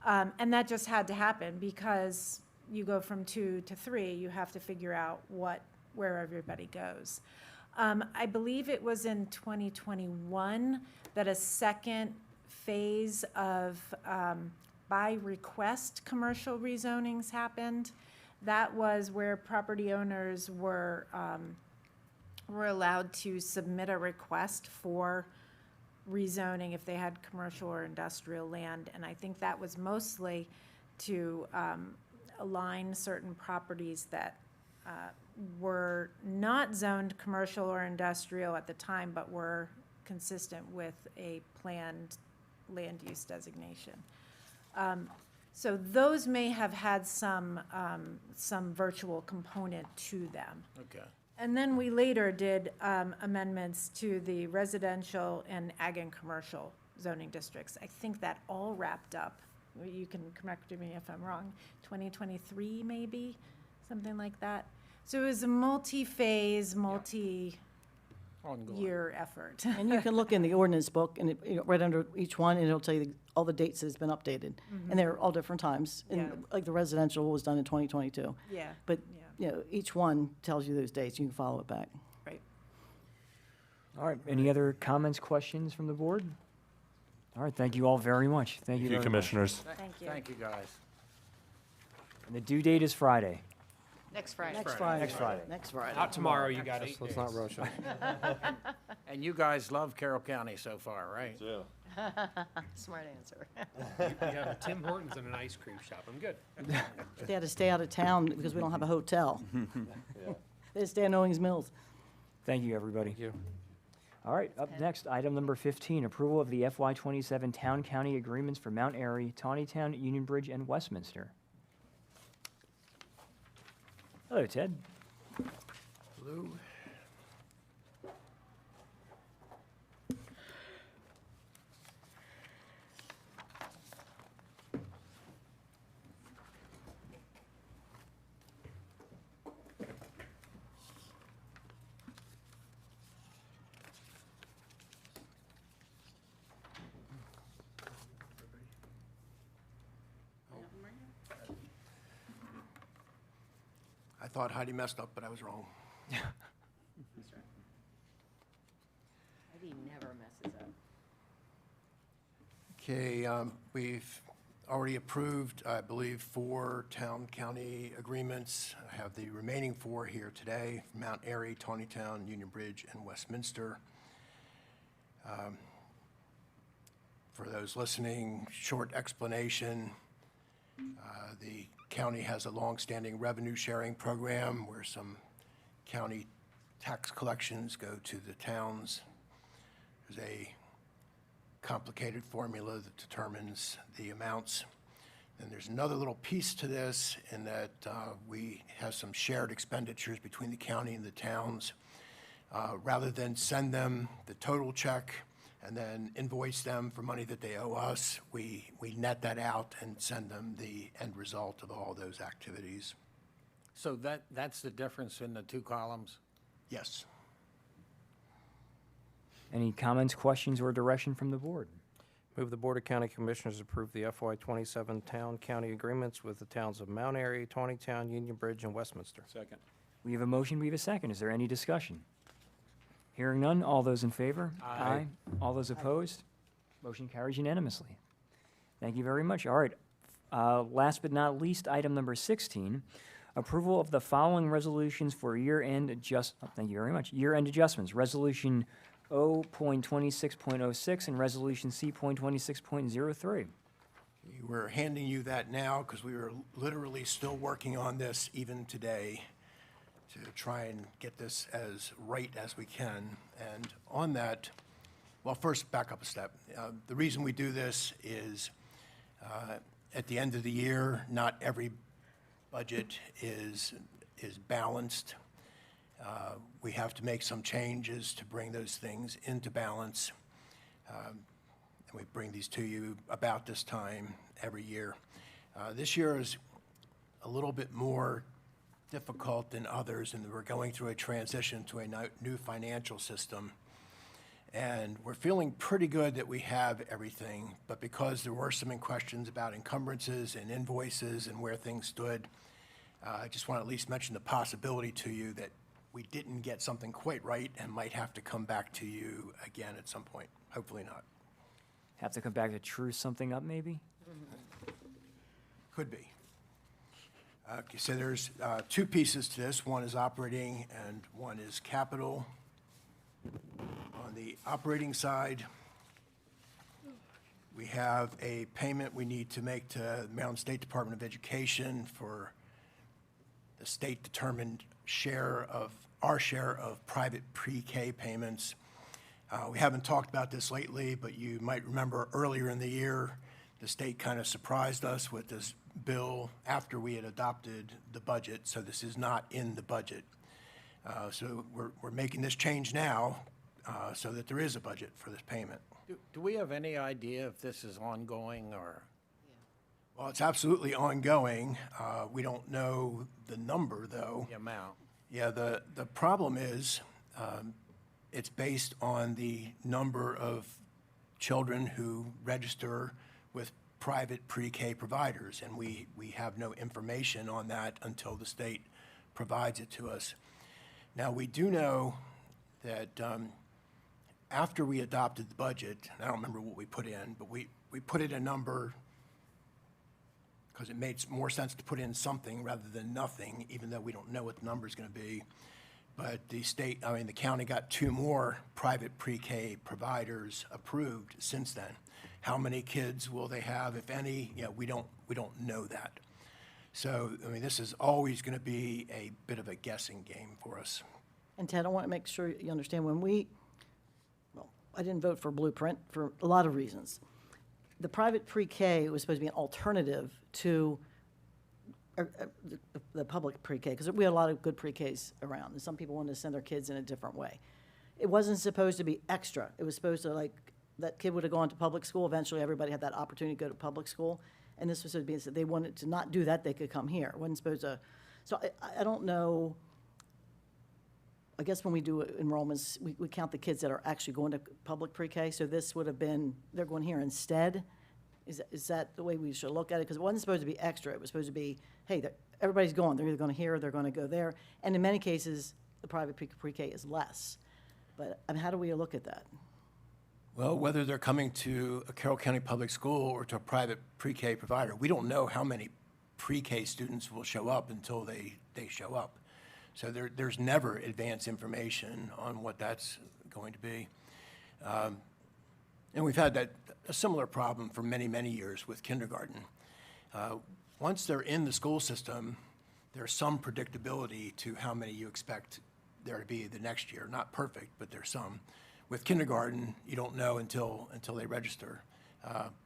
And that just had to happen because you go from 2 to 3, you have to figure out where everybody goes. I believe it was in 2021 that a second phase of by request commercial rezonings happened. That was where property owners were allowed to submit a request for rezoning if they had commercial or industrial land. And I think that was mostly to align certain properties that were not zoned commercial or industrial at the time, but were consistent with a planned land use designation. So those may have had some virtual component to them. Okay. And then we later did amendments to the residential and ag and commercial zoning districts. I think that all wrapped up. You can correct me if I'm wrong. 2023 maybe, something like that. So it was a multi-phase, multi-year effort. And you can look in the ordinance book, and right under each one, and it'll tell you all the dates that it's been updated. And they're all different times. Yeah. And like the residential was done in 2022. Yeah. But, each one tells you those dates. You can follow it back. Right. All right, any other comments, questions from the board? All right, thank you all very much. Thank you very much. Commissioners. Thank you. Thank you, guys. And the due date is Friday. Next Friday. Next Friday. Next Friday. Next Friday. Not tomorrow, you got 8 Let's days. not rush it. And you guys love Carroll County so far, right? Yeah. Smart answer. You have a Tim Hortons and an ice cream shop. I'm good. They had to stay out of town because we don't have a hotel. They had to stay in Owings Mills. Thank you, everybody. Thank you. All right, up next, item number 15, approval of the FY27 town-county agreements for Mount Airy, Tawnytown, Union Bridge, and Westminster. Hello, Ted. Lou? I thought Heidi messed up, but I was wrong. I didn't have Okay, we've already approved, I believe, 4 town-county agreements. I have the remaining 4 here today, Mount Airy, Tawnytown, Union Bridge, and Westminster. For those listening, short explanation. The county has a longstanding revenue-sharing program where some county tax collections go to the towns. There's a complicated formula that determines the amounts. And there's another little piece to this in that we have some shared expenditures between the county and the towns. Rather than send them the total check and then invoice them for money that they owe us, we net that out and send them the end result of all those activities. So that's the difference in the 2 columns? Yes. Any comments, questions, or direction from the board? Move the Board of County Commissioners approve the FY27 town-county agreements with the towns of Mount Airy, Tawnytown, Union Bridge, and Westminster. Second. We have a motion, we have a second. Is there any discussion? Hearing none, all those in favor? Aye. All those opposed? Motion carries unanimously. Thank you very much. All right, last but not least, item number 16, approval of the following resolutions for year-end thank you very much, year-end adjustments. Resolution O.26.06 and Resolution C.26.03. We're handing you that now because we are literally still working on this even today to try and get this as right as we can. And on that, well, first, back up a step. The reason we do this is at the end of the year, not every budget is balanced. We have to make some changes to bring those things into balance. And we bring these to you about this time every year. This year is a little bit more difficult than others, and we're going through a transition to a new financial system. And we're feeling pretty good that we have everything, but because there were some questions about encumbrances and invoices and where things stood, I just want to at least mention the possibility to you that we didn't get something quite right and might have to come back to you again at some point. Hopefully not. Have to come back to true something up, maybe? Could be. Okay, so there's 2 pieces to this. One is operating and one is capital. On the operating side, we have a payment we need to make to the Maryland State Department of Education for the state-determined our share of private pre-K payments. We haven't talked about this lately, but you might remember earlier in the year, the state kind of surprised us with this bill after we had adopted the budget, so this is not in the budget. So we're making this change now so that there is a budget for this payment. Do we have any idea if this is ongoing or? Well, it's absolutely ongoing. We don't know the number, though. The amount? Yeah, the problem is it's based on the number of children who register with private pre-K providers, and we have no information on that until the state provides it to us. Now, we do know that after we adopted the budget, and I don't remember what we put in, but we put in a number because it made more sense to put in something rather than nothing, even though we don't know what the number is going to be. But the county got 2 more private pre-K providers approved since then. How many kids will they have, if any? We don't know that. So, this is always going to be a bit of a guessing game for us. And Ted, I want to make sure you understand, I didn't vote for Blueprint for a lot of reasons. The private pre-K was supposed to be an alternative to the public pre-K, because we had a lot of good pre-Ks around, and some people wanted to send their kids in a different way. It wasn't supposed to be extra. It was supposed to, that kid would have gone to public school. Eventually, everybody had that opportunity to go to public school, and this was supposed to be, so they wanted to not do that, they could come here. It wasn't supposed to, so I don't know. I guess when we do enrollments, we count the kids that are actually going to public pre-K, so this would have been, they're going here instead. Is that the way we should look at it? Because it wasn't supposed to be extra. It was supposed to be, hey, everybody's going. They're either going to here or they're going to go there. And in many cases, the private pre-K is less. But how do we look at that? Well, whether they're coming to a Carroll County Public School or to a private pre-K provider, we don't know how many pre-K students will show up until they show up. So there's never advance information on what that's going to be. And we've had a similar problem for many, many years with kindergarten. Once they're in the school system, there's some predictability to how many you expect there to be the next year. Not perfect, but there's some. With kindergarten, you don't know until they register.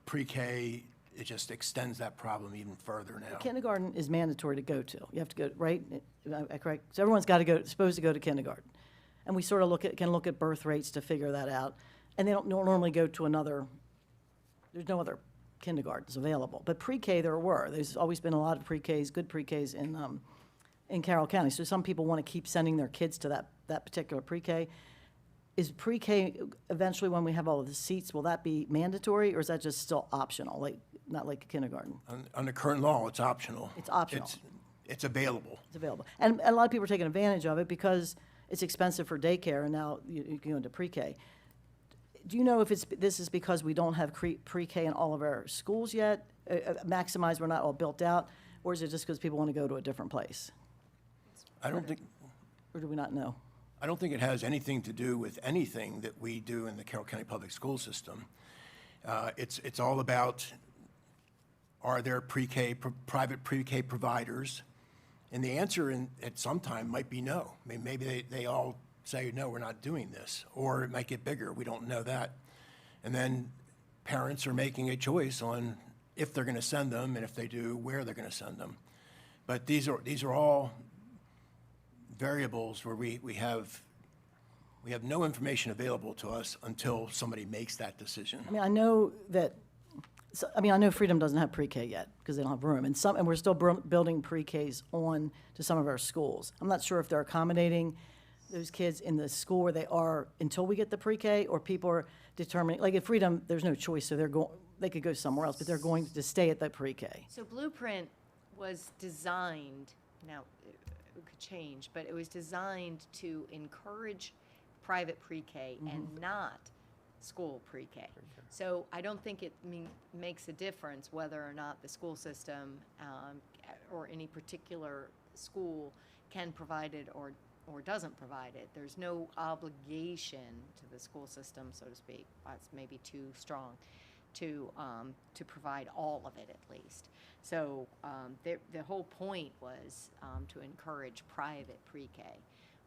Pre-K, it just extends that problem even further now. Kindergarten is mandatory to go to. You have to go, right? Am I correct? So everyone's got to go, supposed to go to kindergarten. And we sort of can look at birth rates to figure that out. And they don't normally go to there's no other kindergartens available. But pre-K there were. There's always been a lot of pre-Ks, good pre-Ks in Carroll County. So some people want to keep sending their kids to that particular pre-K. Is pre-K eventually, when we have all of the seats, will that be mandatory, or is that just still optional, not like kindergarten? Under current law, it's optional. It's optional. It's available. It's available. And a lot of people are taking advantage of it because it's expensive for daycare, and now you can go into pre-K. Do you know if this is because we don't have pre-K in all of our schools yet, maximized, we're not all built out, or is it just because people want to go to a different place? I don't think. Or do we not know? I don't think it has anything to do with anything that we do in the Carroll County Public School System. It's all about, are there pre-K, private pre-K providers? And the answer at some time might be no. I mean, maybe they all say, no, we're not doing this. Or it might get bigger. We don't know that. And then parents are making a choice on if they're going to send them, and if they do, where they're going to send them. But these are all variables where we have no information available to us until somebody makes that decision. I mean, I know I know Freedom doesn't have pre-K yet because they don't have room, and we're still building pre-Ks on to some of our schools. I'm not sure if they're accommodating those kids in the school where they are until we get the pre-K, or people are determining, like at Freedom, there's no choice, so they could go somewhere else, but they're going to stay at that pre-K. So Blueprint was designed, now it could change, but it was designed to encourage private pre-K and not school pre-K. So I don't think it makes a difference whether or not the school system or any particular school can provide it or doesn't provide it. There's no obligation to the school system, so to speak. That's maybe too strong to provide all of it at least. So the whole point was to encourage private pre-K.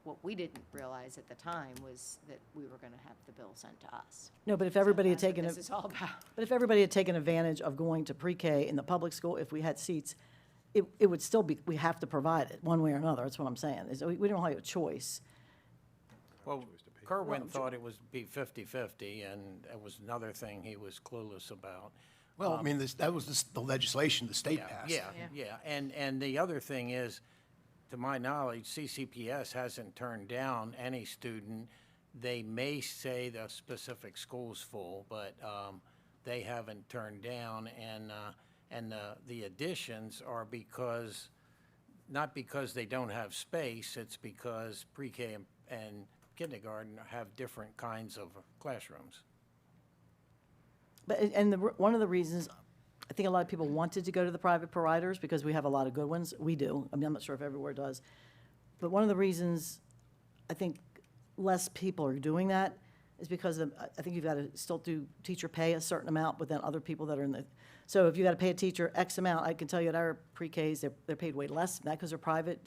What we didn't realize at the time was that we were going to have the bill sent to us. No, but if everybody had That's what taken this is all about. But if everybody had taken advantage of going to pre-K in the public school, if we had seats, it would still be, we have to provide it one way or another. That's what I'm saying. We don't have a choice. Well, Kerwin thought it was be 50-50, and that was another thing he was clueless about. Well, I mean, that was the legislation the state passed. Yeah. And the other thing is, to my knowledge, CCPS hasn't turned down any student. They may say the specific school's full, but they haven't turned down. And the additions are not because they don't have space, it's because pre-K and kindergarten have different kinds of classrooms. But, one of the reasons, I think a lot of people wanted to go to the private providers because we have a lot of good ones. We do. I mean, I'm not sure if everywhere does. But one of the reasons I think less people are doing that is because I think you've got to still do teacher pay a certain amount, but then other people that are in the, so if you got to pay a teacher X amount, I can tell you at our pre-Ks, they're paid way less than that because they're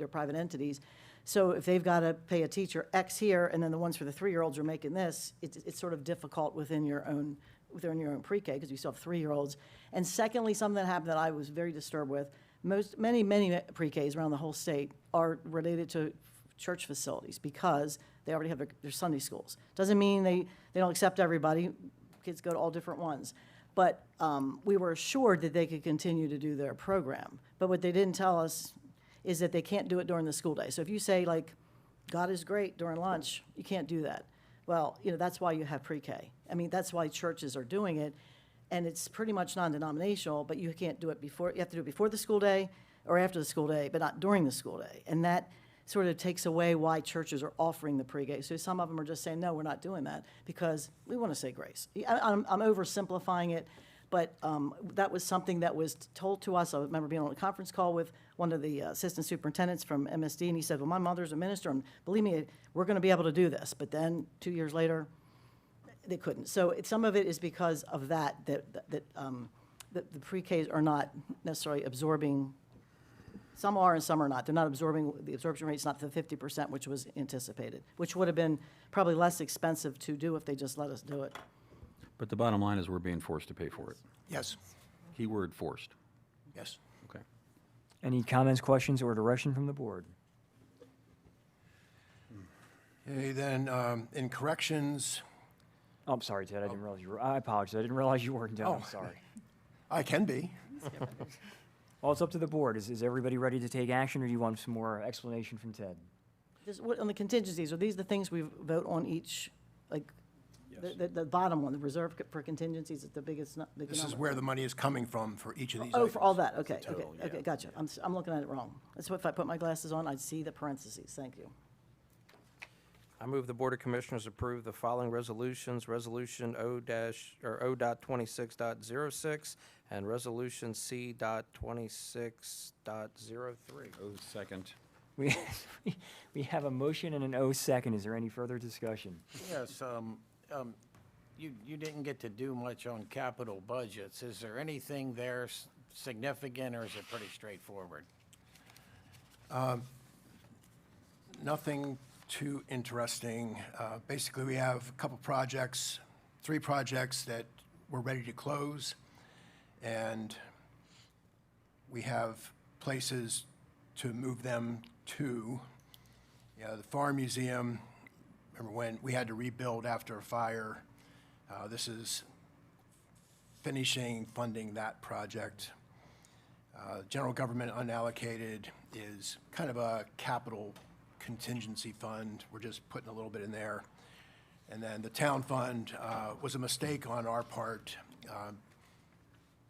private entities. So if they've got to pay a teacher X here, and then the ones for the 3-year-olds are making this, it's sort of difficult within your own pre-K because you still have 3-year-olds. And secondly, something that happened that I was very disturbed with, many pre-Ks around the whole state are related to church facilities because they already have their Sunday schools. Doesn't mean they don't accept everybody. Kids go to all different ones. But we were assured that they could continue to do their program. But what they didn't tell us is that they can't do it during the school day. So if you say, like, God is great during lunch, you can't do that. Well, that's why you have pre-K. I mean, that's why churches are doing it. And it's pretty much non-denominational, but you can't do it before. You have to do it before the school day or after the school day, but not during the school day. And sort of takes away why churches are offering the pre-K. So some of them are just saying, no, we're not doing that because we want to say grace. I'm oversimplifying it, but that was something that was told to us. I remember being on a conference call with one of the assistant superintendents from MSD, and he said, well, my mother's a minister, and believe me, we're going to be able to do this. But then 2 years later, they couldn't. So some of it is because of that the pre-Ks are not necessarily absorbing. Some are and some are not. They're not absorbing, the absorption rate's not the 50%, which was anticipated, which would have been probably less expensive to do if they just let us do it. But the bottom line is we're being forced to pay for it. Yes, Keyword forced. yes. Okay. Any comments, questions, or direction from the board? Okay, then, in corrections, Oh, I'm sorry, Ted, I didn't realize you were, I apologize, I didn't realize you weren't done, I'm Oh. sorry. I can be. Well, it's up to the board. Is everybody ready to take action, or do you want some more explanation from Ted? Just on the contingencies, are these the things we vote on each, like, the bottom one, the reserve for contingencies is the biggest, big This is number? where the money is coming from for each of these Oh, items. for all that, okay, okay, gotcha. I'm looking at it wrong. That's what, if I put my glasses on, I'd see the parentheses, thank you. I move the Board of Commissioners approve the following resolutions: Resolution O-26.06 and Resolution C.26.03. Oh, second. We have a motion and an O second. Is there any further discussion? Yes, you didn't get to do much on capital budgets. Is there anything there significant, or is it pretty straightforward? Nothing too interesting. Basically, we have a couple projects, 3 projects that we're ready to close, and we have places to move them to. The Farm Museum, remember when we had to rebuild after a fire? This is finishing funding that project. General government unallocated is kind of a capital contingency fund. We're just putting a little bit in there. And then the town fund was a mistake on our part.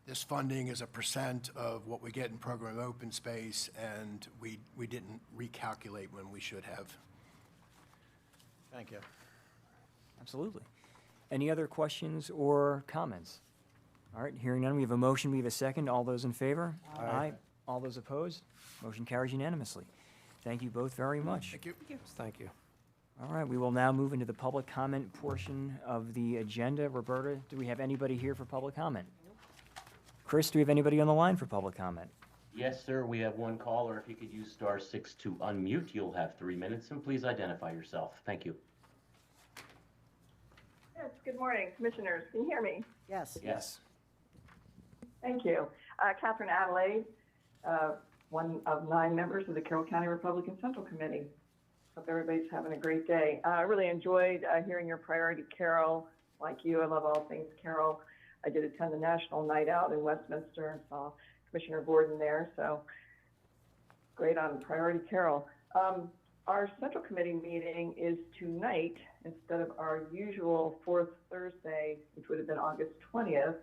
This funding is a % of what we get in program open space, and we didn't recalculate when we should have. Thank you. Absolutely. Any other questions or comments? All right, hearing none, we have a motion, we have a second. All those in favor? Aye. All those opposed? Motion carries unanimously. Thank you both very much. Thank you. Thank you. All right, we will now move into the public comment portion of the agenda. Roberta, do we have anybody here for public comment? Chris, do we have anybody on the line for public comment? Yes, sir, we have one caller. If you could use *6 to unmute, you'll have 3 minutes, and please identify yourself. Thank you. Yes, good morning, commissioners. Can you hear me? Yes. Yes. Thank you. Catherine Adelaide, one of 9 members of the Carroll County Republican Central Committee. Hope everybody's having a great day. I really enjoyed hearing your priority Carroll. Like you, I love all things Carroll. I did attend the National Night Out in Westminster and saw Commissioner Gordon there, so great on priority Carroll. Our Central Committee meeting is tonight instead of our usual 4th Thursday, which would have been August 20th.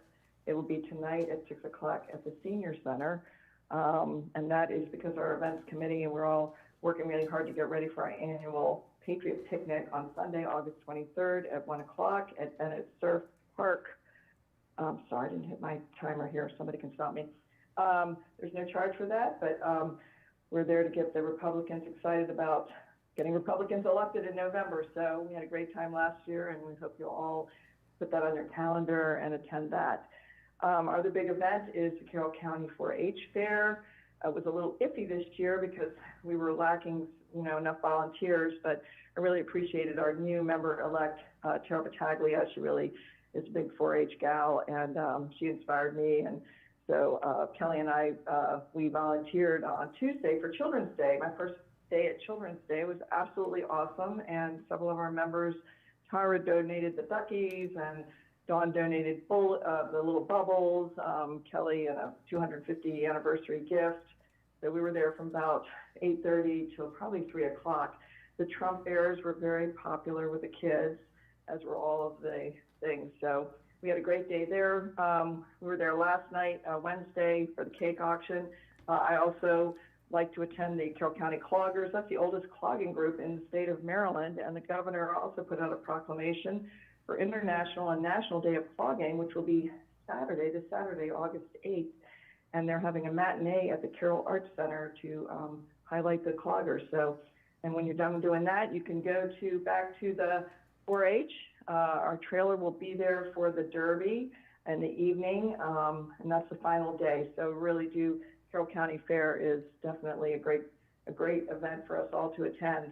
It will be tonight at 6 o'clock at the Senior Center. And that is because our events committee, and we're all working really hard to get ready for our annual Patriot Picnic on Sunday, August 23rd at 1 o'clock at Bennett Surf Park. Sorry, I didn't hit my timer here. Somebody can stop me. There's no charge for that, but we're there to get the Republicans excited about getting Republicans elected in November. So we had a great time last year, and we hope you'll all put that on your calendar and attend that. Our other big event is the Carroll County 4-H Fair. It was a little iffy this year because we were lacking, enough volunteers, but I really appreciated our new member-elect, Tara Battaglia. She really is a big 4-H gal, and she inspired me. And so Kelly and I, we volunteered on Tuesday for Children's Day. My first day at Children's Day was absolutely awesome, and several of our members, Tara donated the duckies, and Dawn donated the little bubbles, Kelly a 250 anniversary gift. So we were there from about 8:30 till probably 3 o'clock. The Trump bears were very popular with the kids, as were all of the things. So we had a great day there. We were there last night, Wednesday, for the cake auction. I also like to attend the Carroll County Cloggers. That's the oldest clogging group in the state of Maryland, and the governor also put out a proclamation for International and National Day of Clogging, which will be this Saturday, August 8th, and they're having a matinee at the Carroll Arts Center to highlight the cloggers. So, and when you're done doing that, you can go back to the 4-H. Our trailer will be there for the Derby in the evening, and that's the final day. So really Carroll County Fair is definitely a great event for us all to attend.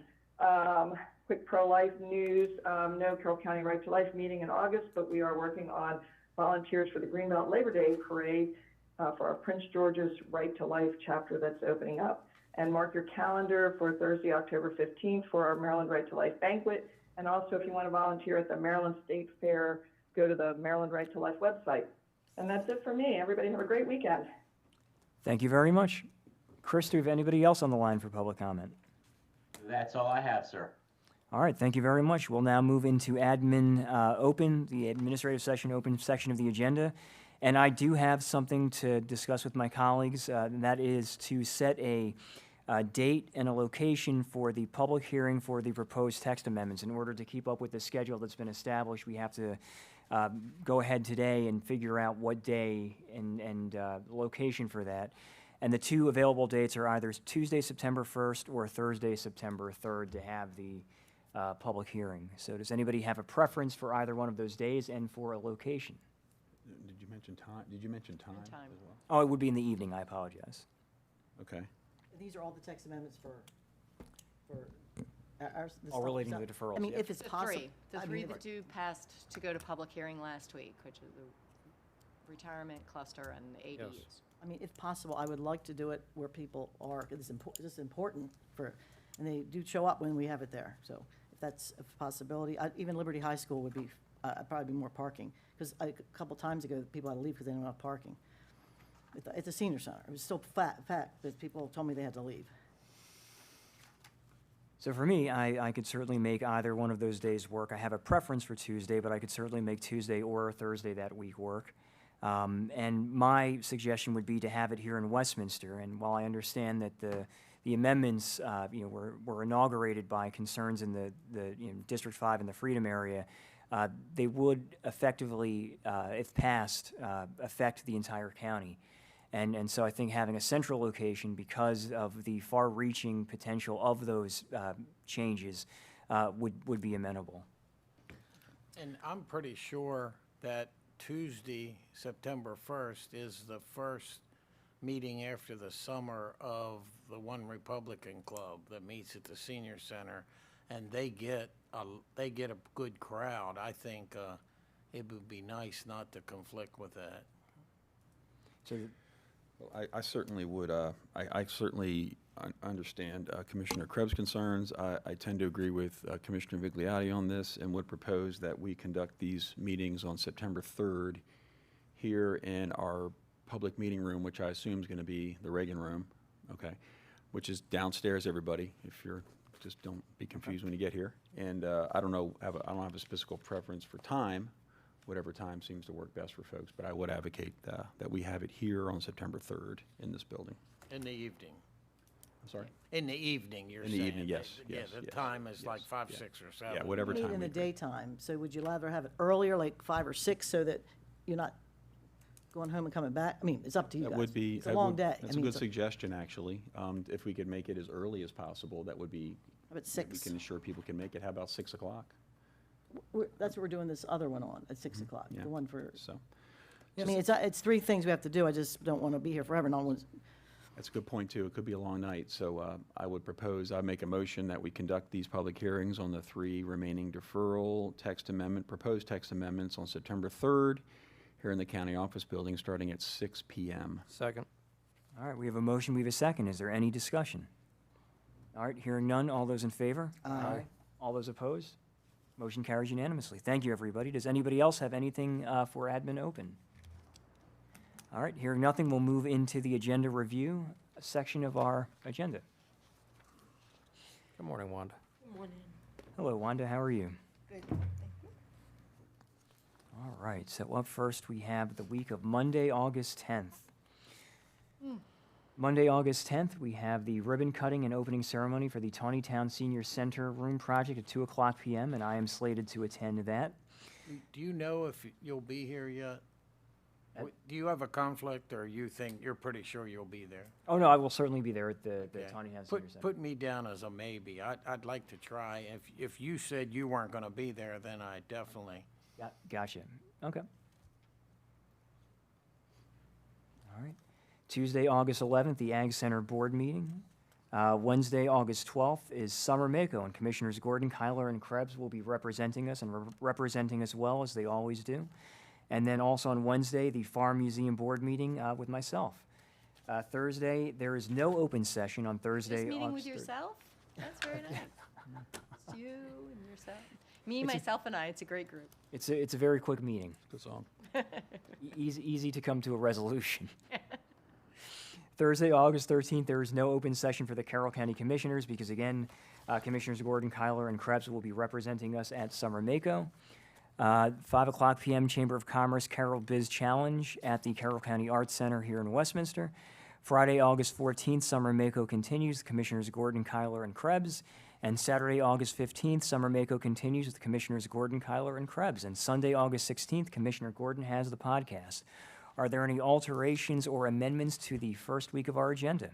Quick pro-life news, no Carroll County Right to Life meeting in August, but we are working on volunteers for the Greenbelt Labor Day Parade for our Prince George's Right to Life chapter that's opening up. And mark your calendar for Thursday, October 15th for our Maryland Right to Life banquet. And also, if you want to volunteer at the Maryland State Fair, go to the Maryland Right to Life website. And that's it for me. Everybody have a great weekend. Thank you very much. Chris, do we have anybody else on the line for public comment? That's all I have, sir. All right, thank you very much. We'll now move into admin open, the administrative session open section of the agenda. And I do have something to discuss with my colleagues, and that is to set a date and a location for the public hearing for the proposed text amendments. In order to keep up with the schedule that's been established, we have to go ahead today and figure out what day and location for that. And the two available dates are either Tuesday, September 1st or Thursday, September 3rd to have the public hearing. So does anybody have a preference for either one of those days and for a location? Did you mention time? Did you mention time as well? Oh, it would be in the evening, I apologize. Okay. These are all the text amendments for ours. this All stuff. relating to So, the deferrals, I mean, yeah. if it's The possible. three, the I three mean, that you passed to go to public hearing last week, which is the retirement cluster and the ADUs. I mean, if possible, I would like to do it where people are, this is important and they do show up when we have it there. So if that's a possibility, even Liberty High School would be, probably be more parking. Because a couple times ago, people had to leave because they didn't have parking. It's a senior center. It was still fact that people told me they had to leave. So for me, I could certainly make either one of those days work. I have a preference for Tuesday, but I could certainly make Tuesday or Thursday that week work. And my suggestion would be to have it here in Westminster. And while I understand that the amendments, were inaugurated by concerns in the District 5 and the Freedom area, they would effectively, if passed, affect the entire county. And so I think having a central location, because of the far-reaching potential of those changes, would be amenable. And I'm pretty sure that Tuesday, September 1st, is the first meeting after the summer of the One Republican Club that meets at the Senior Center, and they get a good crowd. I think it would be nice not to conflict with that. So Well, I certainly would, I certainly understand Commissioner Krebs' concerns. I tend to agree with Commissioner Vigliotti on this and would propose that we conduct these meetings on September 3rd here in our public meeting room, which I assume is going to be the Reagan Room, okay, which is downstairs, everybody, if you're, just don't be confused when you get here. And I don't have a specific preference for time, whatever time seems to work best for folks, but I would advocate that we have it here on September 3rd in this building. In the evening. I'm sorry? In the evening, you're In saying. the evening, yes, Yeah, yes, the yes, time is like yes, 5, yeah. 6, or 7. Yeah, whatever Meet time in we the agree. daytime, so would you rather have it earlier, like 5 or 6, so that you're not going home and coming back? I mean, it's up to you guys. That would be. It's a long day. That's I a mean, good it's suggestion, actually. If we could make it as early as possible, that would be. How about We 6? can ensure people can make it. How about 6 o'clock? That's what we're doing this other one on, at 6 o'clock, Yeah. the one for, So, I mean, it's 3 things we have to do, I just don't want to be here forever, no one's, that's a good point, too. It could be a long night. So I would propose, I make a motion that we conduct these public hearings on the 3 remaining deferral proposed text amendments on September 3rd here in the county office building, starting at 6 p.m. Second. All right, we have a motion, we have a second. Is there any discussion? All right, hearing none, all those in favor? Aye. All those opposed? Motion carries unanimously. Thank you, everybody. Does anybody else have anything for admin open? All right, hearing nothing, we'll move into the agenda review section of our agenda. Good morning, Wanda. Hello, Wanda, how are you? Good. All right, so up first, we have the week of Monday, August 10th. Monday, August 10th, we have the ribbon cutting and opening ceremony for the Tawnytown Senior Center Room Project at 2 o'clock p.m., and I am slated to attend that. Do you know if you'll be here yet? Do you have a conflict, or you think, you're pretty sure you'll be there? Oh, no, I will certainly be there at the Okay. Tawnytown Senior Center. Put me down as a maybe. I'd like to try. If you said you weren't gonna be there, then I definitely. Gotcha. Okay. All right. Tuesday, August 11th, the Ag Center Board meeting. Wednesday, August 12th is Summer Mako, and Commissioners Gordon, Kyler, and Krebs will be representing us and representing us well, as they always do. And then also on Wednesday, the Farm Museum Board meeting with myself. Thursday, there is no open session on Thursday. Just meeting with August 3rd. yourself? That's very nice. It's you and yourself. Me, It's a- myself, and I. It's a great group. It's a very quick meeting. Good song. Easy to come to a resolution. Thursday, August 13th, there is no open session for the Carroll County Commissioners because, again, Commissioners Gordon, Kyler, and Krebs will be representing us at Summer Mako. 5 o'clock p.m. Chamber of Commerce Carroll Biz Challenge at the Carroll County Arts Center here in Westminster. Friday, August 14th, Summer Mako continues, Commissioners Gordon, Kyler, and Krebs. And Saturday, August 15th, Summer Mako continues with Commissioners Gordon, Kyler, and Krebs. And Sunday, August 16th, Commissioner Gordon has the podcast. Are there any alterations or amendments to the first week of our agenda?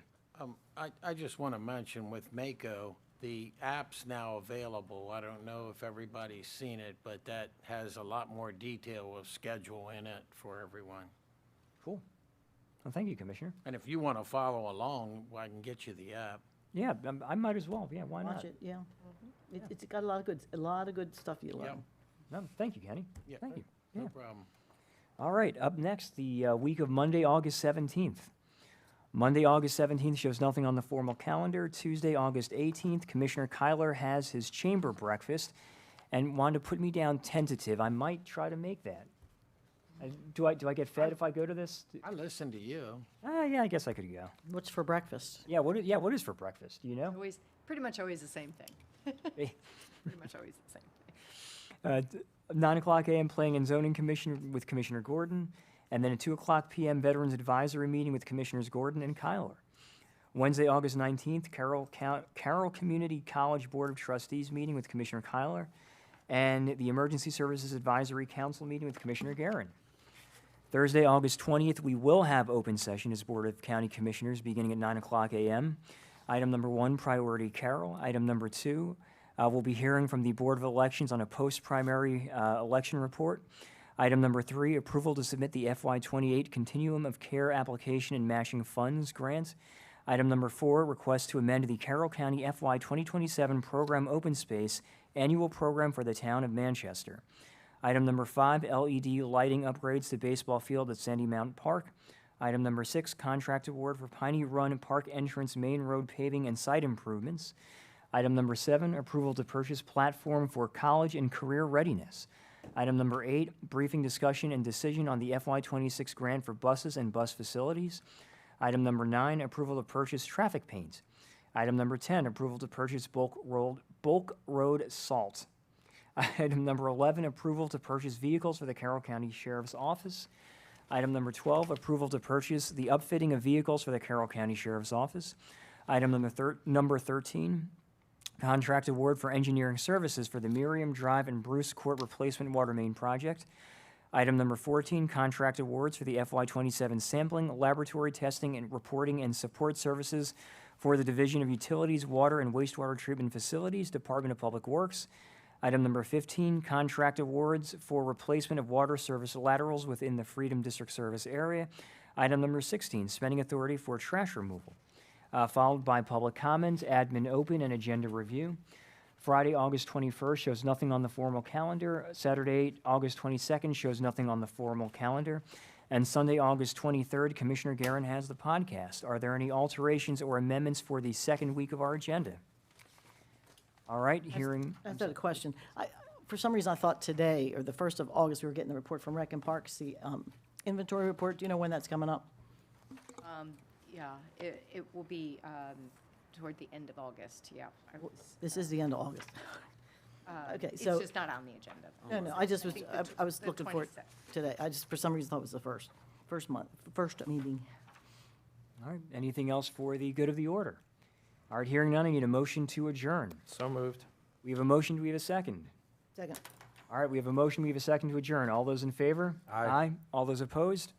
I just want to mention with Mako, the app's now available. I don't know if everybody's seen it, but that has a lot more detail of schedule in it for everyone. Cool. Well, thank you, Commissioner. And if you want to follow along, I can get you the app. Yeah, I might as well. Yeah, why not? Watch it, yeah. It's got a lot of good stuff you learn. No, thank you, Kenny. Yeah, Thank you. No Yeah. problem. All right, up next, the week of Monday, August 17th. Monday, August 17th shows nothing on the formal calendar. Tuesday, August 18th, Commissioner Kyler has his chamber breakfast and wanted to put me down tentative. I might try to make that. Do I get fed if I go to this? I listen to you. Yeah, I guess I could go. What's for breakfast? Yeah, what is for breakfast? Do you know? Pretty much always the same thing. Hey. Pretty much always the same thing. 9 o'clock a.m. Planning and Zoning Commission with Commissioner Gordon, and then at 2 o'clock p.m. Veterans Advisory Meeting with Commissioners Gordon and Kyler. Wednesday, August 19th, Carroll Community College Board of Trustees meeting with Commissioner Kyler, and the Emergency Services Advisory Council meeting with Commissioner Guerin. Thursday, August 20th, we will have open session as Board of County Commissioners beginning at 9 o'clock a.m. Item number 1, Priority Carroll. Item number 2, we'll be hearing from the Board of Elections on a post-primary election report. Item number 3, approval to submit the FY28 Continuum of Care Application and Matching Funds Grant. Item number 4, request to amend the Carroll County FY 2027 Program Open Space Annual Program for the Town of Manchester. Item number 5, LED lighting upgrades to baseball field at Sandy Mountain Park. Item number 6, contract award for Piney Run Park Entrance Main Road paving and site improvements. Item number 7, approval to purchase platform for college and career readiness. Item number 8, briefing discussion and decision on the FY26 grant for buses and bus facilities. Item number 9, approval to purchase traffic paint. Item number 10, approval to purchase bulk road salt. Item number 11, approval to purchase vehicles for the Carroll County Sheriff's Office. Item number 12, approval to purchase the upfitting of vehicles for the Carroll County Sheriff's Office. Item number 13, contract award for engineering services for the Miriam Drive and Bruce Court Replacement Water Main Project. Item number 14, contract awards for the FY27 sampling, laboratory testing, and reporting and support services for the Division of Utilities, Water, and Wastewater Treatment Facilities, Department of Public Works. Item number 15, contract awards for replacement of water service laterals within the Freedom District Service area. Item number 16, spending authority for trash removal. Followed by public comments, admin open, and agenda review. Friday, August 21st shows nothing on the formal calendar. Saturday, August 22nd shows nothing on the formal calendar. And Sunday, August 23rd, Commissioner Guerin has the podcast. Are there any alterations or amendments for the second week of our agenda? All right, hearing. I've got a question. For some reason, I thought today, or the 1st of August, we were getting the report from Rec and Parks, the inventory report. Do you know when that's coming up? Yeah, it will be toward the end of August, yeah. This is the end of August. Okay, so. It's just not on the agenda. No, I just was, think I was the looking for it 26th. today. I just, for some reason, thought it was the first meeting. All right, anything else for the good of the order? All right, hearing none, I need a motion to adjourn. So moved. We have a motion, do we have a second? Second. All right, we have a motion, we have a second to adjourn. All those in favor? Aye. All those opposed?